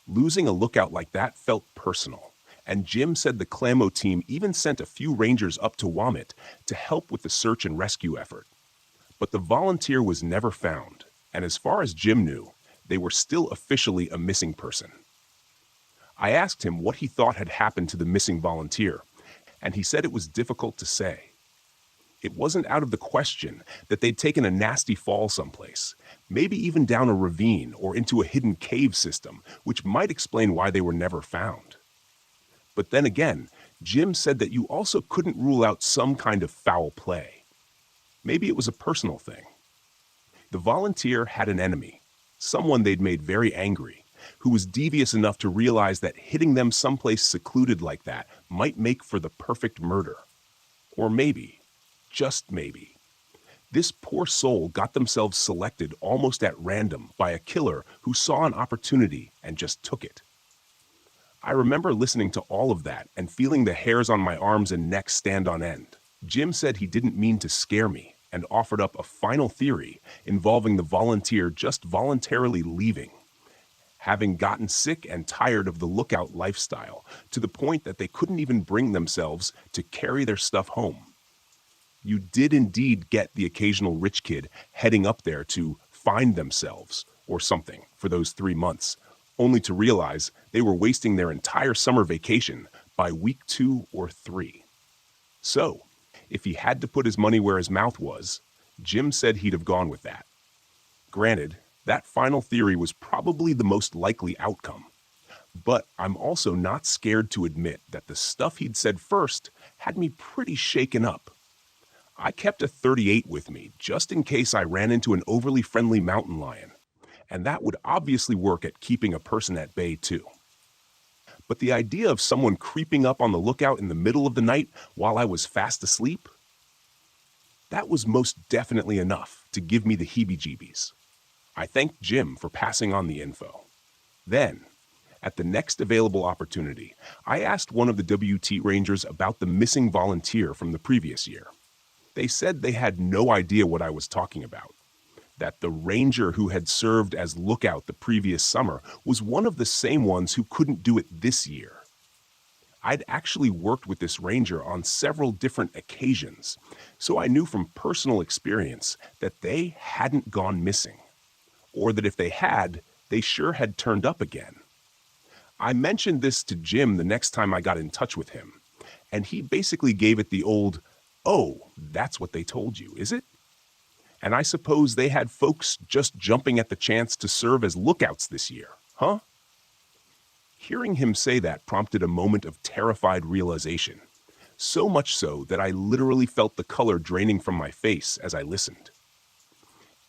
Losing a lookout like that felt personal, and Jim said the Klamath team even sent a few rangers up to Wamut to help with the search and rescue effort. But the volunteer was never found, and as far as Jim knew, they were still officially a missing person. I asked him what he thought had happened to the missing volunteer, and he said it was difficult to say. It wasn't out of the question that they'd taken a nasty fall someplace, maybe even down a ravine or into a hidden cave system, which might explain why they were never found. But then again, Jim said that you also couldn't rule out some kind of foul play. Maybe it was a personal thing. The volunteer had an enemy, someone they'd made very angry, who was devious enough to realize that hitting them someplace secluded like that might make for the perfect murder. Or maybe, just maybe, this poor soul got themselves selected almost at random by a killer who saw an opportunity and just took it. I remember listening to all of that and feeling the hairs on my arms and neck stand on end. Jim said he didn't mean to scare me and offered up a final theory involving the volunteer just voluntarily leaving, having gotten sick and tired of the lookout lifestyle to the point that they couldn't even bring themselves to carry their stuff home. You did indeed get the occasional rich kid heading up there to find themselves or something for those 3 months, only to realize they were wasting their entire summer vacation by week 2 or 3. So, if he had to put his money where his mouth was, Jim said he'd have gone with that. Granted, that final theory was probably the most likely outcome. But I'm also not scared to admit that the stuff he'd said first had me pretty shaken up. I kept a .38 with me just in case I ran into an overly friendly mountain lion, and that would obviously work at keeping a person at bay too. But the idea of someone creeping up on the lookout in the middle of the night while I was fast asleep, that was most definitely enough to give me the heebie-jeebies. I thanked Jim for passing on the info. Then, at the next available opportunity, I asked one of the WT Rangers about the missing volunteer from the previous year. They said they had no idea what I was talking about, that the ranger who had served as lookout the previous summer was one of the same ones who couldn't do it this year. I'd actually worked with this ranger on several different occasions, so I knew from personal experience that they hadn't gone missing, or that if they had, they sure had turned up again. I mentioned this to Jim the next time I got in touch with him, and he basically gave it the old, "Oh, that's what they told you, is it?" And I suppose they had folks just jumping at the chance to serve as lookouts this year, huh? Hearing him say that prompted a moment of terrified realization, so much so that I literally felt the color draining from my face as I listened.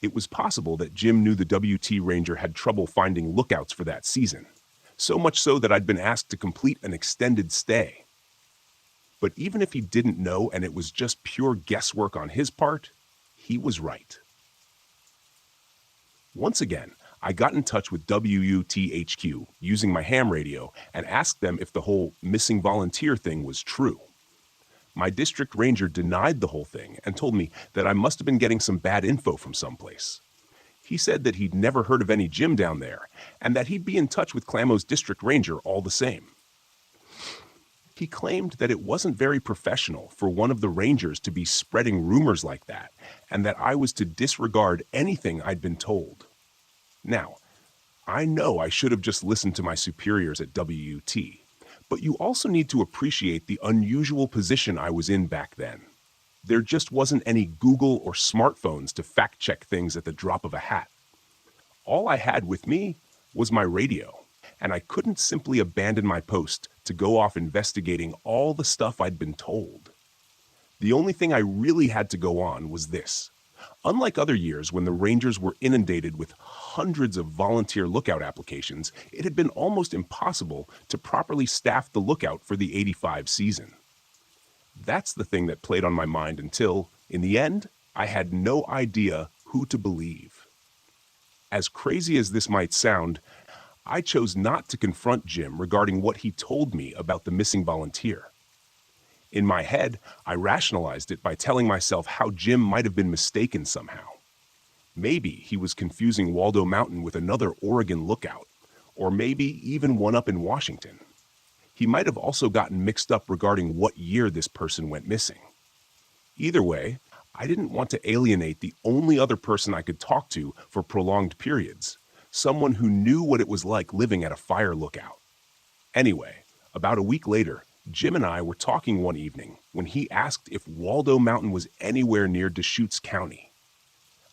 It was possible that Jim knew the WT Ranger had trouble finding lookouts for that season, so much so that I'd been asked to complete an extended stay. But even if he didn't know and it was just pure guesswork on his part, he was right. Once again, I got in touch with WUTHQ using my ham radio and asked them if the whole missing volunteer thing was true. My district ranger denied the whole thing and told me that I must have been getting some bad info from someplace. He said that he'd never heard of any Jim down there and that he'd be in touch with Clamo's district ranger all the same. He claimed that it wasn't very professional for one of the rangers to be spreading rumors like that, and that I was to disregard anything I'd been told. Now, I know I should have just listened to my superiors at WUT, but you also need to appreciate the unusual position I was in back then. There just wasn't any Google or smartphones to fact-check things at the drop of a hat. All I had with me was my radio, and I couldn't simply abandon my post to go off investigating all the stuff I'd been told. The only thing I really had to go on was this. Unlike other years when the Rangers were inundated with hundreds of volunteer lookout applications, it had been almost impossible to properly staff the lookout for the '85 season. That's the thing that played on my mind until, in the end, I had no idea who to believe. As crazy as this might sound, I chose not to confront Jim regarding what he told me about the missing volunteer. In my head, I rationalized it by telling myself how Jim might have been mistaken somehow. Maybe he was confusing Waldo Mountain with another Oregon lookout, or maybe even one up in Washington. He might have also gotten mixed up regarding what year this person went missing. Either way, I didn't want to alienate the only other person I could talk to for prolonged periods, someone who knew what it was like living at a fire lookout. Anyway, about a week later, Jim and I were talking one evening when he asked if Waldo Mountain was anywhere near Deschutes County.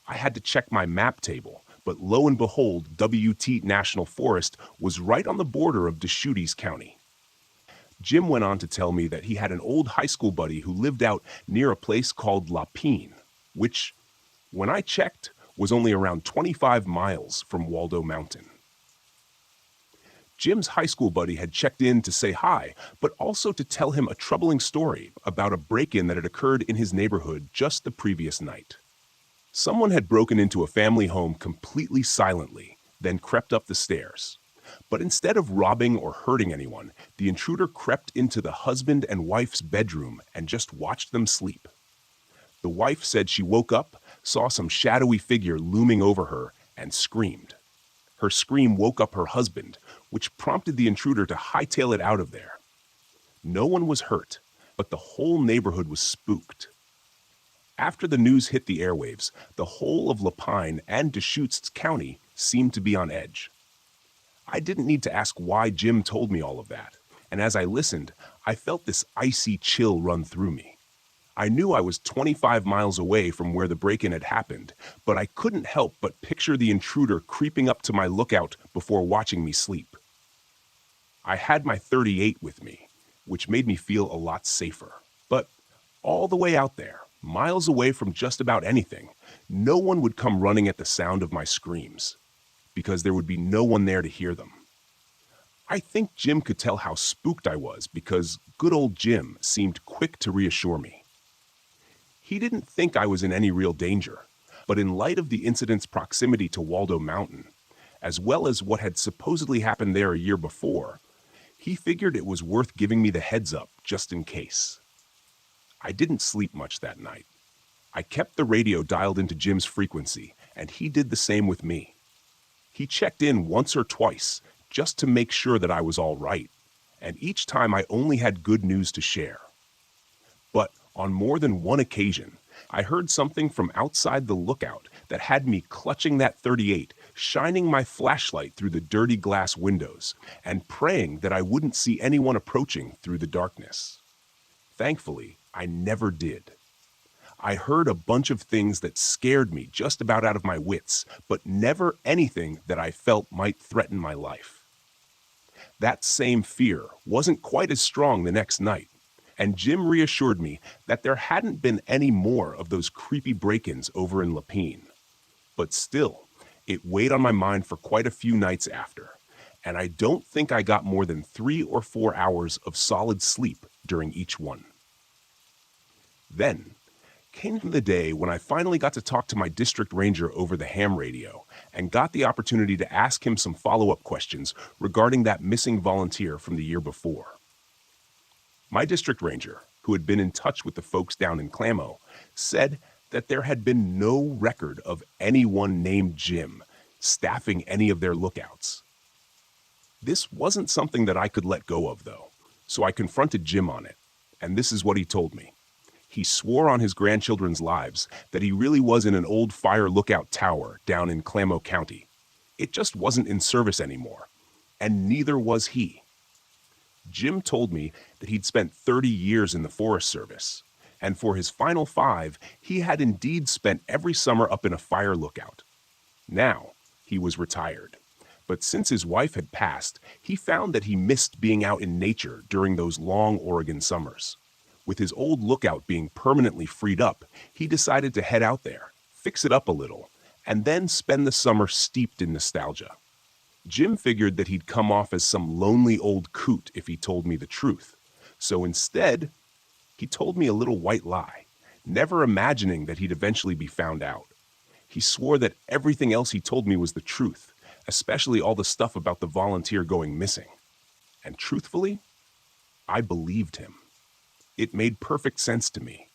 I had to check my map table, but lo and behold, WT National Forest was right on the border of Deschutes County. Jim went on to tell me that he had an old high school buddy who lived out near a place called Lapine, which, when I checked, was only around 25 miles from Waldo Mountain. Jim's high school buddy had checked in to say hi, but also to tell him a troubling story about a break-in that had occurred in his neighborhood just the previous night. Someone had broken into a family home completely silently, then crept up the stairs. But instead of robbing or hurting anyone, the intruder crept into the husband and wife's bedroom and just watched them sleep. The wife said she woke up, saw some shadowy figure looming over her, and screamed. Her scream woke up her husband, which prompted the intruder to hightail it out of there. No one was hurt, but the whole neighborhood was spooked. After the news hit the airwaves, the whole of Lapine and Deschutes County seemed to be on edge. I didn't need to ask why Jim told me all of that, and as I listened, I felt this icy chill run through me. I knew I was 25 miles away from where the break-in had happened, but I couldn't help but picture the intruder creeping up to my lookout before watching me sleep. I had my .38 with me, which made me feel a lot safer. But all the way out there, miles away from just about anything, no one would come running at the sound of my screams, because there would be no one there to hear them. I think Jim could tell how spooked I was because good old Jim seemed quick to reassure me. He didn't think I was in any real danger, but in light of the incident's proximity to Waldo Mountain, as well as what had supposedly happened there a year before, he figured it was worth giving me the heads up just in case. I didn't sleep much that night. I kept the radio dialed into Jim's frequency, and he did the same with me. He checked in once or twice just to make sure that I was all right, and each time I only had good news to share. But on more than one occasion, I heard something from outside the lookout that had me clutching that .38, shining my flashlight through the dirty glass windows, and praying that I wouldn't see anyone approaching through the darkness. Thankfully, I never did. I heard a bunch of things that scared me just about out of my wits, but never anything that I felt might threaten my life. That same fear wasn't quite as strong the next night, and Jim reassured me that there hadn't been any more of those creepy break-ins over in Lapine. But still, it weighed on my mind for quite a few nights after, and I don't think I got more than 3 or 4 hours of solid sleep during each one. Then came the day when I finally got to talk to my district ranger over the ham radio and got the opportunity to ask him some follow-up questions regarding that missing volunteer from the year before. My district ranger, who had been in touch with the folks down in Clamo, said that there had been no record of anyone named Jim staffing any of their lookouts. This wasn't something that I could let go of, though, so I confronted Jim on it, and this is what he told me. He swore on his grandchildren's lives that he really was in an old fire lookout tower down in Clamo County. It just wasn't in service anymore, and neither was he. Jim told me that he'd spent 30 years in the Forest Service, and for his final 5, he had indeed spent every summer up in a fire lookout. Now, he was retired, but since his wife had passed, he found that he missed being out in nature during those long Oregon summers. With his old lookout being permanently freed up, he decided to head out there, fix it up a little, and then spend the summer steeped in nostalgia. Jim figured that he'd come off as some lonely old coot if he told me the truth. So instead, he told me a little white lie, never imagining that he'd eventually be found out. He swore that everything else he told me was the truth, especially all the stuff about the volunteer going missing. And truthfully, I believed him. It made perfect sense to me,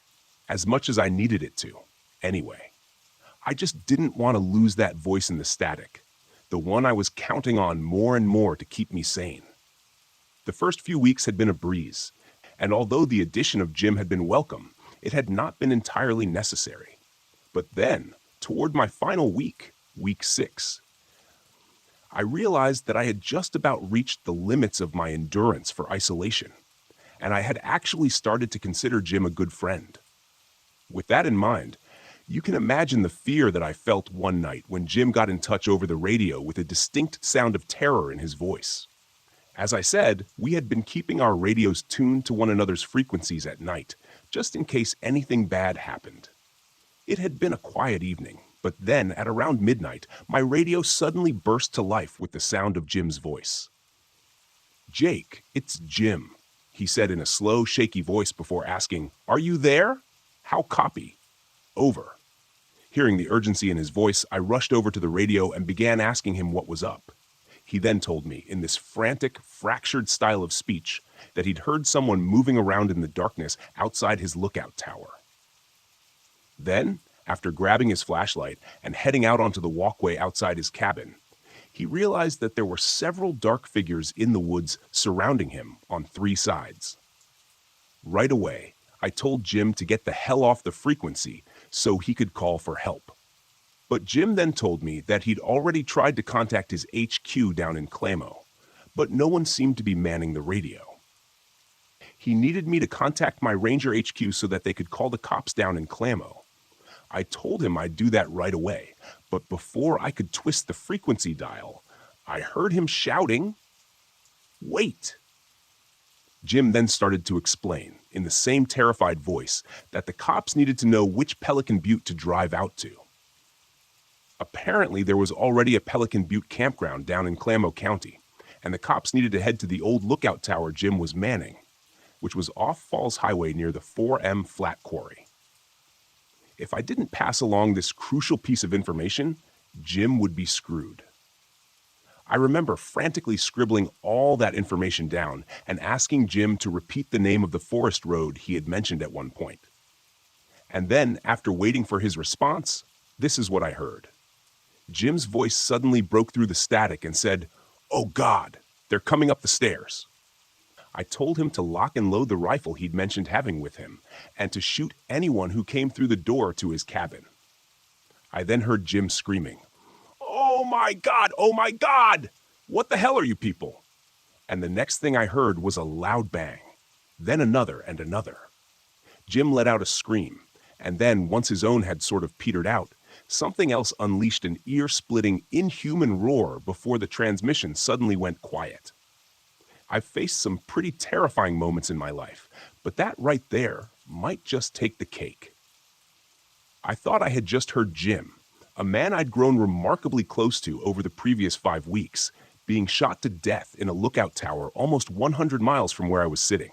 as much as I needed it to, anyway. I just didn't want to lose that voice in the static, the one I was counting on more and more to keep me sane. The first few weeks had been a breeze, and although the addition of Jim had been welcome, it had not been entirely necessary. But then, toward my final week, week 6, I realized that I had just about reached the limits of my endurance for isolation. and I had actually started to consider Jim a good friend. With that in mind, you can imagine the fear that I felt one night when Jim got in touch over the radio with a distinct sound of terror in his voice. As I said, we had been keeping our radios tuned to one another's frequencies at night, just in case anything bad happened. It had been a quiet evening, but then, at around midnight, my radio suddenly burst to life with the sound of Jim's voice. "Jake, it's Jim," he said in a slow, shaky voice before asking, "Are you there? How copy? Over." Hearing the urgency in his voice, I rushed over to the radio and began asking him what was up. He then told me, in this frantic, fractured style of speech, that he'd heard someone moving around in the darkness outside his lookout tower. Then, after grabbing his flashlight and heading out onto the walkway outside his cabin, he realized that there were several dark figures in the woods surrounding him on 3 sides. Right away, I told Jim to get the hell off the frequency so he could call for help. But Jim then told me that he'd already tried to contact his HQ down in Clamo, but no one seemed to be manning the radio. He needed me to contact my Ranger HQ so that they could call the cops down in Clamo. I told him I'd do that right away, but before I could twist the frequency dial, I heard him shouting, "Wait!" Jim then started to explain, in the same terrified voice, that the cops needed to know which Pelican Butte to drive out to. Apparently, there was already a Pelican Butte campground down in Clamo County, and the cops needed to head to the old lookout tower Jim was manning, which was off Falls Highway near the 4M Flat Quarry. If I didn't pass along this crucial piece of information, Jim would be screwed. I remember frantically scribbling all that information down and asking Jim to repeat the name of the forest road he had mentioned at one point. And then, after waiting for his response, this is what I heard. Jim's voice suddenly broke through the static and said, "Oh God, they're coming up the stairs." I told him to lock and load the rifle he'd mentioned having with him, and to shoot anyone who came through the door to his cabin. I then heard Jim screaming, "Oh my God! Oh my God! What the hell are you people?" And the next thing I heard was a loud bang, then another and another. Jim let out a scream, and then, once his own had sort of petered out, something else unleashed an ear-splitting, inhuman roar before the transmission suddenly went quiet. I've faced some pretty terrifying moments in my life, but that right there might just take the cake. I thought I had just heard Jim, a man I'd grown remarkably close to over the previous 5 weeks, being shot to death in a lookout tower almost 100 miles from where I was sitting.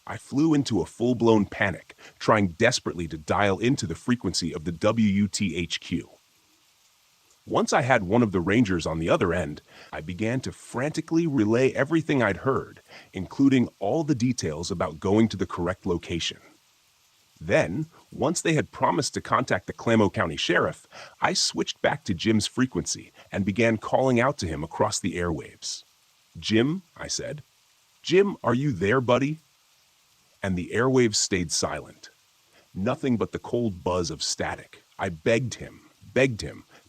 I flew into a full-blown panic, trying desperately to dial into the frequency of the WUTHQ. Once I had one of the Rangers on the other end, I began to frantically relay everything I'd heard, including all the details about going to the correct location. Then, once they had promised to contact the Clamo County Sheriff, I switched back to Jim's frequency and began calling out to him across the airwaves. "Jim," I said. "Jim, are you there, buddy?" And the airwaves stayed silent. Nothing but the cold buzz of static. I begged him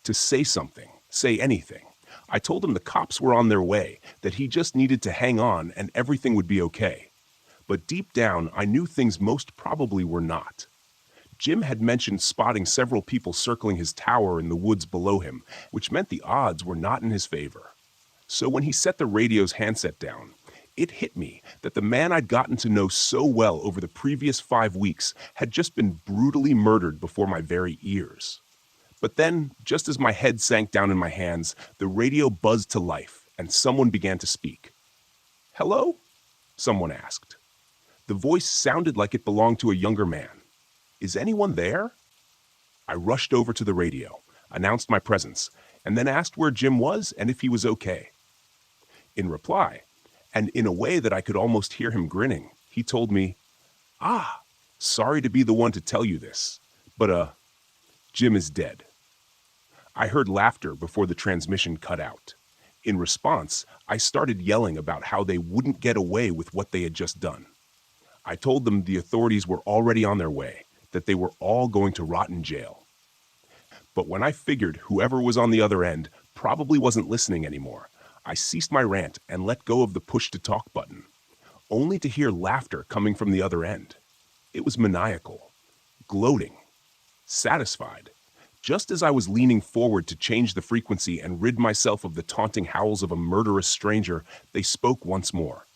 to say something, say anything. I told him the cops were on their way, that he just needed to hang on and everything would be okay. But deep down, I knew things most probably were not. Jim had mentioned spotting several people circling his tower in the woods below him, which meant the odds were not in his favor. So when he set the radio's handset down, it hit me that the man I'd gotten to know so well over the previous 5 weeks had just been brutally murdered before my very ears. But then, just as my head sank down in my hands, the radio buzzed to life and someone began to speak. "Hello?" someone asked. The voice sounded like it belonged to a younger man. "Is anyone there?" I rushed over to the radio, announced my presence, and then asked where Jim was and if he was okay. In reply, and in a way that I could almost hear him grinning, he told me, "Sorry to be the one to tell you this, but Jim is dead." I heard laughter before the transmission cut out. In response, I started yelling about how they wouldn't get away with what they had just done. I told them the authorities were already on their way, that they were all going to rot in jail. But when I figured whoever was on the other end probably wasn't listening anymore, I ceased my rant and let go of the push-to-talk button. only to hear laughter coming from the other end. It was maniacal, gloating, satisfied. Just as I was leaning forward to change the frequency and rid myself of the taunting howls of a murderous stranger, they spoke once more.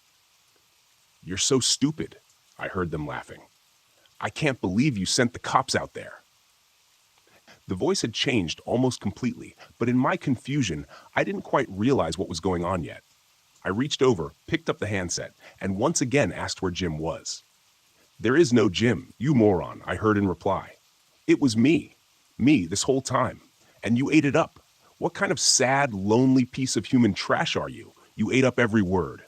"You're so stupid," I heard them laughing. "I can't believe you sent the cops out there." The voice had changed almost completely, but in my confusion, I didn't quite realize what was going on yet. I reached over, picked up the handset, and once again asked where Jim was. "There is no Jim, you moron," I heard in reply. "It was me this whole time, and you ate it up. What kind of sad, lonely piece of human trash are you? You ate up every word."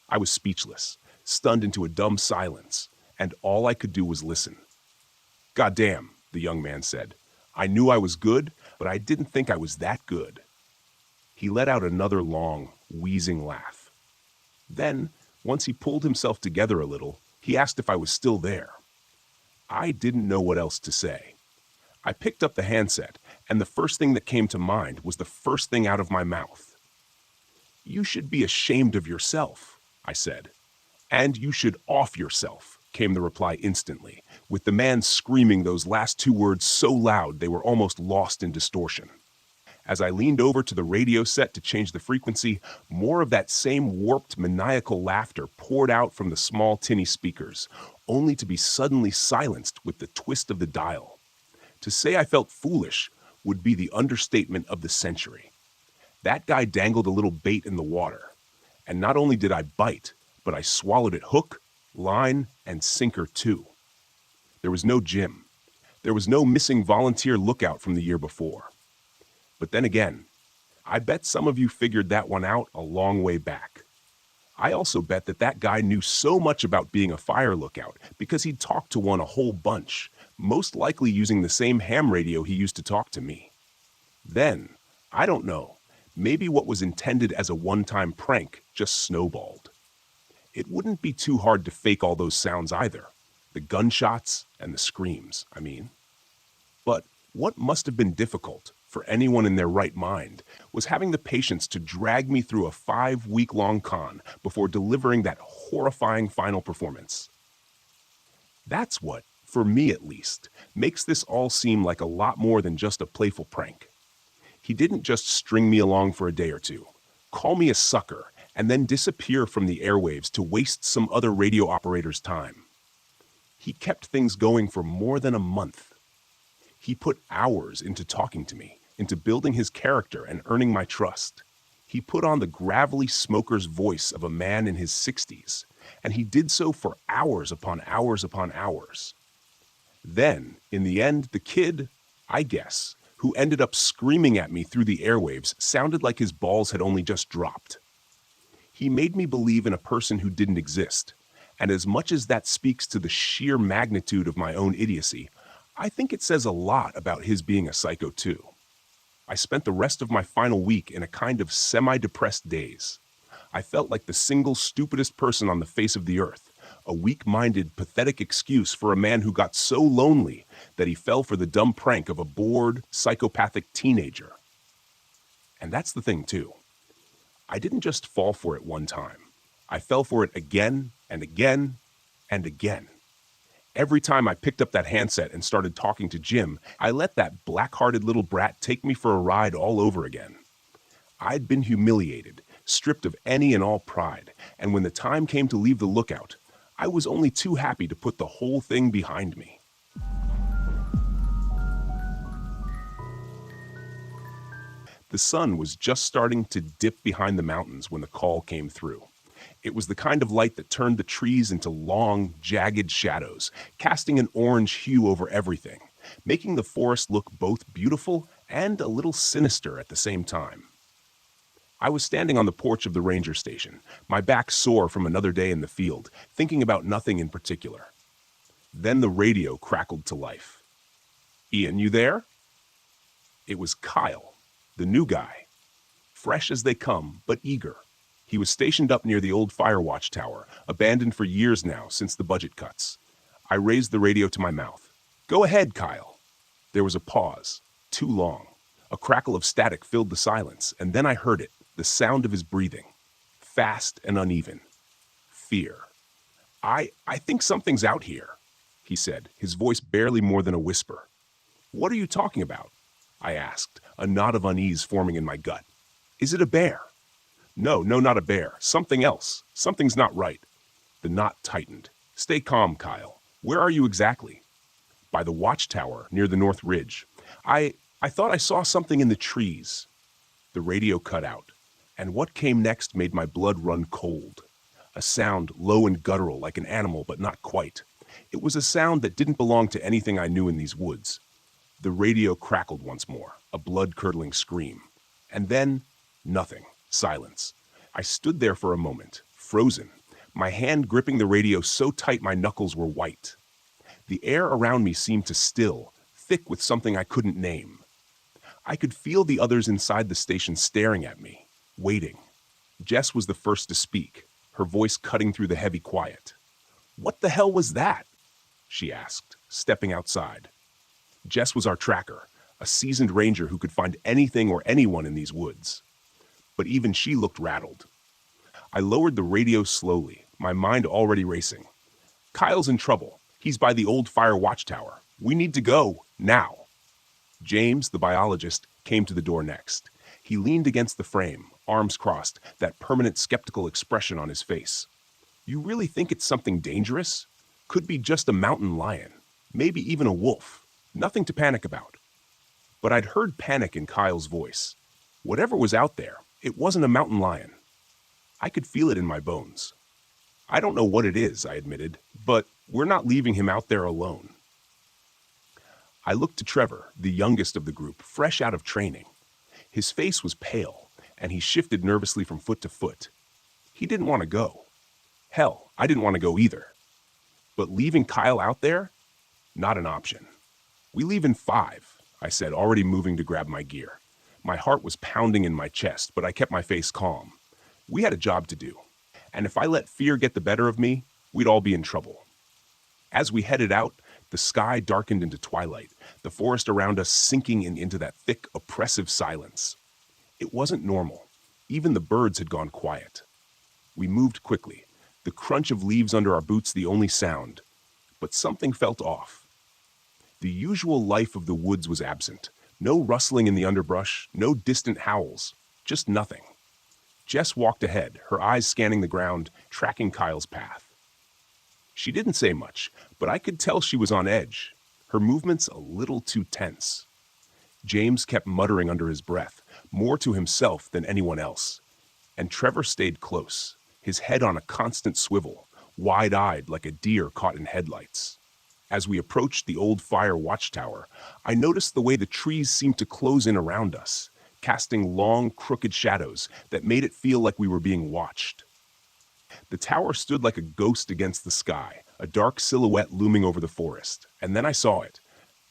I was speechless, stunned into a dumb silence, and all I could do was listen. "Goddamn," the young man said. "I knew I was good, but I didn't think I was that good." He let out another long, wheezing laugh. Then, once he pulled himself together a little, he asked if I was still there. I didn't know what else to say. I picked up the handset, and the first thing that came to mind was the first thing out of my mouth. "You should be ashamed of yourself," I said. "And you should off yourself," came the reply instantly, with the man screaming those last two words so loud they were almost lost in distortion. As I leaned over to the radio set to change the frequency, more of that same warped, maniacal laughter poured out from the small tinny speakers, only to be suddenly silenced with the twist of the dial. To say I felt foolish would be the understatement of the century. That guy dangled a little bait in the water, and not only did I bite, but I swallowed it hook, line, and sinker too. There was no Jim. There was no missing volunteer lookout from the year before. But then again, I bet some of you figured that one out a long way back. I also bet that guy knew so much about being a fire lookout because he'd talked to one a whole bunch, most likely using the same ham radio he used to talk to me. Then, I don't know, maybe what was intended as a one-time prank just snowballed. It wouldn't be too hard to fake all those sounds either. The gunshots and the screams, I mean. But what must have been difficult for anyone in their right mind was having the patience to drag me through a 5-week-long con before delivering that horrifying final performance. That's what, for me at least, makes this all seem like a lot more than just a playful prank. He didn't just string me along for a day or two, call me a sucker, and then disappear from the airwaves to waste some other radio operator's time. He kept things going for more than a month. He put hours into talking to me, into building his character and earning my trust. He put on the gravelly smoker's voice of a man in his 60s, and he did so for hours upon hours upon hours. Then, in the end, the kid, I guess, who ended up screaming at me through the airwaves sounded like his balls had only just dropped. He made me believe in a person who didn't exist, and as much as that speaks to the sheer magnitude of my own idiocy, I think it says a lot about his being a psycho too. I spent the rest of my final week in a kind of semi-depressed daze. I felt like the single stupidest person on the face of the earth, a weak-minded, pathetic excuse for a man who got so lonely that he fell for the dumb prank of a bored, psychopathic teenager. And that's the thing too. I didn't just fall for it one time. I fell for it again and again and again. Every time I picked up that handset and started talking to Jim, I let that black-hearted little brat take me for a ride all over again. I'd been humiliated, stripped of any and all pride, and when the time came to leave the lookout, I was only too happy to put the whole thing behind me. The sun was just starting to dip behind the mountains when the call came through. It was the kind of light that turned the trees into long, jagged shadows, casting an orange hue over everything, making the forest look both beautiful and a little sinister at the same time. I was standing on the porch of the ranger station, my back sore from another day in the field, thinking about nothing in particular. Then the radio crackled to life. "Ian, you there?" It was Kyle, the new guy. Fresh as they come, but eager. He was stationed up near the old fire watch tower, abandoned for years now since the budget cuts. I raised the radio to my mouth. "Go ahead, Kyle." There was a pause, too long. A crackle of static filled the silence, and then I heard it, the sound of his breathing. Fast and uneven. Fear. I think something's out here, he said, his voice barely more than a whisper. What are you talking about? I asked, a knot of unease forming in my gut. Is it a bear? No, not a bear. Something else. Something's not right. The knot tightened. Stay calm, Kyle. Where are you exactly? By the watchtower near the North Ridge. I thought I saw something in the trees. The radio cut out, and what came next made my blood run cold. A sound low and guttural like an animal, but not quite. It was a sound that didn't belong to anything I knew in these woods. The radio crackled once more, a blood-curdling scream. And then, nothing. Silence. I stood there for a moment, frozen, my hand gripping the radio so tight my knuckles were white. The air around me seemed to still, thick with something I couldn't name. I could feel the others inside the station staring at me, waiting. Jess was the first to speak, her voice cutting through the heavy quiet. "What the hell was that?" she asked, stepping outside. Jess was our tracker, a seasoned ranger who could find anything or anyone in these woods. But even she looked rattled. I lowered the radio slowly, my mind already racing. "Kyle's in trouble. He's by the old fire watchtower. We need to go, now." James, the biologist, came to the door next. He leaned against the frame, arms crossed, that permanent skeptical expression on his face. "You really think it's something dangerous? Could be just a mountain lion, maybe even a wolf. Nothing to panic about." But I'd heard panic in Kyle's voice. Whatever was out there, it wasn't a mountain lion. I could feel it in my bones. "I don't know what it is," I admitted, "but we're not leaving him out there alone." I looked to Trevor, the youngest of the group, fresh out of training. His face was pale, and he shifted nervously from foot to foot. He didn't want to go. Hell, I didn't want to go either. But leaving Kyle out there? Not an option. "We leave in 5, I said, already moving to grab my gear. My heart was pounding in my chest, but I kept my face calm. We had a job to do, and if I let fear get the better of me, we'd all be in trouble. As we headed out, the sky darkened into twilight, the forest around us sinking into that thick, oppressive silence. It wasn't normal. Even the birds had gone quiet. We moved quickly, the crunch of leaves under our boots the only sound. But something felt off. The usual life of the woods was absent. No rustling in the underbrush, no distant howls, just nothing. Jess walked ahead, her eyes scanning the ground, tracking Kyle's path. She didn't say much, but I could tell she was on edge, her movements a little too tense. James kept muttering under his breath, more to himself than anyone else. And Trevor stayed close, his head on a constant swivel, wide-eyed like a deer caught in headlights. As we approached the old fire watchtower, I noticed the way the trees seemed to close in around us, casting long, crooked shadows that made it feel like we were being watched. The tower stood like a ghost against the sky, a dark silhouette looming over the forest. And then I saw it,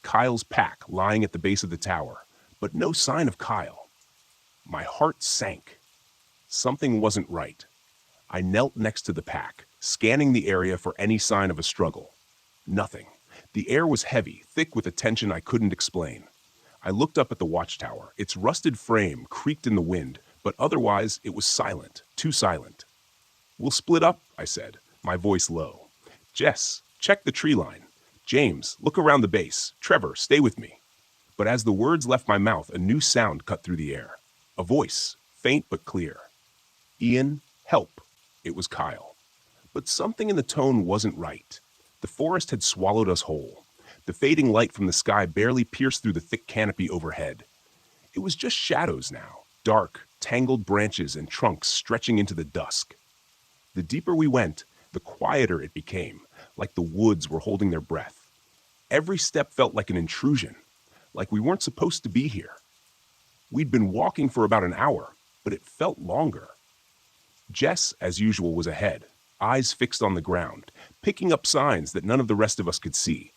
Kyle's pack lying at the base of the tower, but no sign of Kyle. My heart sank. Something wasn't right. I knelt next to the pack, scanning the area for any sign of a struggle. Nothing. The air was heavy, thick with a tension I couldn't explain. I looked up at the watchtower. Its rusted frame creaked in the wind, but otherwise it was silent, too silent. "We'll split up," I said, my voice low. "Jess, check the tree line. James, look around the base. Trevor, stay with me." But as the words left my mouth, a new sound cut through the air. A voice, faint but clear. "Ian, help." It was Kyle. But something in the tone wasn't right. The forest had swallowed us whole. The fading light from the sky barely pierced through the thick canopy overhead. It was just shadows now, dark, tangled branches and trunks stretching into the dusk. The deeper we went, the quieter it became, like the woods were holding their breath. Every step felt like an intrusion, like we weren't supposed to be here. We'd been walking for about an hour, but it felt longer. Jess, as usual, was ahead, eyes fixed on the ground, picking up signs that none of the rest of us could see.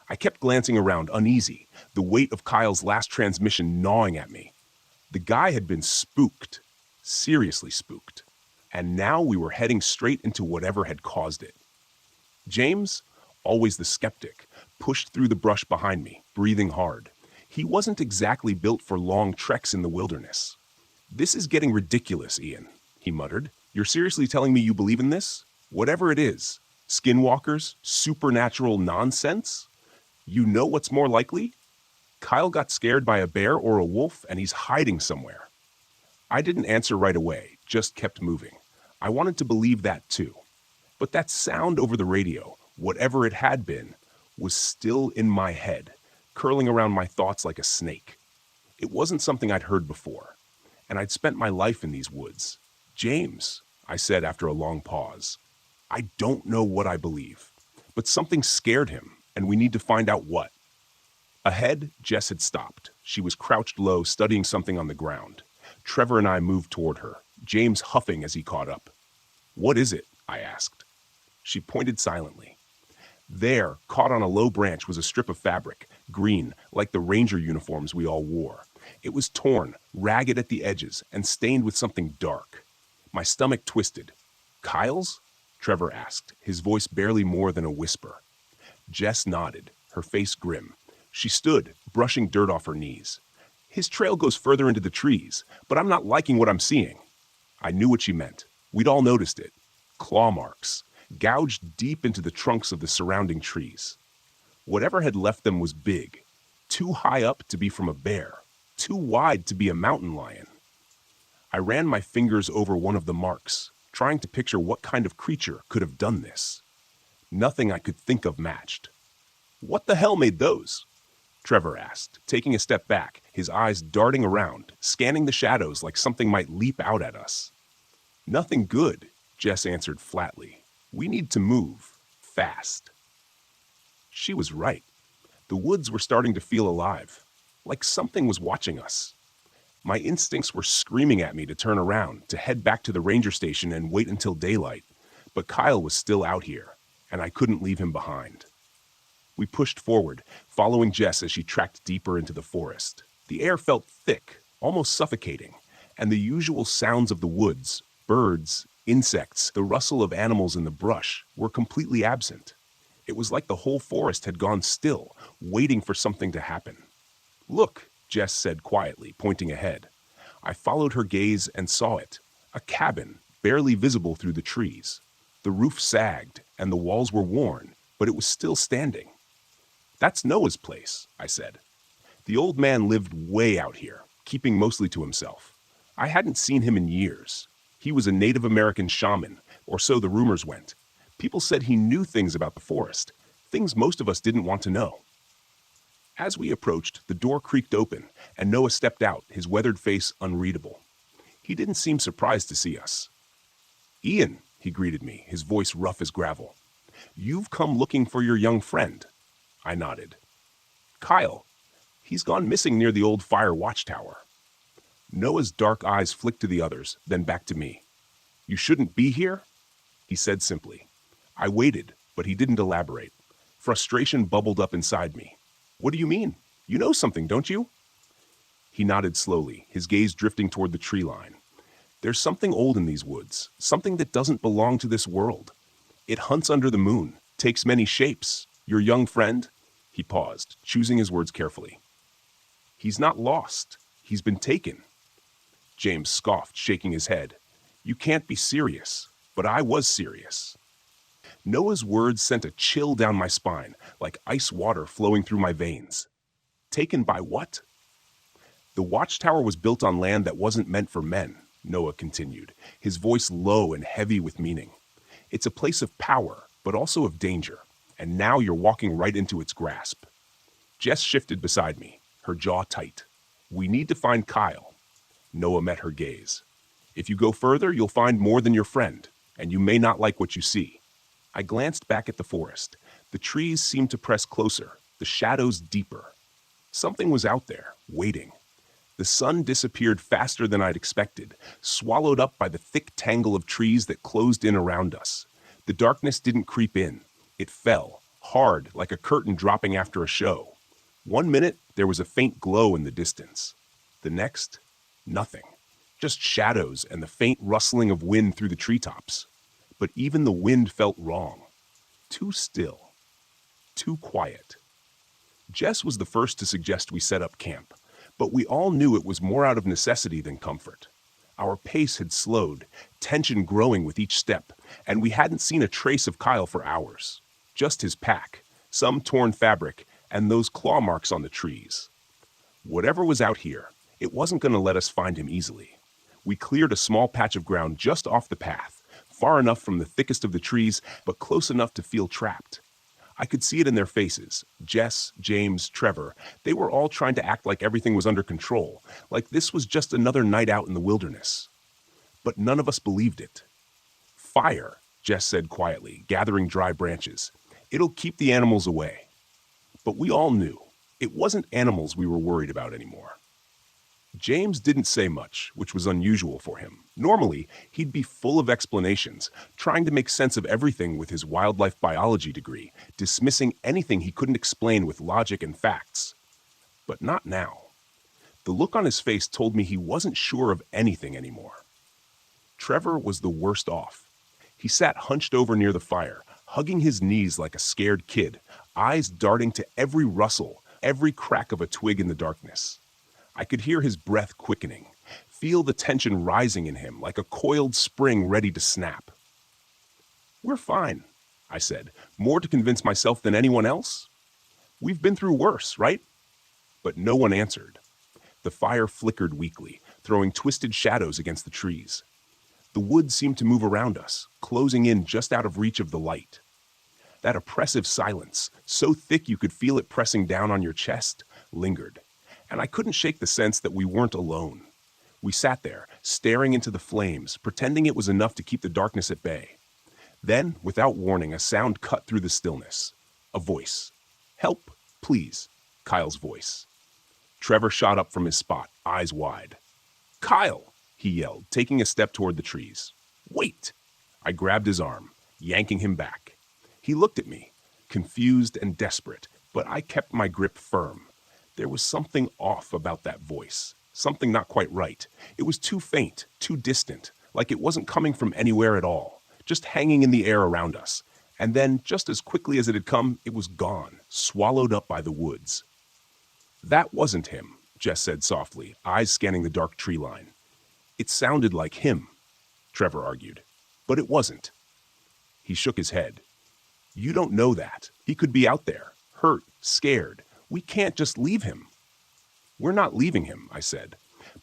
I kept glancing around, uneasy, the weight of Kyle's last transmission gnawing at me. The guy had been spooked, seriously spooked, and now we were heading straight into whatever had caused it. James, always the skeptic, pushed through the brush behind me, breathing hard. He wasn't exactly built for long treks in the wilderness. "This is getting ridiculous, Ian," he muttered. "You're seriously telling me you believe in this? Whatever it is, Skinwalkers? Supernatural nonsense? You know what's more likely? Kyle got scared by a bear or a wolf and he's hiding somewhere. I didn't answer right away, just kept moving. I wanted to believe that too. But that sound over the radio, whatever it had been, was still in my head, curling around my thoughts like a snake. It wasn't something I'd heard before, and I'd spent my life in these woods. James, I said after a long pause, I don't know what I believe, but something scared him, and we need to find out what. Ahead, Jess had stopped. She was crouched low, studying something on the ground. Trevor and I moved toward her, James huffing as he caught up. What is it? I asked. She pointed silently. There, caught on a low branch, was a strip of fabric, green, like the ranger uniforms we all wore. It was torn, ragged at the edges, and stained with something dark. My stomach twisted. Kyle's? Trevor asked, his voice barely more than a whisper. Jess nodded, her face grim. She stood, brushing dirt off her knees. His trail goes further into the trees, but I'm not liking what I'm seeing. I knew what she meant. We'd all noticed it. Claw marks, gouged deep into the trunks of the surrounding trees. Whatever had left them was big, too high up to be from a bear, too wide to be a mountain lion. I ran my fingers over one of the marks, trying to picture what kind of creature could have done this. Nothing I could think of matched. What the hell made those? Trevor asked, taking a step back, his eyes darting around, scanning the shadows like something might leap out at us. Nothing good, Jess answered flatly. We need to move, fast. She was right. The woods were starting to feel alive, like something was watching us. My instincts were screaming at me to turn around, to head back to the ranger station and wait until daylight, but Kyle was still out here, and I couldn't leave him behind. We pushed forward, following Jess as she tracked deeper into the forest. The air felt thick, almost suffocating, and the usual sounds of the woods, birds, insects, the rustle of animals in the brush, were completely absent. It was like the whole forest had gone still, waiting for something to happen. Look, Jess said quietly, pointing ahead. I followed her gaze and saw it, a cabin, barely visible through the trees. The roof sagged, and the walls were worn, but it was still standing. That's Noah's place, I said. The old man lived way out here, keeping mostly to himself. I hadn't seen him in years. He was a Native American shaman, or so the rumors went. People said he knew things about the forest, things most of us didn't want to know. As we approached, the door creaked open, and Noah stepped out, his weathered face unreadable. He didn't seem surprised to see us. Ian, he greeted me, his voice rough as gravel. You've come looking for your young friend. I nodded. Kyle. He's gone missing near the old fire watchtower. Noah's dark eyes flicked to the others, then back to me. You shouldn't be here? He said simply. I waited, but he didn't elaborate. Frustration bubbled up inside me. What do you mean? You know something, don't you? He nodded slowly, his gaze drifting toward the tree line. There's something old in these woods, something that doesn't belong to this world. It hunts under the moon, takes many shapes. Your young friend? He paused, choosing his words carefully. He's not lost. He's been taken. James scoffed, shaking his head. You can't be serious. But I was serious. Noah's words sent a chill down my spine, like ice water flowing through my veins. Taken by what? The watchtower was built on land that wasn't meant for men, Noah continued, his voice low and heavy with meaning. It's a place of power, but also of danger, and now you're walking right into its grasp. Jess shifted beside me, her jaw tight. We need to find Kyle. Noah met her gaze. If you go further, you'll find more than your friend, and you may not like what you see. I glanced back at the forest. The trees seemed to press closer, the shadows deeper. Something was out there, waiting. The sun disappeared faster than I'd expected, swallowed up by the thick tangle of trees that closed in around us. The darkness didn't creep in. It fell, hard, like a curtain dropping after a show. 1 minute, there was a faint glow in the distance. The next, nothing. Just shadows and the faint rustling of wind through the treetops. But even the wind felt wrong. Too still. Too quiet. Jess was the first to suggest we set up camp, but we all knew it was more out of necessity than comfort. Our pace had slowed, tension growing with each step, and we hadn't seen a trace of Kyle for hours. Just his pack, some torn fabric, and those claw marks on the trees. Whatever was out here, it wasn't going to let us find him easily. We cleared a small patch of ground just off the path, far enough from the thickest of the trees, but close enough to feel trapped. I could see it in their faces. Jess, James, Trevor, they were all trying to act like everything was under control, like this was just another night out in the wilderness. But none of us believed it. Fire, Jess said quietly, gathering dry branches. It'll keep the animals away. But we all knew it wasn't animals we were worried about anymore. James didn't say much, which was unusual for him. Normally, he'd be full of explanations, trying to make sense of everything with his wildlife biology degree, dismissing anything he couldn't explain with logic and facts. But not now. The look on his face told me he wasn't sure of anything anymore. Trevor was the worst off. He sat hunched over near the fire, hugging his knees like a scared kid, eyes darting to every rustle, every crack of a twig in the darkness. I could hear his breath quickening, feel the tension rising in him like a coiled spring ready to snap. "We're fine," I said, more to convince myself than anyone else. "We've been through worse, right?" But no one answered. The fire flickered weakly, throwing twisted shadows against the trees. The woods seemed to move around us, closing in just out of reach of the light. That oppressive silence, so thick you could feel it pressing down on your chest, lingered. And I couldn't shake the sense that we weren't alone. We sat there, staring into the flames, pretending it was enough to keep the darkness at bay. Then, without warning, a sound cut through the stillness. A voice. "Help, please," Kyle's voice. Trevor shot up from his spot, eyes wide. "Kyle!" he yelled, taking a step toward the trees. "Wait!" I grabbed his arm, yanking him back. He looked at me, confused and desperate, but I kept my grip firm. There was something off about that voice, something not quite right. It was too faint, too distant, like it wasn't coming from anywhere at all, just hanging in the air around us. And then, just as quickly as it had come, it was gone, swallowed up by the woods. "That wasn't him," Jess said softly, eyes scanning the dark tree line. "It sounded like him," Trevor argued, "but it wasn't." He shook his head. "You don't know that. He could be out there, hurt, scared. We can't just leave him." "We're not leaving him," I said.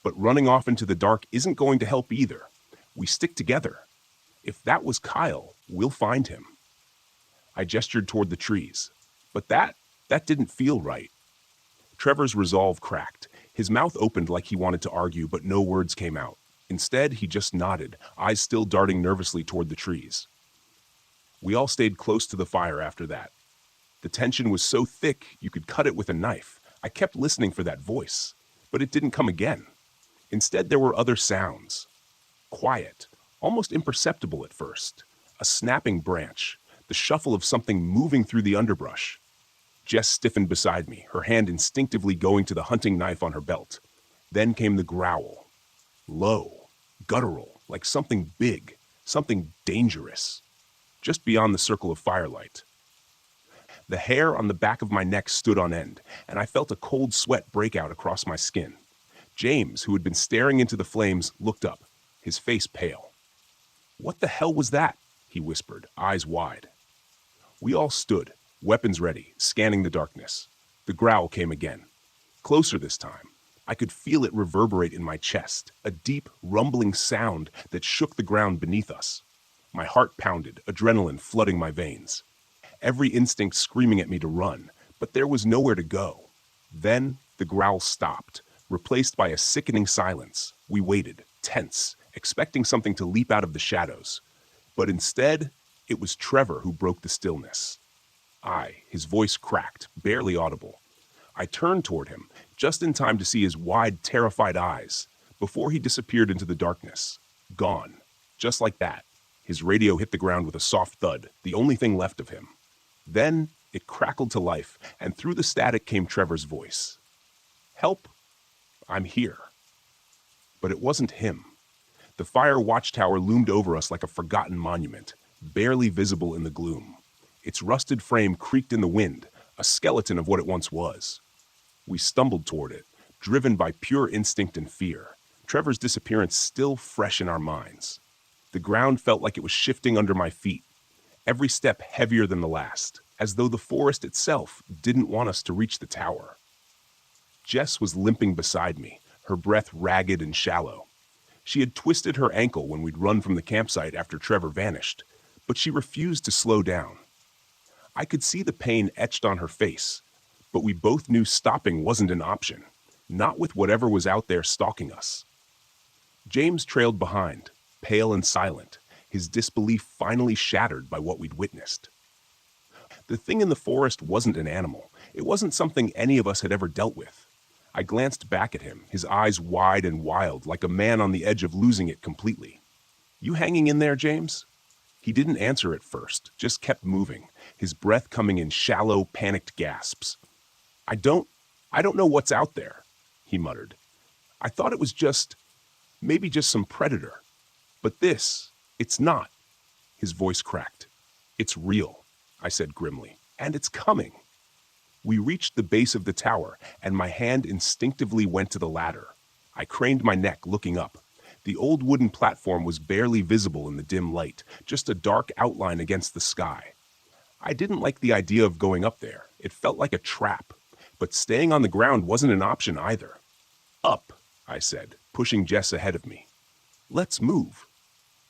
"But running off into the dark isn't going to help either. We stick together. If that was Kyle, we'll find him." I gestured toward the trees. But that didn't feel right. Trevor's resolve cracked. His mouth opened like he wanted to argue, but no words came out. Instead, he just nodded, eyes still darting nervously toward the trees. We all stayed close to the fire after that. The tension was so thick you could cut it with a knife. I kept listening for that voice, but it didn't come again. Instead, there were other sounds. Quiet, almost imperceptible at first. A snapping branch, the shuffle of something moving through the underbrush. Jess stiffened beside me, her hand instinctively going to the hunting knife on her belt. Then came the growl. Low, guttural, like something big, something dangerous. Just beyond the circle of firelight. The hair on the back of my neck stood on end, and I felt a cold sweat break out across my skin. James, who had been staring into the flames, looked up, his face pale. "What the hell was that?" he whispered, eyes wide. We all stood, weapons ready, scanning the darkness. The growl came again. Closer this time. I could feel it reverberate in my chest, a deep, rumbling sound that shook the ground beneath us. My heart pounded, adrenaline flooding my veins. Every instinct screaming at me to run, but there was nowhere to go. Then the growl stopped, replaced by a sickening silence. We waited, tense, expecting something to leap out of the shadows. But instead, it was Trevor who broke the stillness. His voice cracked, barely audible. I turned toward him, just in time to see his wide, terrified eyes, before he disappeared into the darkness. Gone. Just like that. His radio hit the ground with a soft thud, the only thing left of him. Then it crackled to life, and through the static came Trevor's voice. "Help! I'm here." But it wasn't him. The fire watchtower loomed over us like a forgotten monument, barely visible in the gloom. Its rusted frame creaked in the wind, a skeleton of what it once was. We stumbled toward it, driven by pure instinct and fear, Trevor's disappearance still fresh in our minds. The ground felt like it was shifting under my feet, every step heavier than the last, as though the forest itself didn't want us to reach the tower. Jess was limping beside me, her breath ragged and shallow. She had twisted her ankle when we'd run from the campsite after Trevor vanished, but she refused to slow down. I could see the pain etched on her face, but we both knew stopping wasn't an option, not with whatever was out there stalking us. James trailed behind, pale and silent, his disbelief finally shattered by what we'd witnessed. The thing in the forest wasn't an animal. It wasn't something any of us had ever dealt with. I glanced back at him, his eyes wide and wild, like a man on the edge of losing it completely. "You hanging in there, James?" He didn't answer at first, just kept moving, his breath coming in shallow, panicked gasps. I don't know what's out there," he muttered. "I thought it was maybe just some predator. But this, it's not." His voice cracked. "It's real," I said grimly, "and it's coming." We reached the base of the tower, and my hand instinctively went to the ladder. I craned my neck, looking up. The old wooden platform was barely visible in the dim light, just a dark outline against the sky. I didn't like the idea of going up there. It felt like a trap. But staying on the ground wasn't an option either. "Up," I said, pushing Jess ahead of me. "Let's move."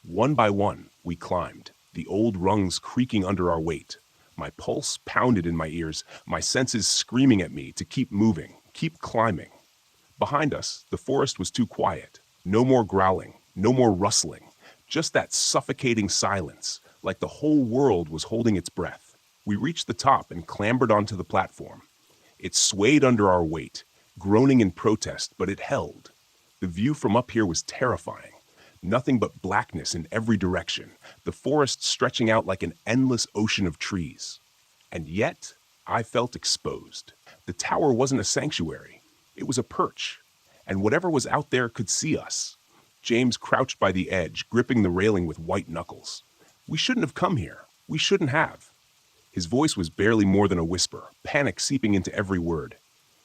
One by one, we climbed, the old rungs creaking under our weight. My pulse pounded in my ears, my senses screaming at me to keep moving, keep climbing. Behind us, the forest was too quiet. No more growling, no more rustling, just that suffocating silence, like the whole world was holding its breath. We reached the top and clambered onto the platform. It swayed under our weight, groaning in protest, but it held. The view from up here was terrifying. Nothing but blackness in every direction, the forest stretching out like an endless ocean of trees. And yet, I felt exposed. The tower wasn't a sanctuary. It was a perch. And whatever was out there could see us. James crouched by the edge, gripping the railing with white knuckles. "We shouldn't have come here. We shouldn't have." His voice was barely more than a whisper, panic seeping into every word.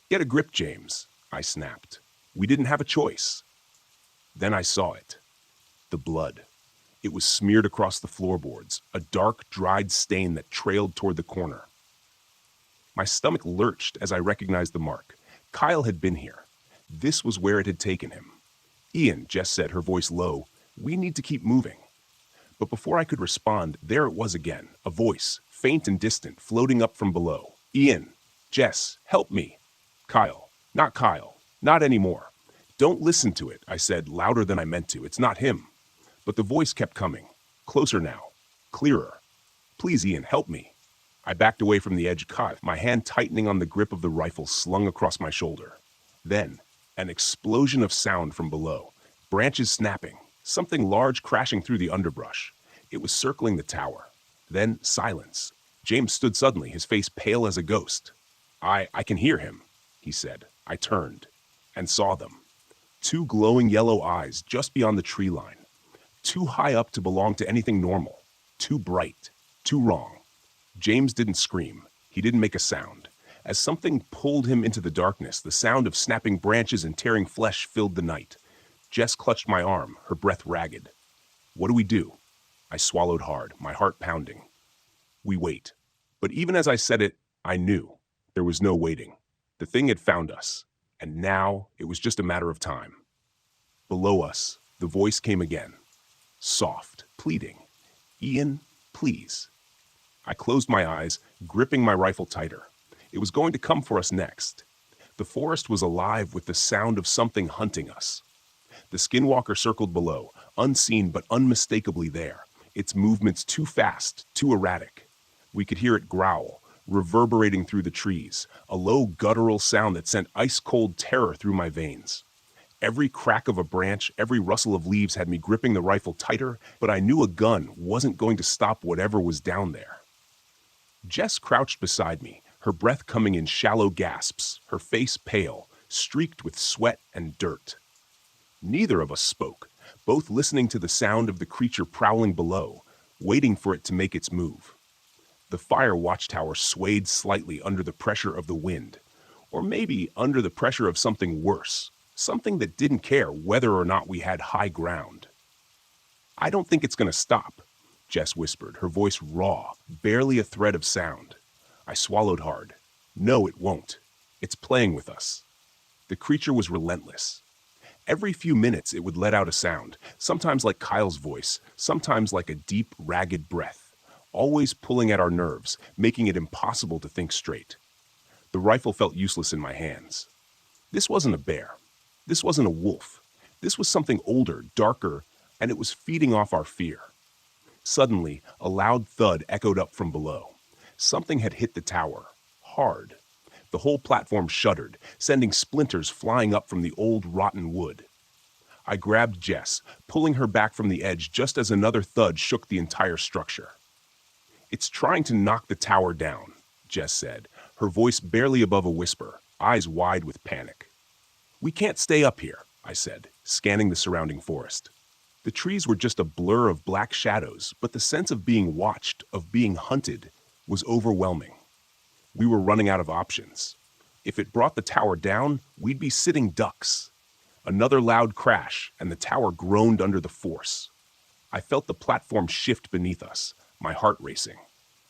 "Get a grip, James," I snapped. "We didn't have a choice." Then I saw it. The blood. It was smeared across the floorboards, a dark, dried stain that trailed toward the corner. My stomach lurched as I recognized the mark. Kyle had been here. This was where it had taken him. "Ian," Jess said, her voice low, "we need to keep moving." But before I could respond, there it was again, a voice, faint and distant, floating up from below. "Ian, Jess, help me." "Kyle, not anymore." "Don't listen to it," I said, louder than I meant to. "It's not him." But the voice kept coming. Closer now. Clearer. "Please, Ian, help me." I backed away from the edge, caught, my hand tightening on the grip of the rifle slung across my shoulder. Then, an explosion of sound from below. Branches snapping. Something large crashing through the underbrush. It was circling the tower. Then, silence. James stood suddenly, his face pale as a ghost. I can hear him," he said. I turned and saw them. Two glowing yellow eyes just beyond the tree line. Too high up to belong to anything normal. Too bright. Too wrong. James didn't scream. He didn't make a sound. As something pulled him into the darkness, the sound of snapping branches and tearing flesh filled the night. Jess clutched my arm, her breath ragged. "What do we do?" I swallowed hard, my heart pounding. "We wait." But even as I said it, I knew. There was no waiting. The thing had found us, and now it was just a matter of time. Below us, the voice came again. Soft, pleading. "Ian, please." I closed my eyes, gripping my rifle tighter. It was going to come for us next. The forest was alive with the sound of something hunting us. The skinwalker circled below, unseen but unmistakably there, its movements too fast, too erratic. We could hear it growl, reverberating through the trees, a low guttural sound that sent ice-cold terror through my veins. Every crack of a branch, every rustle of leaves had me gripping the rifle tighter, but I knew a gun wasn't going to stop whatever was down there. Jess crouched beside me, her breath coming in shallow gasps, her face pale, streaked with sweat and dirt. Neither of us spoke, both listening to the sound of the creature prowling below, waiting for it to make its move. The fire watchtower swayed slightly under the pressure of the wind, or maybe under the pressure of something worse. something that didn't care whether or not we had high ground. "I don't think it's going to stop," Jess whispered, her voice raw, barely a thread of sound. I swallowed hard. "No, it won't. It's playing with us." The creature was relentless. Every few minutes it would let out a sound, sometimes like Kyle's voice, sometimes like a deep, ragged breath, always pulling at our nerves, making it impossible to think straight. The rifle felt useless in my hands. This wasn't a bear. This wasn't a wolf. This was something older, darker, and it was feeding off our fear. Suddenly, a loud thud echoed up from below. Something had hit the tower, hard. The whole platform shuddered, sending splinters flying up from the old, rotten wood. I grabbed Jess, pulling her back from the edge just as another thud shook the entire structure. "It's trying to knock the tower down," Jess said, her voice barely above a whisper, eyes wide with panic. "We can't stay up here," I said, scanning the surrounding forest. The trees were just a blur of black shadows, but the sense of being watched, of being hunted, was overwhelming. We were running out of options. If it brought the tower down, we'd be sitting ducks. Another loud crash, and the tower groaned under the force. I felt the platform shift beneath us, my heart racing.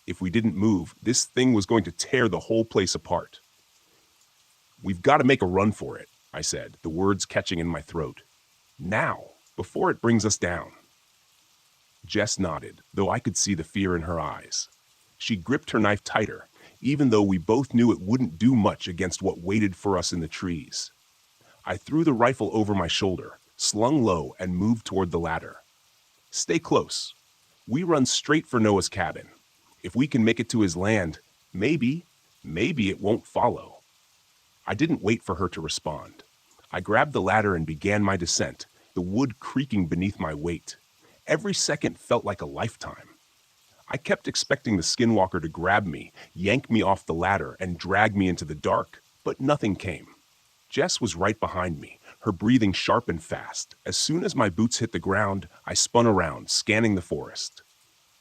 If we didn't move, this thing was going to tear the whole place apart. "We've got to make a run for it," I said, the words catching in my throat. "Now, before it brings us down." Jess nodded, though I could see the fear in her eyes. She gripped her knife tighter, even though we both knew it wouldn't do much against what waited for us in the trees. I threw the rifle over my shoulder, slung low, and moved toward the ladder. "Stay close. We run straight for Noah's cabin. If we can make it to his land, maybe it won't follow." I didn't wait for her to respond. I grabbed the ladder and began my descent, the wood creaking beneath my weight. Every second felt like a lifetime. I kept expecting the skinwalker to grab me, yank me off the ladder, and drag me into the dark, but nothing came. Jess was right behind me, her breathing sharp and fast. As soon as my boots hit the ground, I spun around, scanning the forest.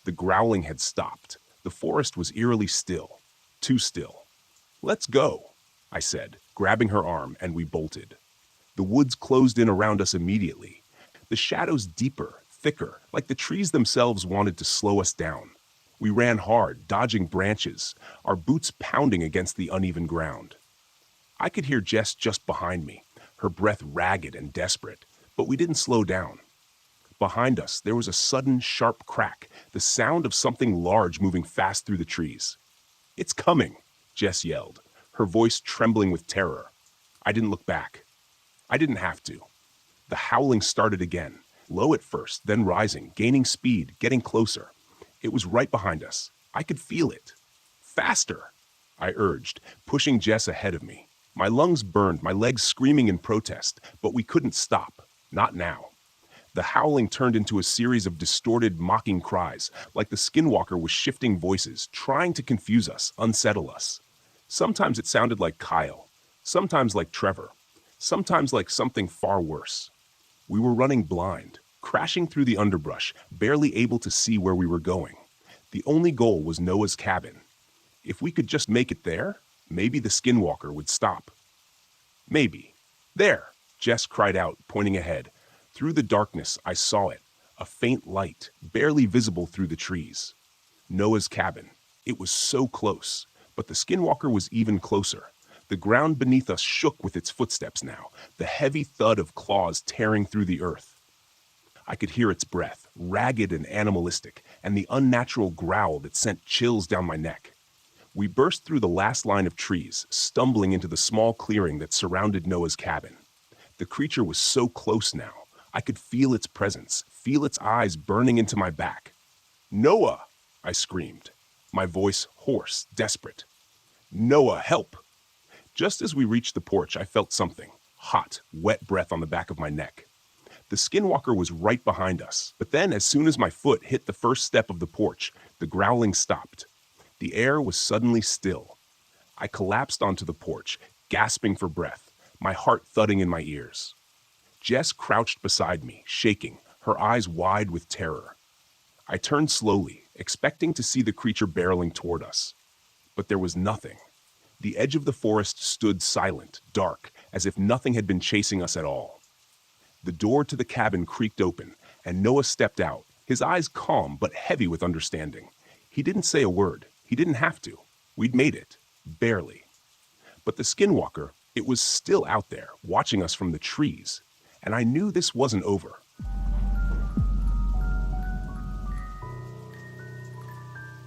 The growling had stopped. The forest was eerily still. Too still. "Let's go," I said, grabbing her arm, and we bolted. The woods closed in around us immediately. The shadows deeper, thicker, like the trees themselves wanted to slow us down. We ran hard, dodging branches, our boots pounding against the uneven ground. I could hear Jess just behind me, her breath ragged and desperate, but we didn't slow down. Behind us, there was a sudden, sharp crack, the sound of something large moving fast through the trees. "It's coming," Jess yelled, her voice trembling with terror. I didn't look back. I didn't have to. The howling started again, low at first, then rising, gaining speed, getting closer. It was right behind us. I could feel it. "Faster," I urged, pushing Jess ahead of me. My lungs burned, my legs screaming in protest, but we couldn't stop. Not now. The howling turned into a series of distorted, mocking cries, like the skinwalker was shifting voices, trying to confuse us, unsettle us. Sometimes it sounded like Kyle, sometimes like Trevor, sometimes like something far worse. We were running blind, crashing through the underbrush, barely able to see where we were going. The only goal was Noah's cabin. If we could just make it there, maybe the skinwalker would stop. Maybe. "There!" Jess cried out, pointing ahead. Through the darkness, I saw it, a faint light, barely visible through the trees. Noah's cabin. It was so close, but the skinwalker was even closer. The ground beneath us shook with its footsteps now, the heavy thud of claws tearing through the earth. I could hear its breath, ragged and animalistic, and the unnatural growl that sent chills down my neck. We burst through the last line of trees, stumbling into the small clearing that surrounded Noah's cabin. The creature was so close now. I could feel its presence, feel its eyes burning into my back. "Noah!" I screamed, my voice hoarse, desperate. "Noah, help!" Just as we reached the porch, I felt something, hot, wet breath on the back of my neck. The skinwalker was right behind us, but then as soon as my foot hit the first step of the porch, the growling stopped. The air was suddenly still. I collapsed onto the porch, gasping for breath, my heart thudding in my ears. Jess crouched beside me, shaking, her eyes wide with terror. I turned slowly, expecting to see the creature barreling toward us. But there was nothing. The edge of the forest stood silent, dark, as if nothing had been chasing us at all. The door to the cabin creaked open, and Noah stepped out, his eyes calm but heavy with understanding. He didn't say a word. He didn't have to. We'd made it. Barely. But the skinwalker, it was still out there, watching us from the trees. And I knew this wasn't over.